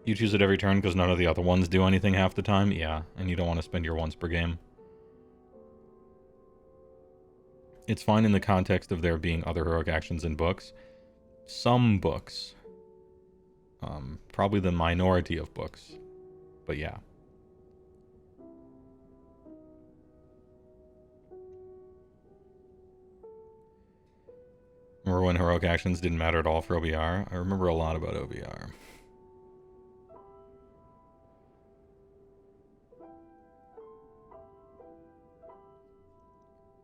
You choose it every turn because none of the other ones do anything half the time? Yeah, and you don't want to spend your once per game. It's fine in the context of there being other heroic actions in books. Some books. Probably the minority of books. But yeah. Remember when heroic actions didn't matter at all for OBR? I remember a lot about OBR.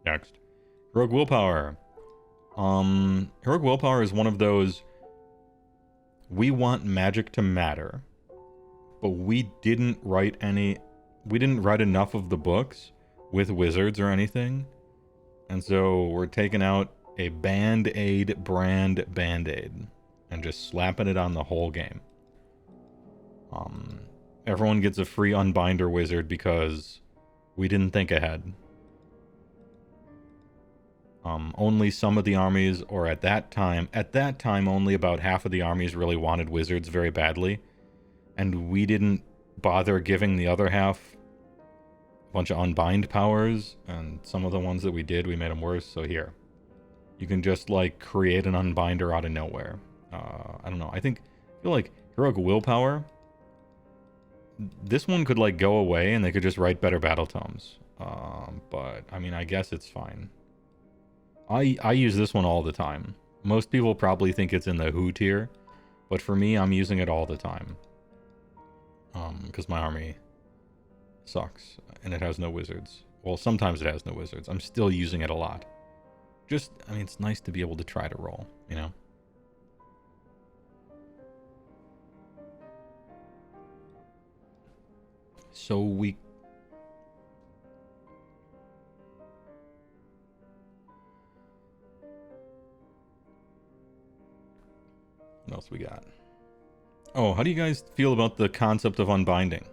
Next. Heroic Willpower. Heroic Willpower is one of those... We want magic to matter. But we didn't write enough of the books with wizards or anything. And so we're taking out a Band-Aid brand Band-Aid. And just slapping it on the whole game. Everyone gets a free Unbinder wizard because we didn't think ahead. Only some of the armies, or at that time only about half of the armies really wanted wizards very badly. And we didn't bother giving the other half a bunch of unbind powers. And some of the ones that we did, we made them worse. So here. You can just, like, create an unbinder out of nowhere. I don't know. I feel like Heroic Willpower... This one could, like, go away and they could just write better battle tomes. But, I mean, I guess it's fine. I use this one all the time. Most people probably think it's in the Who tier, but for me, I'm using it all the time. Because my army sucks, and it has no wizards. Well, sometimes it has no wizards. I'm still using it a lot. Just, I mean, it's nice to be able to try to roll, you know? So we... What else we got? Oh, how do you guys feel about the concept of unbinding?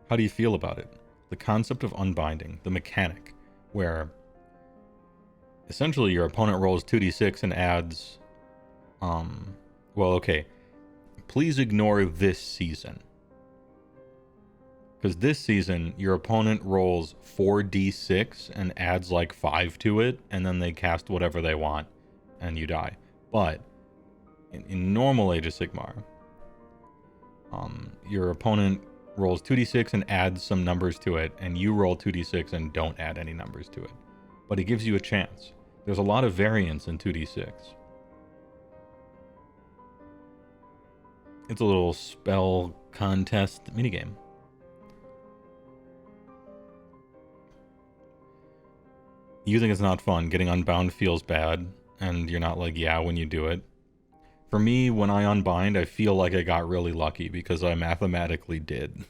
How do you feel about it? The concept of unbinding, the mechanic, where essentially your opponent rolls 2d6 and adds, well, okay, please ignore this season. Because this season, your opponent rolls 4d6 and adds like 5 to it, and then they cast whatever they want, and you die. But in normal Age of Sigmar, your opponent rolls 2d6 and adds some numbers to it, and you roll 2d6 and don't add any numbers to it. But it gives you a chance. There's a lot of variance in 2d6. It's a little spell contest minigame. You think it's not fun. Getting unbound feels bad. And you're not like, yeah, when you do it. For me, when I unbind, I feel like I got really lucky because I mathematically did.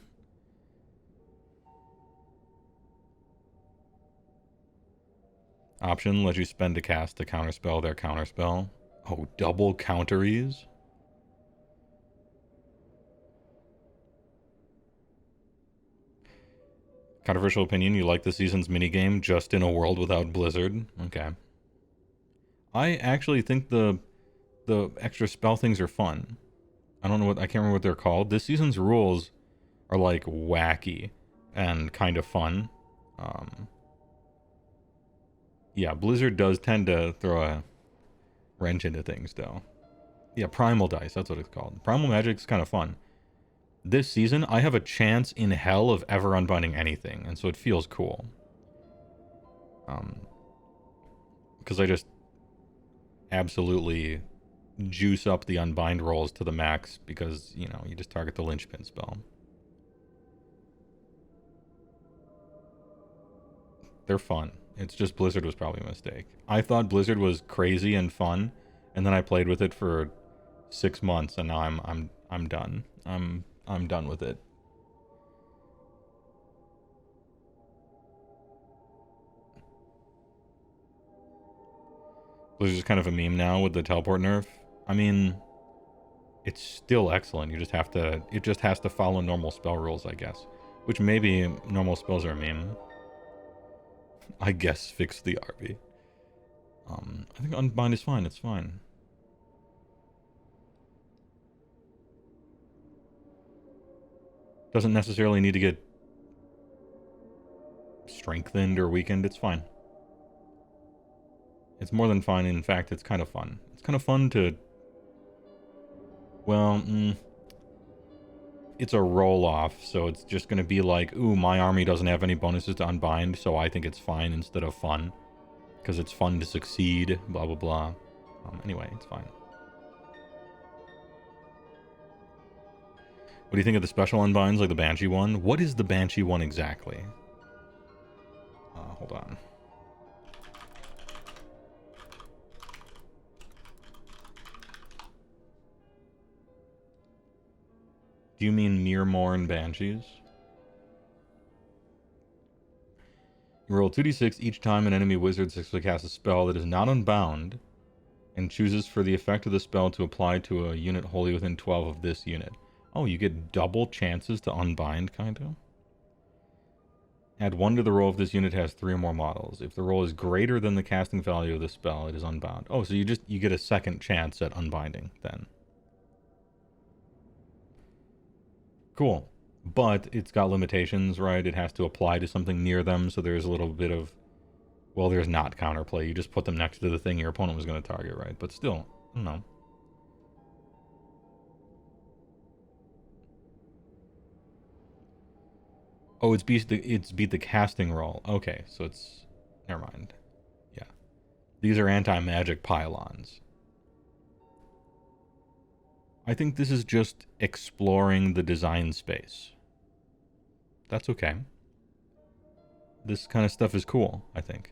Option, let you spend to cast to counterspell their counterspell. Oh, double counteries? Controversial opinion, you like the season's minigame just in a world without Blizzard? Okay. I actually think the extra spell things are fun. I don't know I can't remember what they're called. This season's rules are like wacky and kind of fun. Yeah, Blizzard does tend to throw a wrench into things though. Yeah, Primal Dice, that's what it's called. Primal Magic's kind of fun. This season, I have a chance in hell of ever unbinding anything, and so it feels cool. Because I just absolutely juice up the unbind rolls to the max because, you know, you just target the linchpin spell. They're fun. It's just Blizzard was probably a mistake. I thought Blizzard was crazy and fun, and then I played with it for 6 months, and now I'm done. I'm done with it. Blizzard's kind of a meme now with the teleport nerf. I mean, it's still excellent. You just have to. It just has to follow normal spell rules, I guess. Which maybe normal spells are a meme. I guess fix the RB. I think Unbind is fine. It's fine. Doesn't necessarily need to get strengthened or weakened. It's fine. It's more than fine. In fact, it's kind of fun. It's kind of fun to... Well, it's a roll-off, so it's just going to be like, ooh, my army doesn't have any bonuses to unbind, so I think it's fine instead of fun. Because it's fun to succeed, blah, blah, blah. Anyway, it's fine. What do you think of the special unbinds, like the Banshee one? What is the Banshee one exactly? Hold on. Do you mean Mirmorn Banshees? You roll 2d6 each time an enemy wizard successfully casts a spell that is not unbound and chooses for the effect of the spell to apply to a unit wholly within 12 of this unit. Oh, you get double chances to unbind, kind of? Add 1 to the roll if this unit has 3 or more models. If the roll is greater than the casting value of the spell, it is unbound. Oh, so you get a second chance at unbinding, then. Cool. But it's got limitations, right? It has to apply to something near them, so there's a little bit of... Well, there's not counterplay. You just put them next to the thing your opponent was going to target, right? But still, I don't know. Oh, it's beat the casting roll. Okay, so it's... Never mind. Yeah. These are anti-magic pylons. I think this is just exploring the design space. That's okay. This kind of stuff is cool, I think.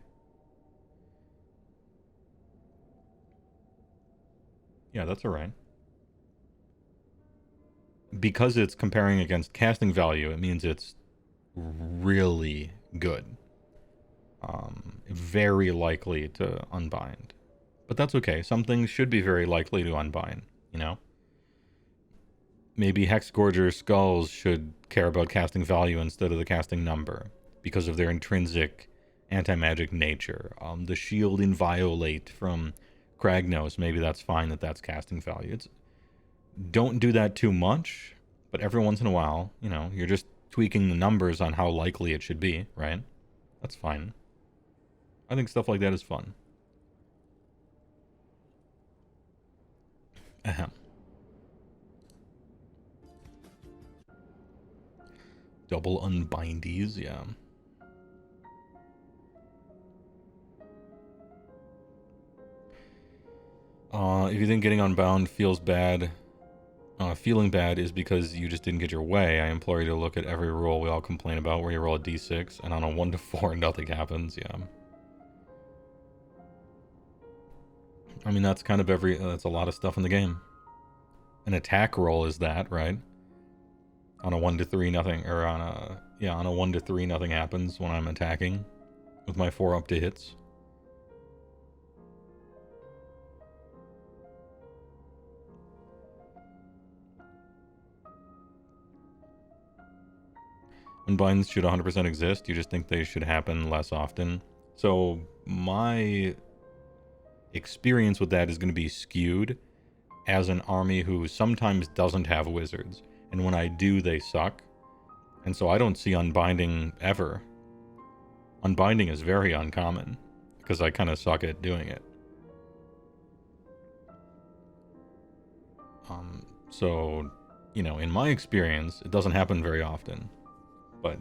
Yeah, that's alright. Because it's comparing against casting value, it means it's really good. Very likely to unbind. But that's okay. Some things should be very likely to unbind, you know? Maybe Hexgorger skulls should care about casting value instead of the casting number because of their intrinsic anti-magic nature. The shield inviolate from Kragnos, maybe that's fine that that's casting value. Don't do that too much, but every once in a while, you know, you're just tweaking the numbers on how likely it should be, right? That's fine. I think stuff like that is fun. Ahem. Double unbindies, yeah. If you think getting unbound feels bad, feeling bad is because you just didn't get your way, I implore you to look at every rule we all complain about where you roll a d6 and on a 1 to 4 nothing happens, yeah. I mean, that's kind of that's a lot of stuff in the game. An attack roll is that, right? On a 1 to 3 nothing, or on a 1 to 3 nothing happens when I'm attacking with my 4 up to hits. Unbinds should 100% exist. You just think they should happen less often. So my experience with that is going to be skewed as an army who sometimes doesn't have wizards. And when I do, they suck. And so I don't see unbinding ever. Unbinding is very uncommon because I kind of suck at doing it. So, you know, in my experience, it doesn't happen very often. But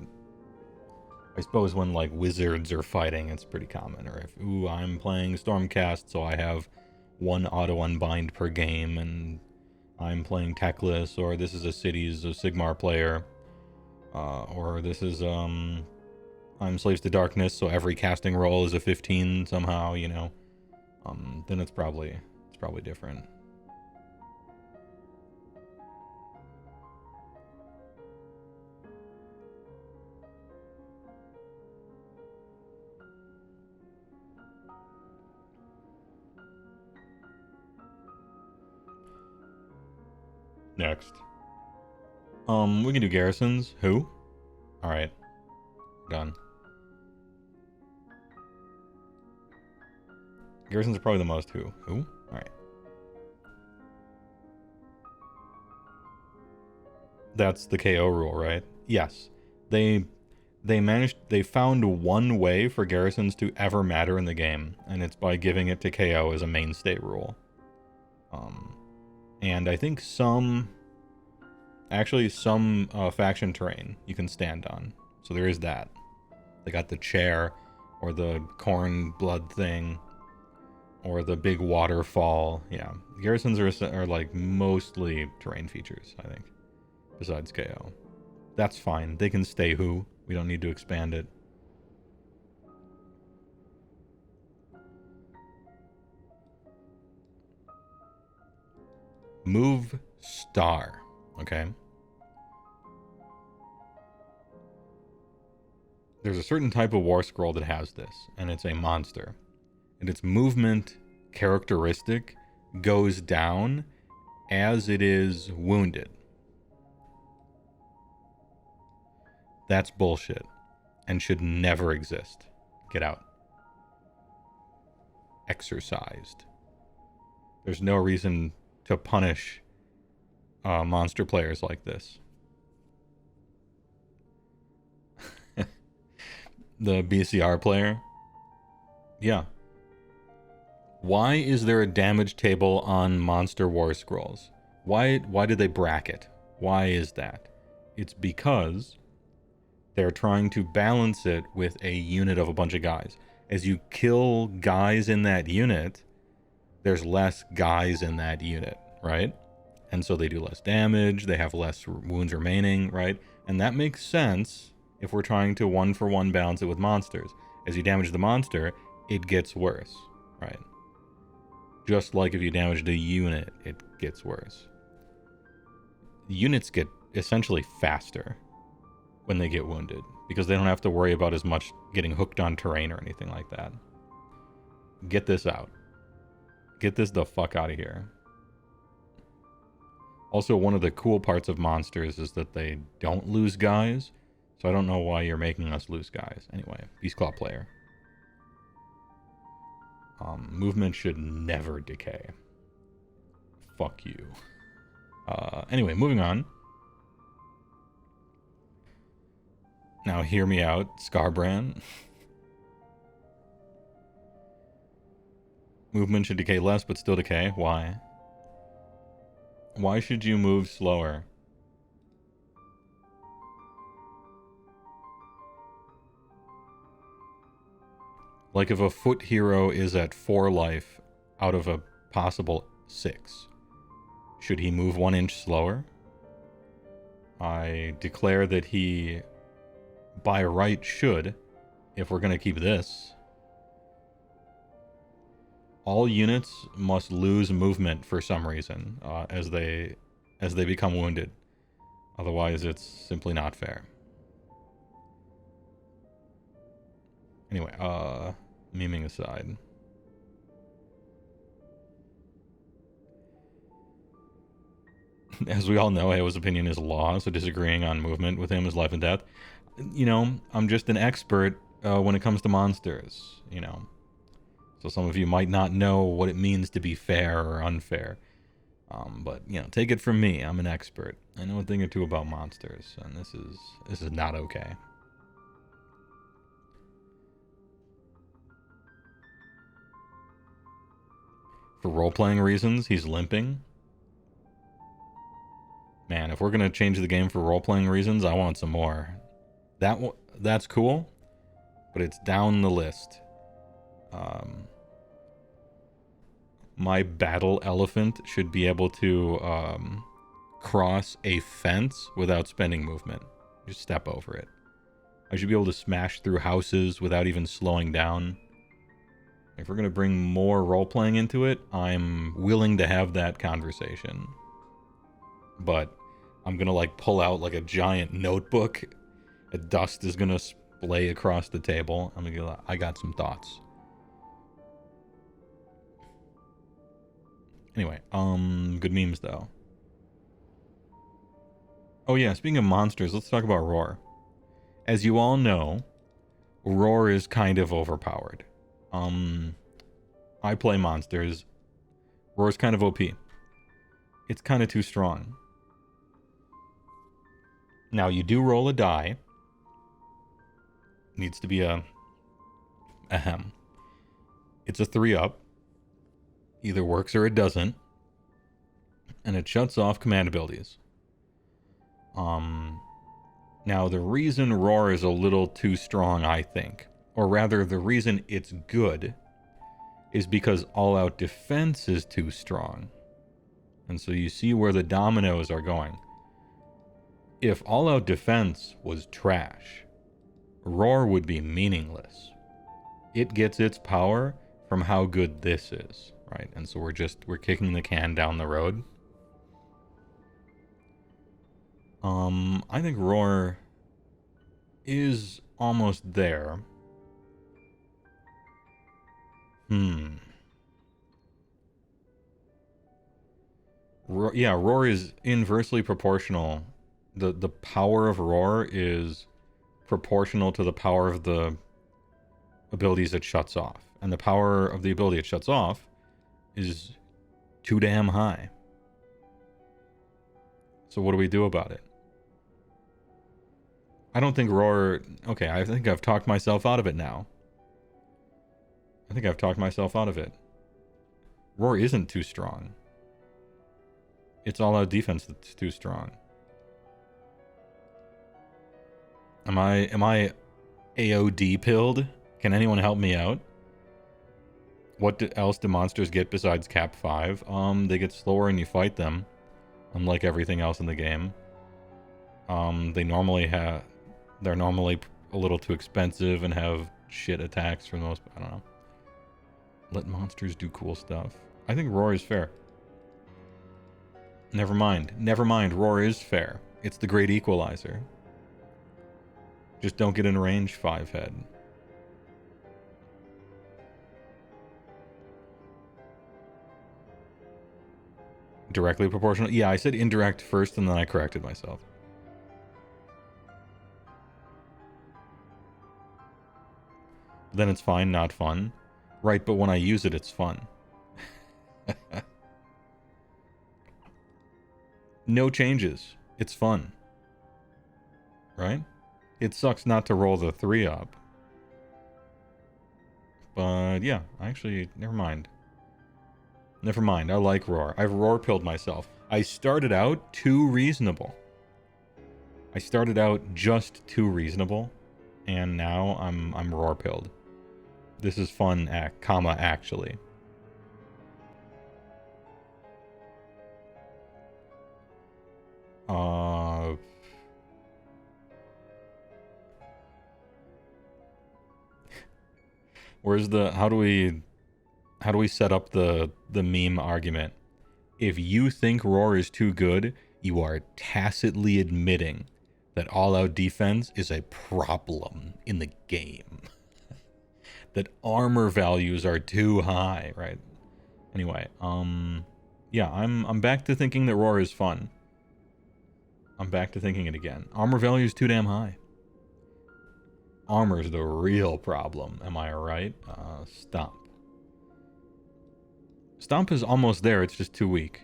I suppose when, like, wizards are fighting, it's pretty common. Or if, ooh, I'm playing Stormcast, so I have 1 auto-unbind per game, and I'm playing Techless, or this is a Cities of Sigmar player, or this is, I'm Slaves to Darkness, so every casting roll is a 15 somehow, you know, then it's probably different. Next. We can do garrisons. Who? Alright. Done. Garrisons are probably the most who. Who? Alright. That's the KO rule, right? Yes. They found one way for garrisons to ever matter in the game, and it's by giving it to KO as a mainstay rule. And I think some faction terrain you can stand on. So there is that. They got the chair, or the corn blood thing, or the big waterfall. Yeah, garrisons are like mostly terrain features, I think, besides KO. That's fine. They can stay who. We don't need to expand it. Move star. Okay. There's a certain type of war scroll that has this, and it's a monster. And its movement characteristic goes down as it is wounded. That's bullshit and should never exist. Get out. Exercised. There's no reason to punish monster players like this. The BCR player? Yeah. Why is there a damage table on Monster War Scrolls? Why did they bracket? Why is that? It's because they're trying to balance it with a unit of a bunch of guys. As you kill guys in that unit, there's less guys in that unit, right? And so they do less damage, they have less wounds remaining, right? And that makes sense if we're trying to one-for-one balance it with monsters. As you damage the monster, it gets worse, right? Just like if you damage the unit, it gets worse. Units get essentially faster when they get wounded, because they don't have to worry about as much getting hooked on terrain or anything like that. Get this out. Get this the fuck out of here. Also, one of the cool parts of monsters is that they don't lose guys, so I don't know why you're making us lose guys. Anyway, Beast Claw player. Movement should never decay. Fuck you. Anyway, moving on. Now hear me out, Scarbrand. Movement should decay less, but still decay. Why? Why should you move slower? Like if a foot hero is at 4 life out of a possible 6, should he move 1 inch slower? I declare that he, by right, should, if we're going to keep this. All units must lose movement for some reason as they become wounded. Otherwise, it's simply not fair. Anyway, memeing aside. As we all know, HeyWoah's opinion is law, so disagreeing on movement with him is life and death. You know, I'm just an expert when it comes to monsters, you know. So some of you might not know what it means to be fair or unfair. But, you know, take it from me. I'm an expert. I know a thing or two about monsters, and this is not okay. For role-playing reasons, he's limping. Man, if we're going to change the game for role-playing reasons, I want some more. That's cool, but it's down the list. My battle elephant should be able to cross a fence without spending movement. Just step over it. I should be able to smash through houses without even slowing down. If we're going to bring more role-playing into it, I'm willing to have that conversation. But I'm going to, like, pull out, like, a giant notebook. Dust is going to splay across the table. I got some thoughts. Anyway, good memes, though. Oh, yeah, speaking of monsters, let's talk about Roar. As you all know, Roar is kind of overpowered. I play monsters. Roar's kind of OP. It's kind of too strong. Now, you do roll a die. Needs to be a hem. It's a 3-up. Either works or it doesn't. And it shuts off command abilities. Now, the reason Roar is a little too strong, I think, or rather, the reason it's good, is because all-out defense is too strong. And so you see where the dominoes are going. If all-out defense was trash, Roar would be meaningless. It gets its power from how good this is, right? And so we're kicking the can down the road. I think Roar is almost there. Roar is inversely proportional. The power of Roar is proportional to the power of the abilities it shuts off. And the power of the ability it shuts off is too damn high. So what do we do about it? I don't think Roar... Okay, I think I've talked myself out of it now. I think I've talked myself out of it. Roar isn't too strong. It's all-out defense that's too strong. Am I AOD pilled? Can anyone help me out? What else do monsters get besides Cap 5? They get slower when you fight them, unlike everything else in the game. They're normally a little too expensive and have shit attacks for the most. I don't know. Let monsters do cool stuff. I think Roar is fair. Never mind. Roar is fair. It's the great equalizer. Just don't get in range 5 head. Directly proportional? Yeah, I said indirect first and then I corrected myself. Then it's fine, not fun. Right, but when I use it, it's fun. No changes. It's fun. Right? It sucks not to roll the 3-up. But yeah, actually, never mind. Never mind, I like Roar. I've Roar-pilled myself. I started out too reasonable. I started out just too reasonable. And now I'm Roar-pilled. This is fun, actually. Where's the... How do we set up the meme argument? If you think Roar is too good, you are tacitly admitting that all-out defense is a problem in the game. That armor values are too high, right? Anyway, yeah, I'm back to thinking that Roar is fun. I'm back to thinking it again. Armor value is too damn high. Armor's the real problem, am I right? Stomp. Stomp is almost there, it's just too weak.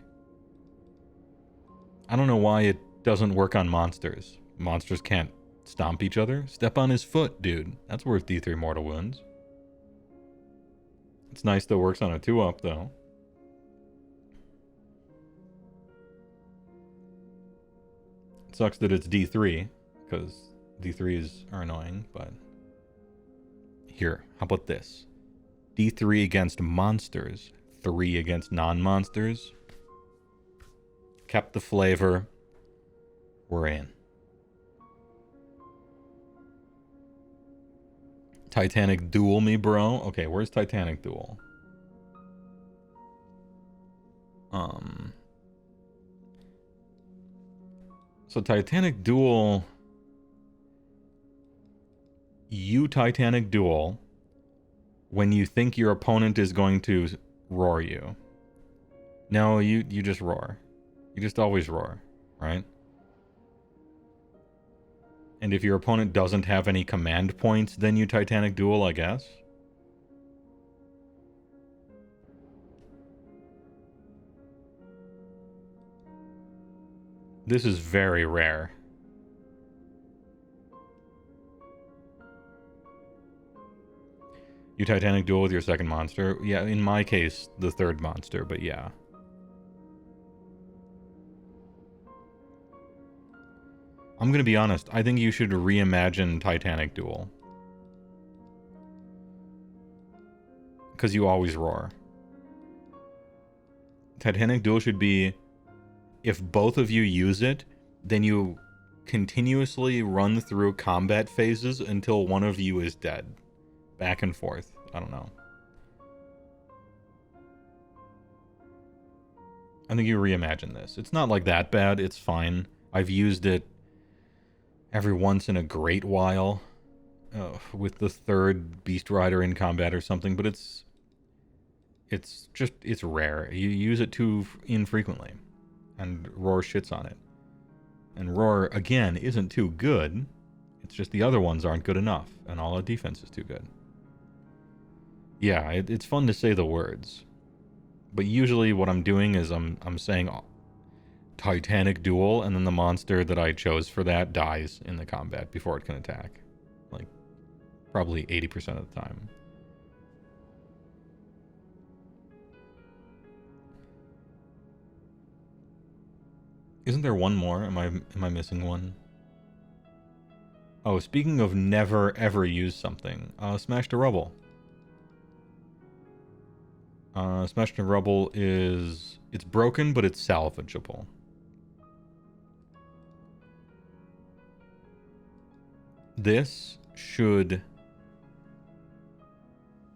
I don't know why it doesn't work on monsters. Monsters can't stomp each other. Step on his foot, dude. That's worth D3 mortal wounds. It's nice that it works on a 2-up, though. It sucks that it's D3, because D3s are annoying, but... Here, how about this? D3 against monsters, 3 against non-monsters. Kept the flavor. We're in. Titanic Duel me, bro. Okay, where's Titanic Duel? So Titanic Duel... You Titanic Duel when you think your opponent is going to roar you. No, you just roar. You just always roar, right? And if your opponent doesn't have any command points, then you Titanic Duel, I guess. This is very rare. You Titanic Duel with your second monster? Yeah, in my case, the third monster, but yeah. I'm gonna be honest, I think you should reimagine Titanic Duel. Because you always roar. Titanic Duel should be, if both of you use it, then you continuously run through combat phases until one of you is dead. Back and forth. I don't know. I think you reimagine this. It's not like that bad. It's fine. I've used it every once in a great while with the third Beast Rider in combat or something, but it's rare. You use it too infrequently, and Roar shits on it. And Roar, again, isn't too good. It's just the other ones aren't good enough, and all our defense is too good. Yeah, it's fun to say the words. But usually what I'm doing is I'm saying Titanic Duel, and then the monster that I chose for that dies in the combat before it can attack. Like, probably 80% of the time. Isn't there one more? Am I missing one? Oh, speaking of never ever use something, Smash to Rubble. Smash to Rubble is... It's broken, but it's salvageable. This should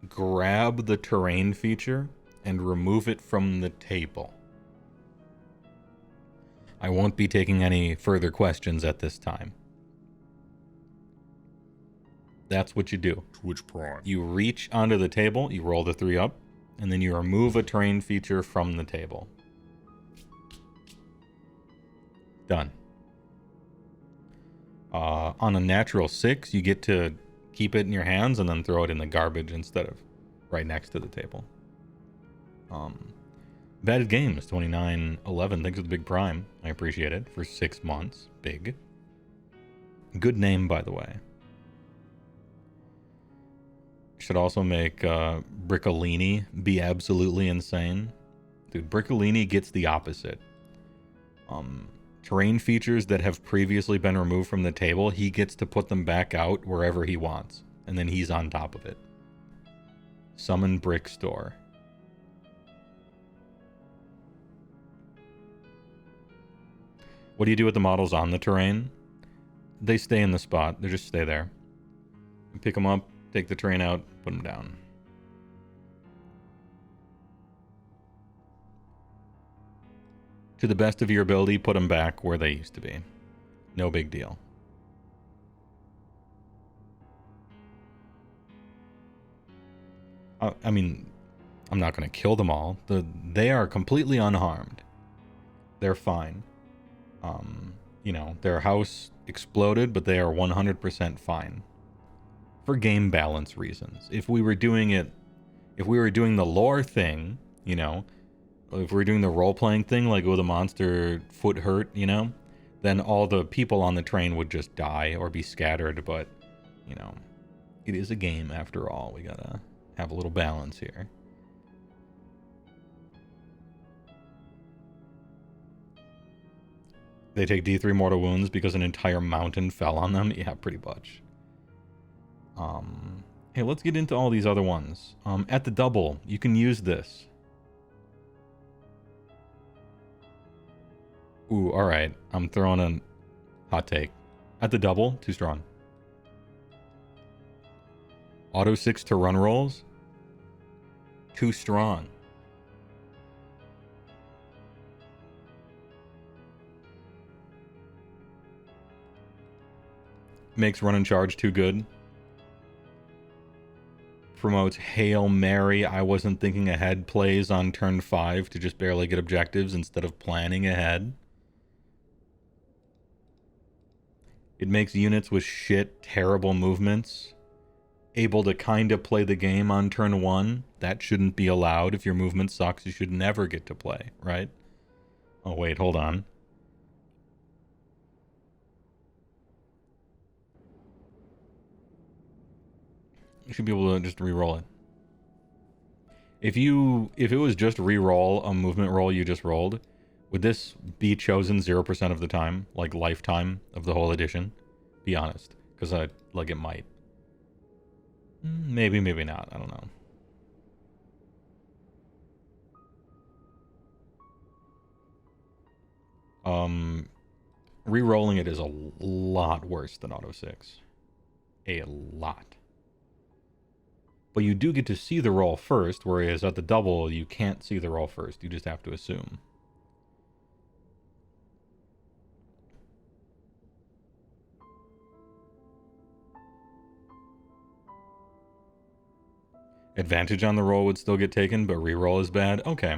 grab the terrain feature and remove it from the table. I won't be taking any further questions at this time. That's what you do. Twitch Prime. You reach onto the table, you roll the 3 up, and then you remove a terrain feature from the table. Done. On a natural 6, you get to keep it in your hands and then throw it in the garbage instead of right next to the table. Bad Games 2911, thanks for the big prime. I appreciate it. For 6 months. Big. Good name, by the way. Should also make Briccolini be absolutely insane. Dude, Briccolini gets the opposite. Terrain features that have previously been removed from the table, he gets to put them back out wherever he wants. And then he's on top of it. Summon Brick Store. What do you do with the models on the terrain? They stay in the spot. They just stay there. You pick them up, take the terrain out, put them down. To the best of your ability, put them back where they used to be. No big deal. I mean, I'm not going to kill them all. They are completely unharmed. They're fine. You know, their house exploded, but they are 100% fine. For game balance reasons. If we were doing the lore thing, you know, if we were doing the role-playing thing, like, oh, the monster foot hurt, you know, then all the people on the train would just die or be scattered, but, you know, it is a game after all. We gotta have a little balance here. They take D3 mortal wounds because an entire mountain fell on them? Yeah, pretty much. Hey, let's get into all these other ones. At the double, you can use this. Ooh, alright. I'm throwing a hot take. At the double, too strong. Auto 6 to run rolls? Too strong. Makes run and charge too good. Promotes Hail Mary, I wasn't thinking ahead plays on turn 5 to just barely get objectives instead of planning ahead. It makes units with shit, terrible movements able to kind of play the game on turn 1. That shouldn't be allowed. If your movement sucks, you should never get to play, right? Oh, wait, hold on. You should be able to just re-roll it. If it was just re-roll a movement roll you just rolled, would this be chosen 0% of the time? Like lifetime of the whole edition? Be honest. Because it might. Maybe, maybe not. I don't know. Re-rolling it is a lot worse than Auto 6. A lot. But you do get to see the roll first, whereas at the double, you can't see the roll first. You just have to assume. Advantage on the roll would still get taken, but reroll is bad? Okay.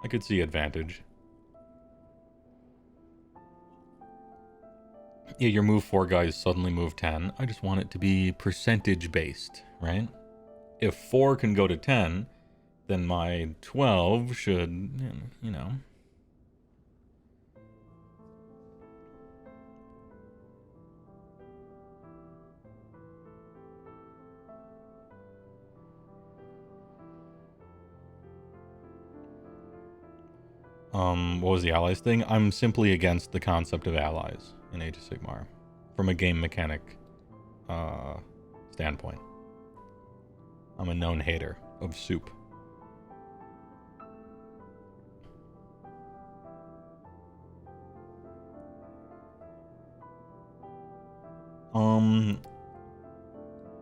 I could see advantage. Yeah, your move 4 guys suddenly move 10. I just want it to be percentage based, right? If 4 can go to 10, then my 12 should, you know. What was the allies thing? I'm simply against the concept of allies in Age of Sigmar from a game mechanic standpoint. I'm a known hater of soup.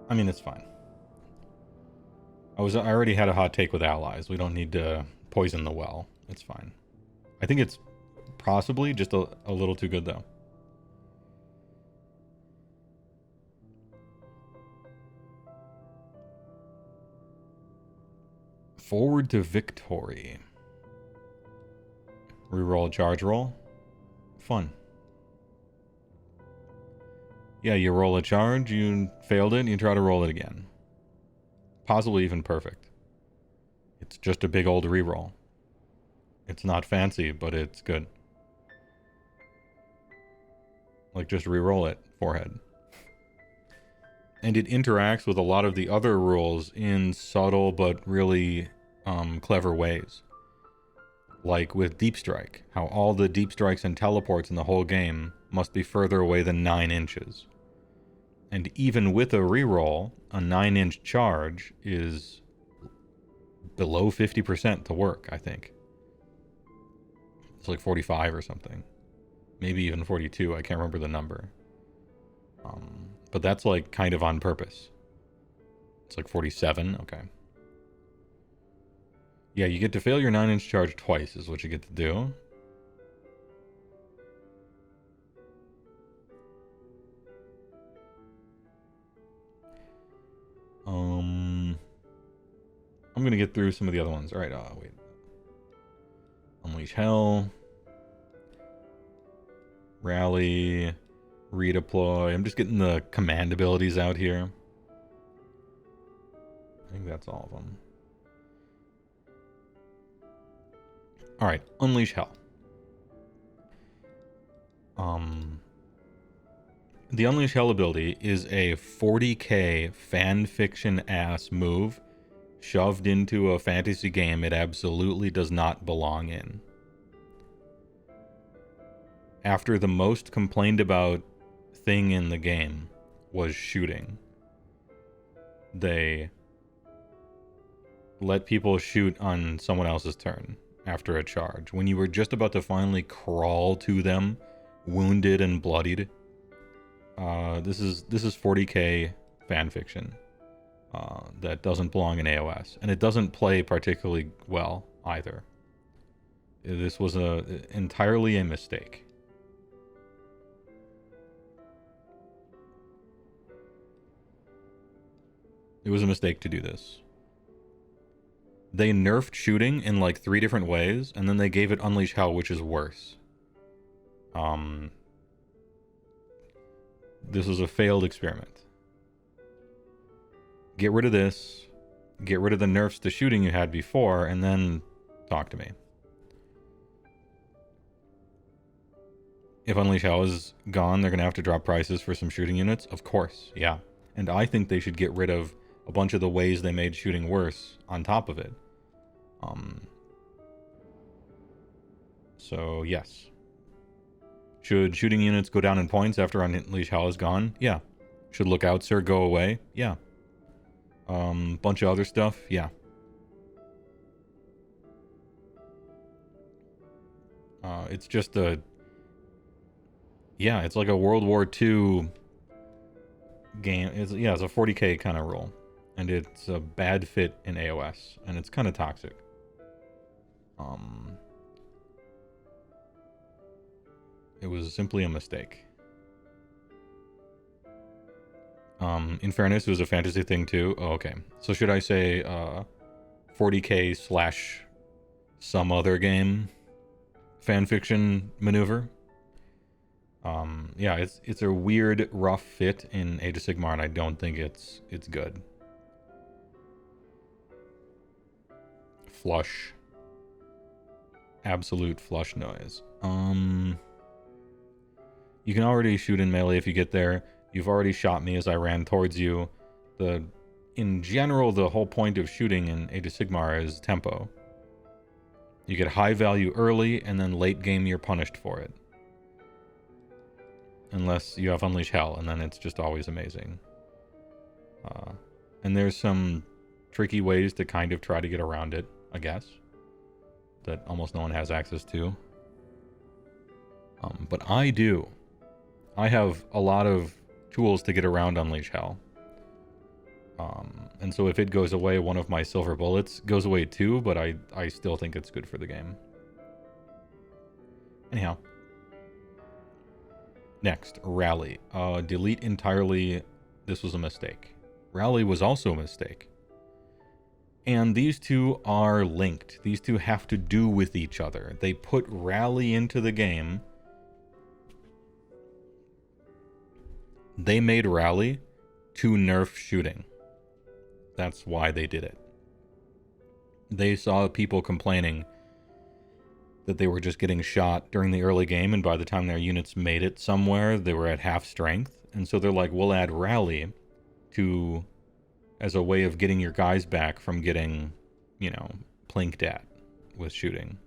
I mean, it's fine. I already had a hot take with allies. We don't need to poison the well. It's fine. I think it's possibly just a little too good, though. Forward to victory. Reroll a charge roll. Fun. Yeah, you roll a charge, you failed it, and you try to roll it again. Possibly even perfect. It's just a big old reroll. It's not fancy, but it's good. Like, just re-roll it, forehead. And it interacts with a lot of the other rules in subtle but really clever ways. Like with Deep Strike, how all the Deep Strikes and teleports in the whole game must be further away than 9 inches. And even with a re-roll, a 9-inch charge is below 50% to work, I think. It's like 45 or something. Maybe even 42. I can't remember the number. But that's like kind of on purpose. It's like 47. Okay. Yeah, you get to fail your 9-inch charge twice is what you get to do. I'm going to get through some of the other ones. All right, wait. Unleash Hell. Rally. Redeploy. I'm just getting the command abilities out here. I think that's all of them. Alright, Unleash Hell. The Unleash Hell ability is a 40k fanfiction-ass move shoved into a fantasy game it absolutely does not belong in. After the most complained about thing in the game was shooting, they let people shoot on someone else's turn after a charge. When you were just about to finally crawl to them, wounded and bloodied, this is 40k fanfiction. that doesn't belong in AOS. And it doesn't play particularly well either. This was entirely a mistake. It was a mistake to do this. They nerfed shooting in like 3 different ways, and then they gave it Unleash Hell, which is worse. This was a failed experiment. Get rid of this, get rid of the nerfs to shooting you had before, and then talk to me. If Unleash Hell is gone, they're going to have to drop prices for some shooting units? Of course, yeah. And I think they should get rid of a bunch of the ways they made shooting worse on top of it. So, yes. Should shooting units go down in points after Unleash Hell is gone? Yeah. Should Lookout Sir go away? Yeah. Bunch of other stuff? Yeah. It's just a... Yeah, it's like a World War II game. It's a 40k kind of rule. And it's a bad fit in AOS. And it's kind of toxic. It was simply a mistake. In fairness, it was a fantasy thing too. Oh, okay. So should I say 40k / some other game fanfiction maneuver? Yeah, it's a weird, rough fit in Age of Sigmar, and I don't think it's good. Flush. Absolute flush noise. You can already shoot in melee if you get there. You've already shot me as I ran towards you. In general, the whole point of shooting in Age of Sigmar is tempo. You get high value early, and then late game you're punished for it. Unless you have Unleash Hell, and then it's just always amazing. And there's some tricky ways to kind of try to get around it, I guess. That almost no one has access to. But I do. I have a lot of tools to get around Unleash Hell. And so if it goes away, one of my silver bullets goes away too, but I still think it's good for the game. Anyhow. Next, Rally. Delete entirely. This was a mistake. Rally was also a mistake. And these two are linked. These two have to do with each other. They put Rally into the game. They made Rally to nerf shooting. That's why they did it. They saw people complaining that they were just getting shot during the early game, and by the time their units made it somewhere, they were at half strength. And so they're like, we'll add Rally as a way of getting your guys back from getting, plinked at with shooting.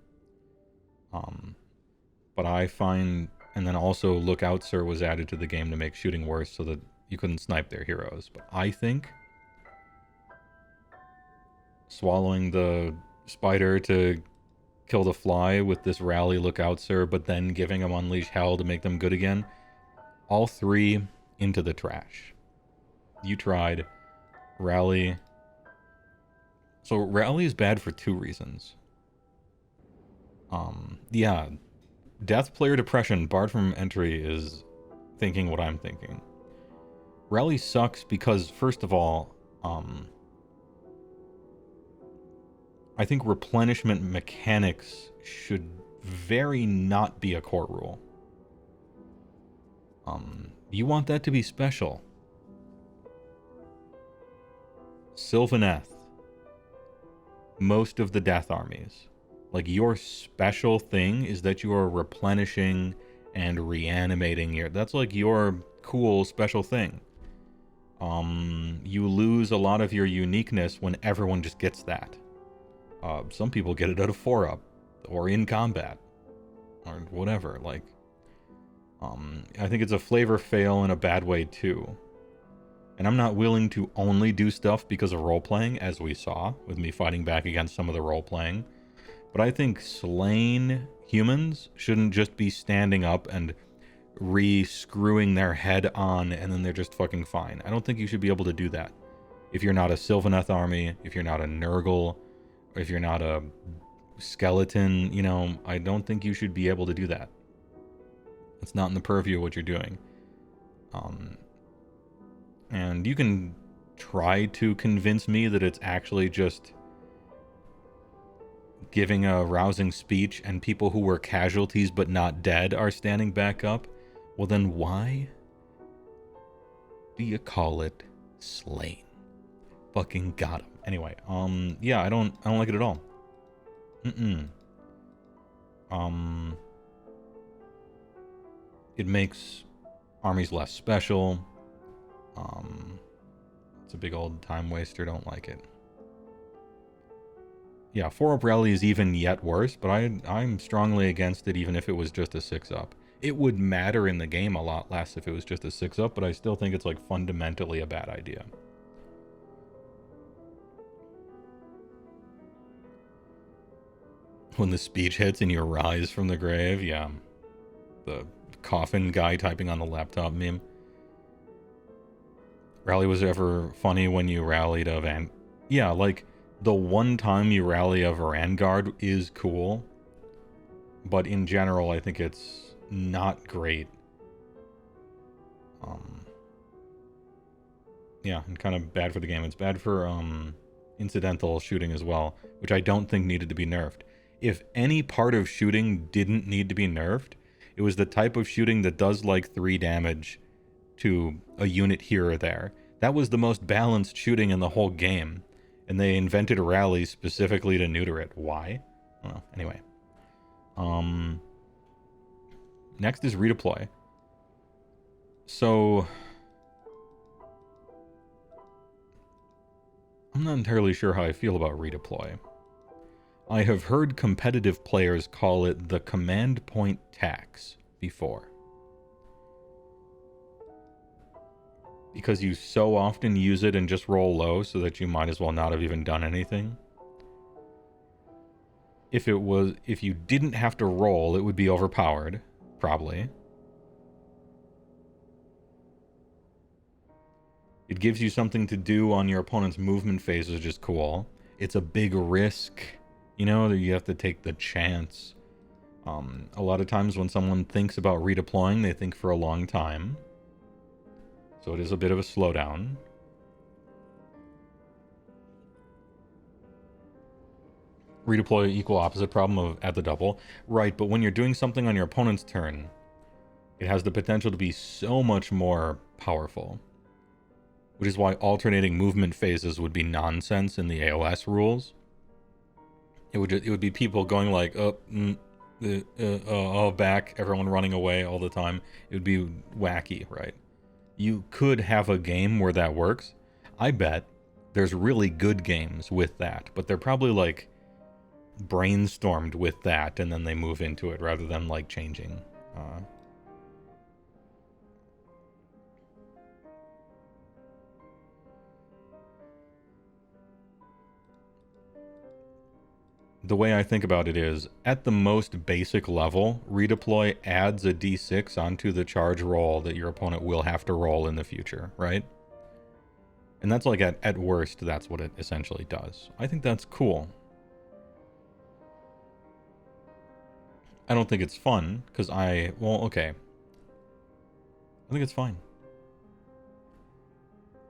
But I find... And then also Lookout Sir was added to the game to make shooting worse so that you couldn't snipe their heroes. But I think swallowing the spider to kill the fly with this Rally Lookout Sir, but then giving them Unleash Hell to make them good again, all 3 into the trash. You tried. Rally. So Rally is bad for 2 reasons. Yeah. Death Player Depression, barred from entry, is thinking what I'm thinking. Rally sucks because, first of all, I think replenishment mechanics should very not be a core rule. You want that to be special. Sylvaneth. Most of the death armies. Like, your special thing is that you are replenishing and reanimating that's like your cool special thing. You lose a lot of your uniqueness when everyone just gets that. Some people get it out of 4-up, or in combat, or whatever, I think it's a flavor fail in a bad way too. And I'm not willing to only do stuff because of role-playing, as we saw, with me fighting back against some of the role-playing. But I think slain humans shouldn't just be standing up and re-screwing their head on and then they're just fucking fine. I don't think you should be able to do that. If you're not a Sylvaneth army, if you're not a Nurgle, or if you're not a skeleton, you know, I don't think you should be able to do that. It's not in the purview of what you're doing. And you can try to convince me that it's actually just giving a rousing speech and people who were casualties but not dead are standing back up. Well, then why do you call it slain? Fucking got him. Anyway, yeah, I don't like it at all. It makes armies less special. It's a big old time waster. Don't like it. Yeah, 4-up rally is even yet worse, but I'm strongly against it even if it was just a 6-up. It would matter in the game a lot less if it was just a 6-up, but I still think it's like fundamentally a bad idea. When the speech hits and you rise from the grave, yeah. The coffin guy typing on the laptop meme. Rally was ever funny when you rallied a Van... Yeah, like, the one time you rally a Vanguard is cool. But in general, I think it's not great. Yeah, and kind of bad for the game. It's bad for incidental shooting as well, which I don't think needed to be nerfed. If any part of shooting didn't need to be nerfed, it was the type of shooting that does like 3 damage to a unit here or there. That was the most balanced shooting in the whole game. And they invented rally specifically to neuter it. Why? Well, anyway. Next is redeploy. So I'm not entirely sure how I feel about redeploy. I have heard competitive players call it the command point tax before. Because you so often use it and just roll low so that you might as well not have even done anything. If you didn't have to roll, it would be overpowered, probably. It gives you something to do on your opponent's movement phase, which is cool. It's a big risk, you know, that you have to take the chance. A lot of times when someone thinks about redeploying, they think for a long time. So it is a bit of a slowdown. Redeploy equal opposite problem of at the double. Right, but when you're doing something on your opponent's turn, it has the potential to be so much more powerful. Which is why alternating movement phases would be nonsense in the AOS rules. It would be people going like, back, everyone running away all the time. It would be wacky, right? You could have a game where that works. I bet there's really good games with that, but they're probably like brainstormed with that and then they move into it rather than like changing. The way I think about it is, at the most basic level, redeploy adds a d6 onto the charge roll that your opponent will have to roll in the future, right? And that's like, at worst, that's what it essentially does. I think that's cool. I don't think it's fun, because well, okay. I think it's fine.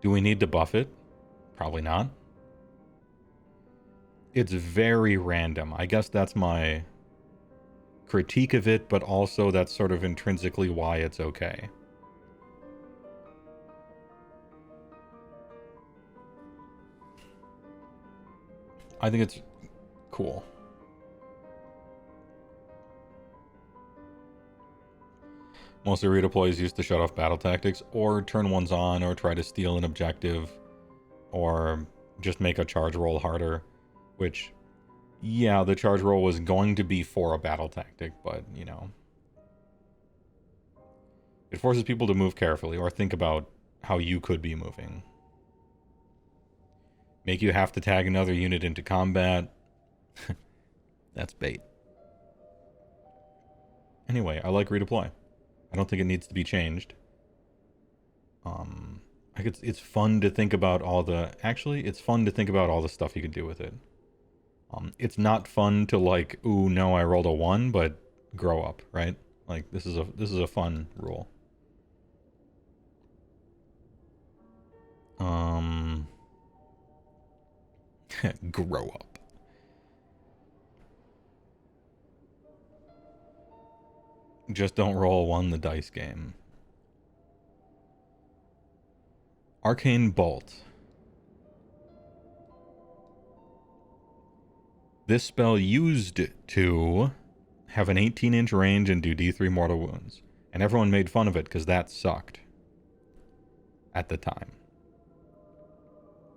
Do we need to buff it? Probably not. It's very random. I guess that's my critique of it, but also that's sort of intrinsically why it's okay. I think it's cool. Mostly redeploy is used to shut off battle tactics, or turn ones on, or try to steal an objective, or just make a charge roll harder. Which, yeah, the charge roll was going to be for a battle tactic, but, you know. It forces people to move carefully, or think about how you could be moving. Make you have to tag another unit into combat. That's bait. Anyway, I like redeploy. I don't think it needs to be changed. Like it's fun to think about all the, actually, it's fun to think about all the stuff you can do with it. It's not fun to like, ooh, no, I rolled a 1, but grow up, right? Like this is a fun rule. Grow up. Just don't roll 1 the dice game. Arcane Bolt. This spell used to have an 18-inch range and do D3 mortal wounds. And everyone made fun of it because that sucked. At the time.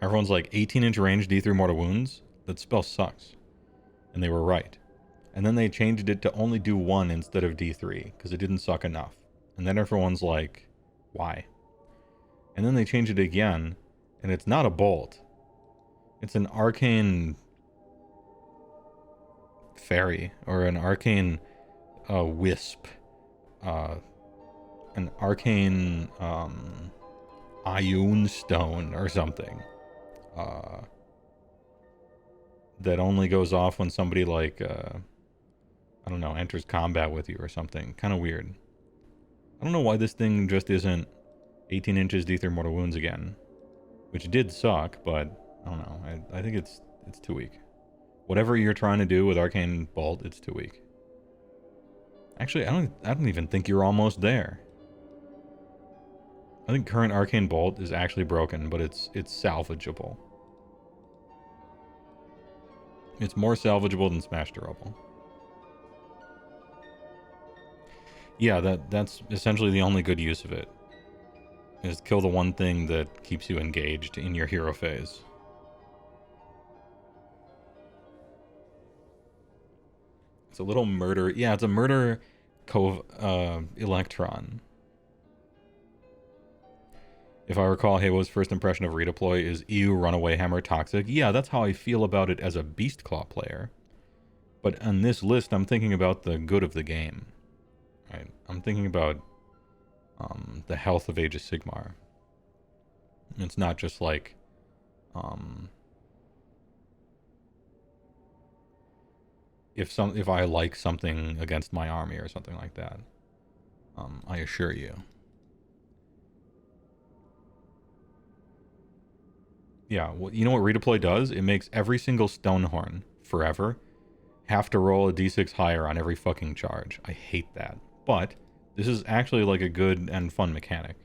Everyone's like, 18-inch range, D3 mortal wounds? That spell sucks. And they were right. And then they changed it to only do 1 instead of D3 because it didn't suck enough. And then everyone's like, why? And then they changed it again, and it's not a bolt. It's an arcane fairy, or an arcane wisp. An arcane Ioun stone or something. That only goes off when somebody like, I don't know, enters combat with you or something. Kind of weird. I don't know why this thing just isn't 18 inches D3 mortal wounds again, which did suck, but I don't know. I think it's too weak. Whatever you're trying to do with Arcane Bolt, it's too weak. Actually, I don't even think you're almost there. I think current Arcane Bolt is actually broken, but it's salvageable. It's more salvageable than Smash to Rubble. Yeah, that's essentially the only good use of it. Is kill the one thing that keeps you engaged in your hero phase. It's a little murder. Yeah, it's a murder electron. If I recall, HeyWoah's first impression of Redeploy is ew, runaway hammer, toxic. Yeah, that's how I feel about it as a Beast Claw player. But on this list, I'm thinking about the good of the game. Right? I'm thinking about the health of Age of Sigmar. It's not just like if I like something against my army or something like that. I assure you. Yeah, well, you know what Redeploy does? It makes every single Stonehorn forever have to roll a d6 higher on every fucking charge. I hate that. But this is actually like a good and fun mechanic.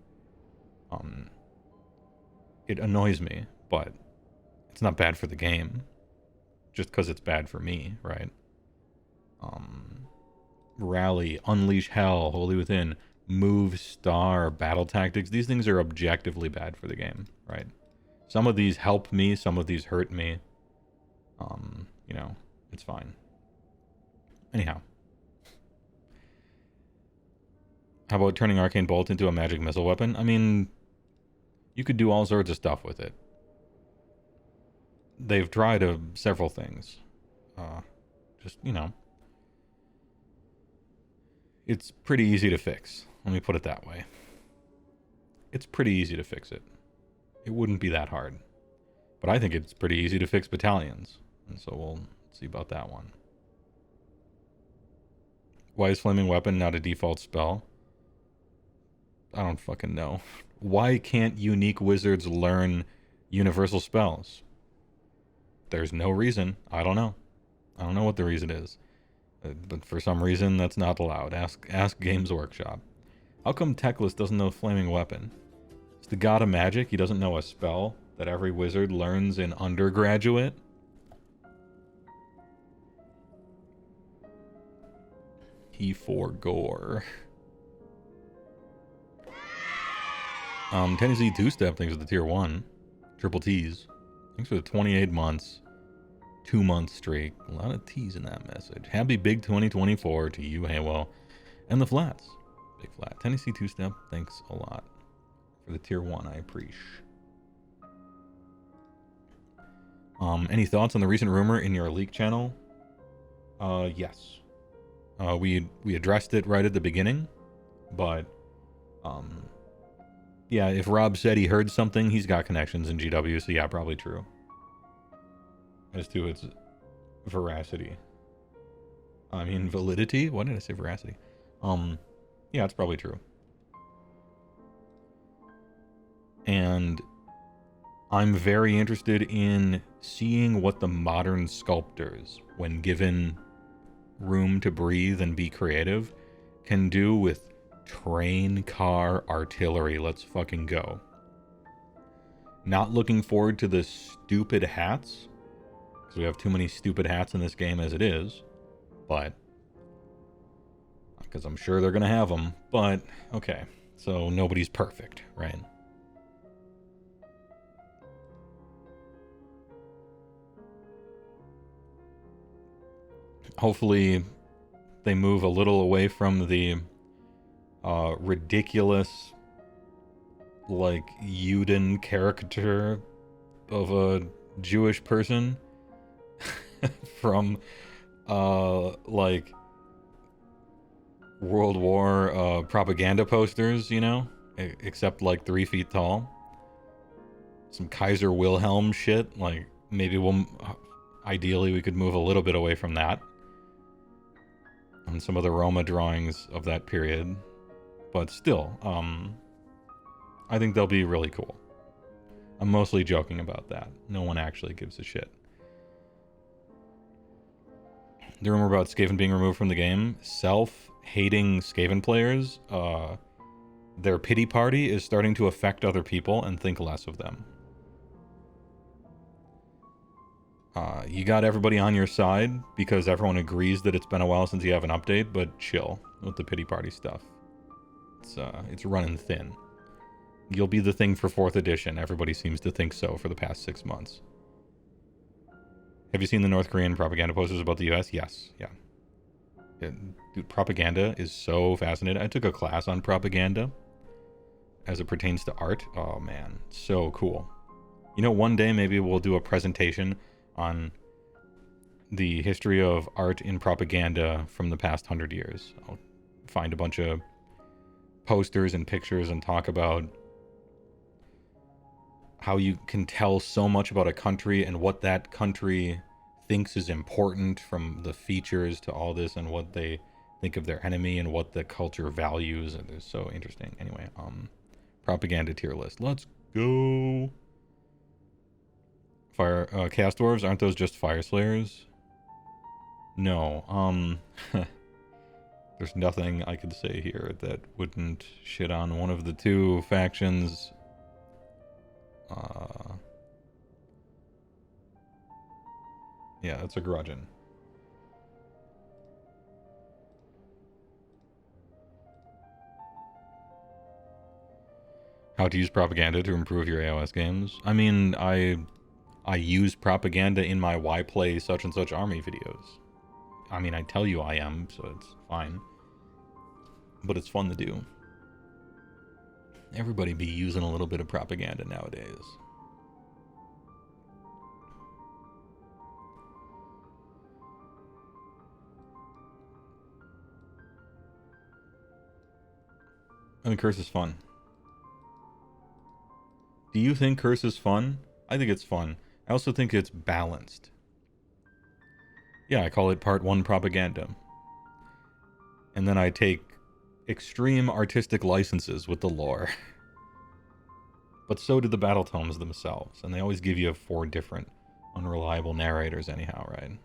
It annoys me, but it's not bad for the game. Just because it's bad for me, right? Rally, Unleash Hell, Holy Within, Move, Star, Battle Tactics. These things are objectively bad for the game, right? Some of these help me, some of these hurt me. You know, it's fine. Anyhow. How about turning Arcane Bolt into a magic missile weapon? I mean, you could do all sorts of stuff with it. They've tried several things. Just, you know. It's pretty easy to fix. Let me put it that way. It's pretty easy to fix it. It wouldn't be that hard. But I think it's pretty easy to fix battalions. And so we'll see about that one. Why is Flaming Weapon not a default spell? I don't fucking know. Why can't unique wizards learn universal spells? There's no reason. I don't know. I don't know what the reason is. But for some reason, that's not allowed. Ask Games Workshop. How come Teclis doesn't know Flaming Weapon? Is the god of magic? He doesn't know a spell that every wizard learns in undergraduate? T4 Gore. Tennessee Two-Step, thanks for the tier 1. Triple T's. Thanks for the 28 months. 2 month streak. A lot of T's in that message. Happy Big 2024 to you, HeyWoah. And the Flats. Big Flat. Tennessee Two-Step, thanks a lot for the tier 1. I appreciate. Any thoughts on the recent rumor in your leak channel? Yes. We addressed it right at the beginning, but Yeah, if Rob said he heard something, he's got connections in GW, so yeah, probably true. As to its veracity. I mean, validity? Why did I say veracity? Yeah, it's probably true. And I'm very interested in seeing what the modern sculptors, when given room to breathe and be creative, can do with train car artillery. Let's fucking go. Not looking forward to the stupid hats, because we have too many stupid hats in this game as it is, but because I'm sure they're gonna have them. But okay, so nobody's perfect, right? Hopefully they move a little away from the ridiculous, like, Yuden caricature of a Jewish person from like World War propaganda posters, you know, except like 3 feet tall. Some Kaiser Wilhelm shit. Like, maybe ideally we could move a little bit away from that and some of the Roma drawings of that period, but still, I think they'll be really cool. I'm mostly joking about that. No one actually gives a shit. The rumor about Skaven being removed from the game, self-hating Skaven players, their pity party is starting to affect other people and think less of them. You got everybody on your side because everyone agrees that it's been a while since you have an update, but chill with the pity party stuff. It's running thin. You'll be the thing for 4th edition. Everybody seems to think so for the past 6 months. Have you seen the North Korean propaganda posters about the US? Yes. Yeah. Dude, propaganda is so fascinating. I took a class on propaganda as it pertains to art. Oh, man. So cool. You know, one day maybe we'll do a presentation on the history of art in propaganda from the past 100 years. I'll find a bunch of posters and pictures and talk about how you can tell so much about a country and what that country thinks is important, from the features to all this, and what they think of their enemy and what the culture values. And it's so interesting. Anyway, propaganda tier list. Let's go. Fire Chaos Dwarves, aren't those just Fire Slayers? No. There's nothing I could say here that wouldn't shit on one of the two factions. Yeah, that's a grudgin. How to use propaganda to improve your AOS games. I mean, I use propaganda in my why play such and such army videos. I mean, I tell you I am, so it's fine. But it's fun to do. Everybody be using a little bit of propaganda nowadays. I think Curse is fun. Do you think Curse is fun? I think it's fun. I also think it's balanced. Yeah, I call it part 1 propaganda. And then I take extreme artistic licenses with the lore. But so do the battle tomes themselves, and they always give you 4 different unreliable narrators anyhow, right?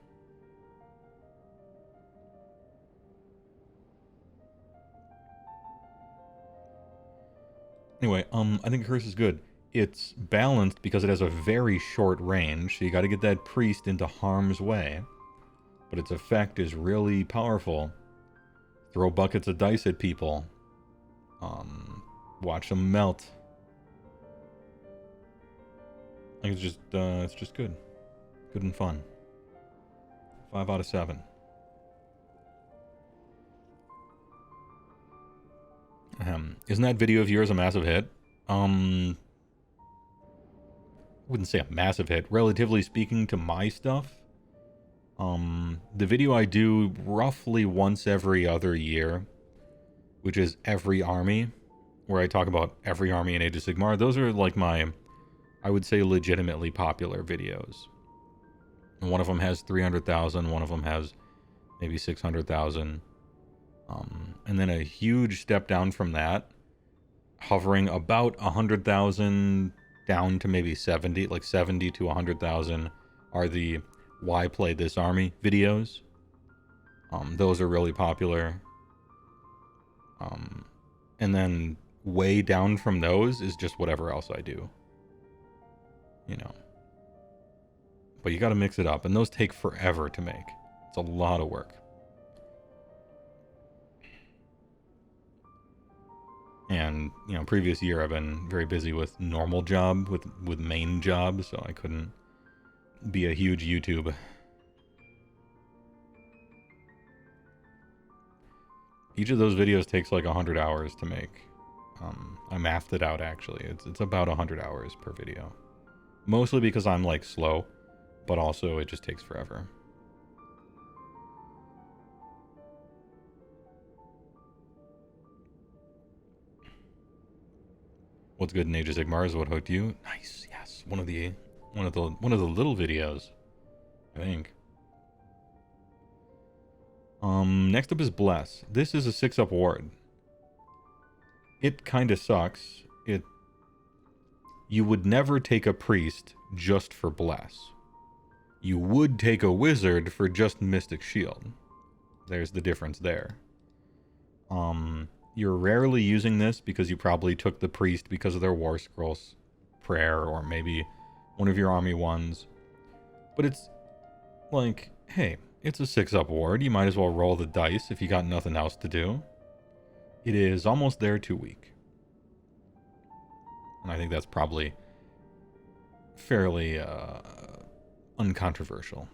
Anyway, I think Curse is good. It's balanced because it has a very short range, so you gotta get that priest into harm's way. But its effect is really powerful. Throw buckets of dice at people. Watch them melt. I think it's just good. Good and fun. 5 out of 7. Isn't that video of yours a massive hit? I wouldn't say a massive hit. Relatively speaking to my stuff, the video I do roughly once every other year, which is every army, where I talk about every army in Age of Sigmar, those are like my, I would say, legitimately popular videos. And one of them has 300,000, one of them has maybe 600,000. And then a huge step down from that, hovering about 100,000 down to maybe 70, like 70 to 100,000 are the Why Play This Army videos. Those are really popular. And then way down from those is just whatever else I do. You know. But you gotta mix it up, and those take forever to make. It's a lot of work. And, you know, previous year I've been very busy with normal job, with main job, so I couldn't be a huge YouTube. Each of those videos takes like 100 hours to make. I mathed it out actually. It's about 100 hours per video. Mostly because I'm like slow, but also it just takes forever. What's good in Age of Sigmar is what hooked you. Nice, yes. One of the little videos, I think. Next up is Bless. This is a 6-up ward. It kind of sucks. You would never take a priest just for Bless. You would take a wizard for just Mystic Shield. There's the difference there. You're rarely using this because you probably took the priest because of their War Scrolls prayer, or maybe one of your army ones. But it's like, hey, it's a 6-up ward. You might as well roll the dice if you got nothing else to do. It is almost there too weak. And I think that's probably fairly uncontroversial.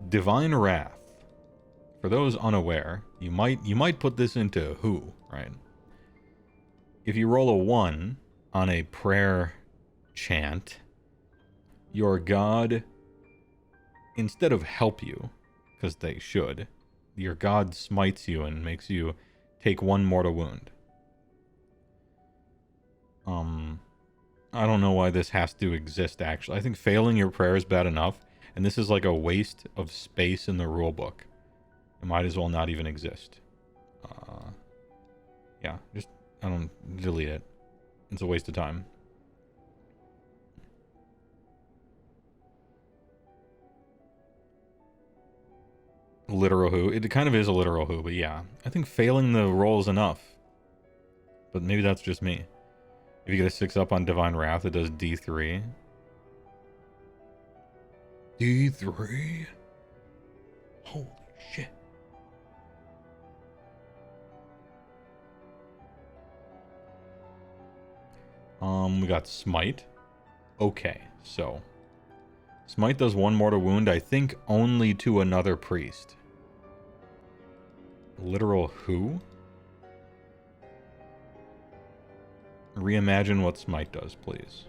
Divine Wrath. For those unaware, you might put this into who, right? If you roll a 1 on a prayer chant, your god, instead of help you, because they should, your god smites you and makes you take 1 mortal wound. I don't know why this has to exist, actually. I think failing your prayer is bad enough, and this is like a waste of space in the rulebook. It might as well not even exist. Yeah, just, I don't, delete it. It's a waste of time. Literal who. It kind of is a literal who, but yeah. I think failing the roll is enough. But maybe that's just me. If you get a 6-up on Divine Wrath, it does D3. D3? Holy shit. We got Smite. Okay, so Smite does 1 mortal wound, I think only to another priest. Literal who? Reimagine what Smite does, please.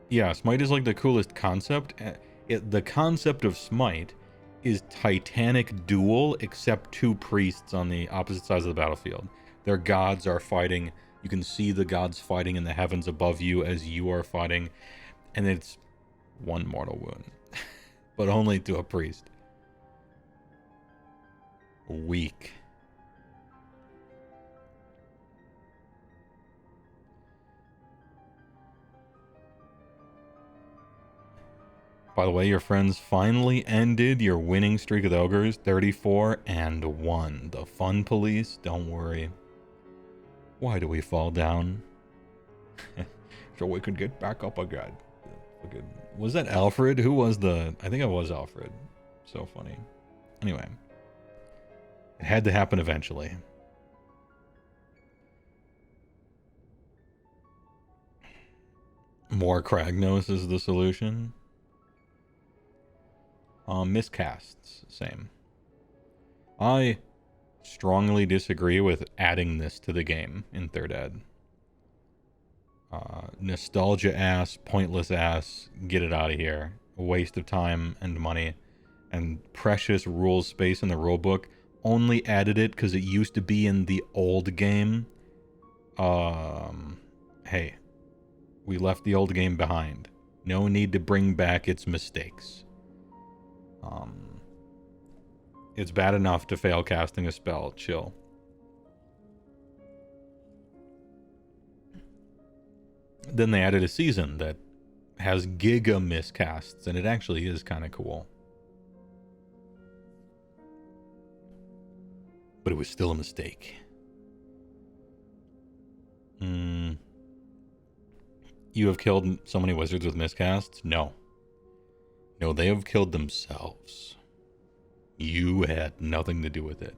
Yeah, Smite is like the coolest concept. The concept of Smite is Titanic Duel, except 2 priests on the opposite sides of the battlefield. Their gods are fighting. You can see the gods fighting in the heavens above you as you are fighting. And it's 1 mortal wound. But only to a priest. Weak. By the way, your friends finally ended your winning streak of the ogres, 34-1. The fun police, don't worry. Why do we fall down? So we could get back up again. Was that Alfred? Who was the... I think it was Alfred. So funny. Anyway. It had to happen eventually. More Kragnos is the solution. Miscasts, same. I strongly disagree with adding this to the game in 3rd Ed. Nostalgia ass, pointless ass, get it out of here. A waste of time and money. And precious rules space in the rulebook. Only added it because it used to be in the old game. Hey, we left the old game behind. No need to bring back its mistakes. It's bad enough to fail casting a spell. Chill. Then they added a season that has giga miscasts, and it actually is kind of cool. But it was still a mistake. You have killed so many wizards with miscasts? No. No, they have killed themselves. You had nothing to do with it.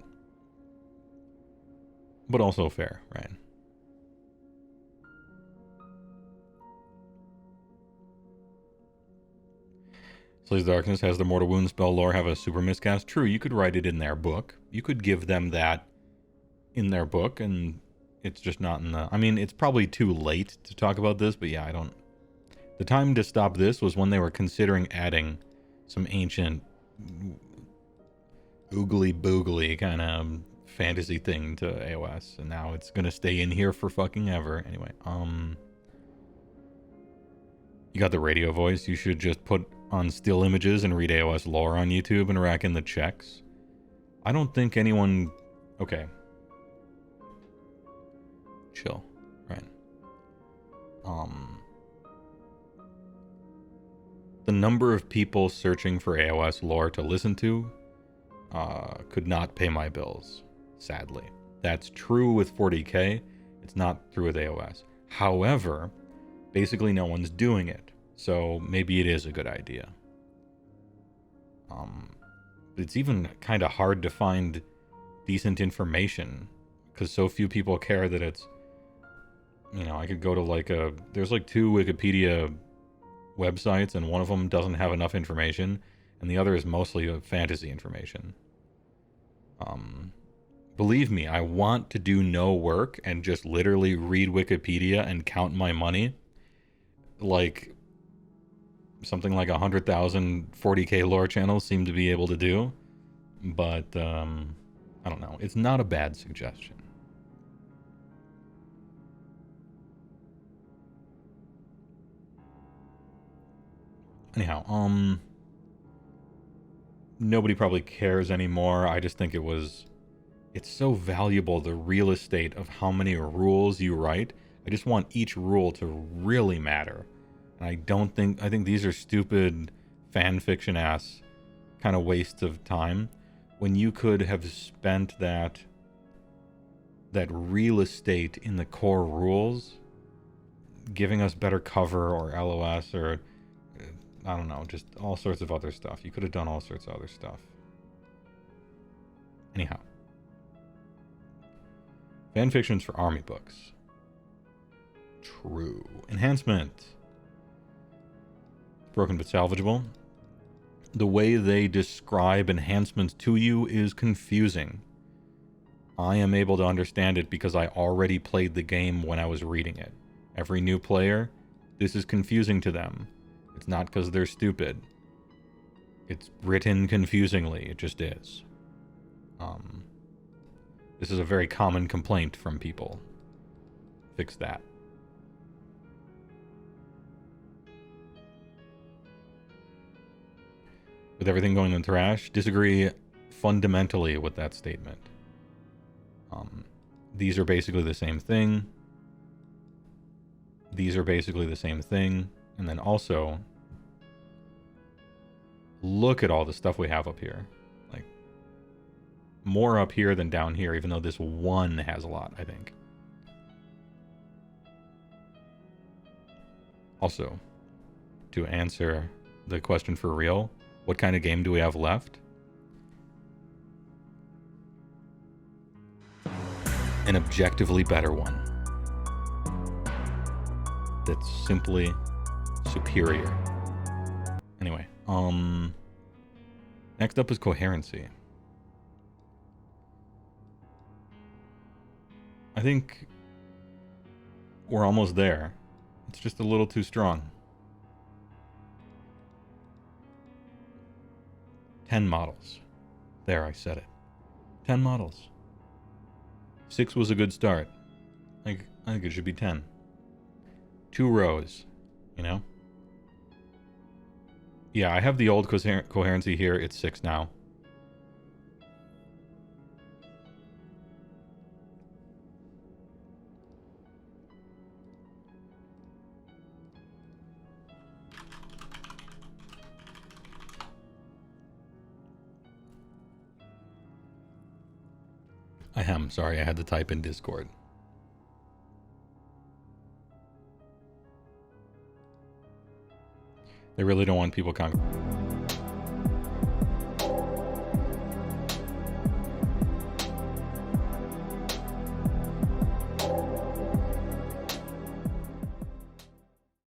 But also fair, right? Slays of Darkness has the Mortal Wound spell lore have a super miscast. True, you could write it in their book. You could give them that in their book, and it's just not in the... I mean, it's probably too late to talk about this, but yeah, I don't... The time to stop this was when they were considering adding some ancient oogly boogly kind of fantasy thing to AOS, and now it's gonna stay in here for fucking ever. Anyway, you got the radio voice. You should just put on still images and read AOS lore on YouTube and rack in the checks. I don't think anyone... Okay. Chill. Right. The number of people searching for AOS lore to listen to could not pay my bills, sadly. That's true with 40K. It's not true with AOS. However, basically no one's doing it. So maybe it is a good idea. It's even kind of hard to find decent information because so few people care that it's, you know, I could go to like there's like 2 Wikipedia websites and one of them doesn't have enough information and the other is mostly fantasy information. Believe me, I want to do no work and just literally read Wikipedia and count my money. Like something like 100,000 40K lore channels seem to be able to do, but I don't know. It's not a bad suggestion. Anyhow, nobody probably cares anymore. I just think it's so valuable, the real estate of how many rules you write. I just want each rule to really matter. And I think these are stupid fan fiction ass kind of wastes of time when you could have spent that real estate in the core rules giving us better cover or LOS or I don't know, just all sorts of other stuff. You could have done all sorts of other stuff. Anyhow. Fan fictions for army books. True. Enhancement. Broken but salvageable. The way they describe enhancements to you is confusing. I am able to understand it because I already played the game when I was reading it. Every new player, this is confusing to them. It's not because they're stupid. It's written confusingly. It just is. This is a very common complaint from people. Fix that. With everything going in the trash, disagree fundamentally with that statement. These are basically the same thing. These are basically the same thing. And then also, look at all the stuff we have up here. Like, more up here than down here, even though this one has a lot, I think. Also, to answer the question for real, what kind of game do we have left? An objectively better one. That's simply superior. Anyway, next up is coherency. I think we're almost there. It's just a little too strong. 10 models. There, I said it. 10 models. 6 was a good start. I think it should be 10. 2 rows, you know? Yeah, I have the old coherency here. It's 6 now. I am sorry, I had to type in Discord. They really don't want people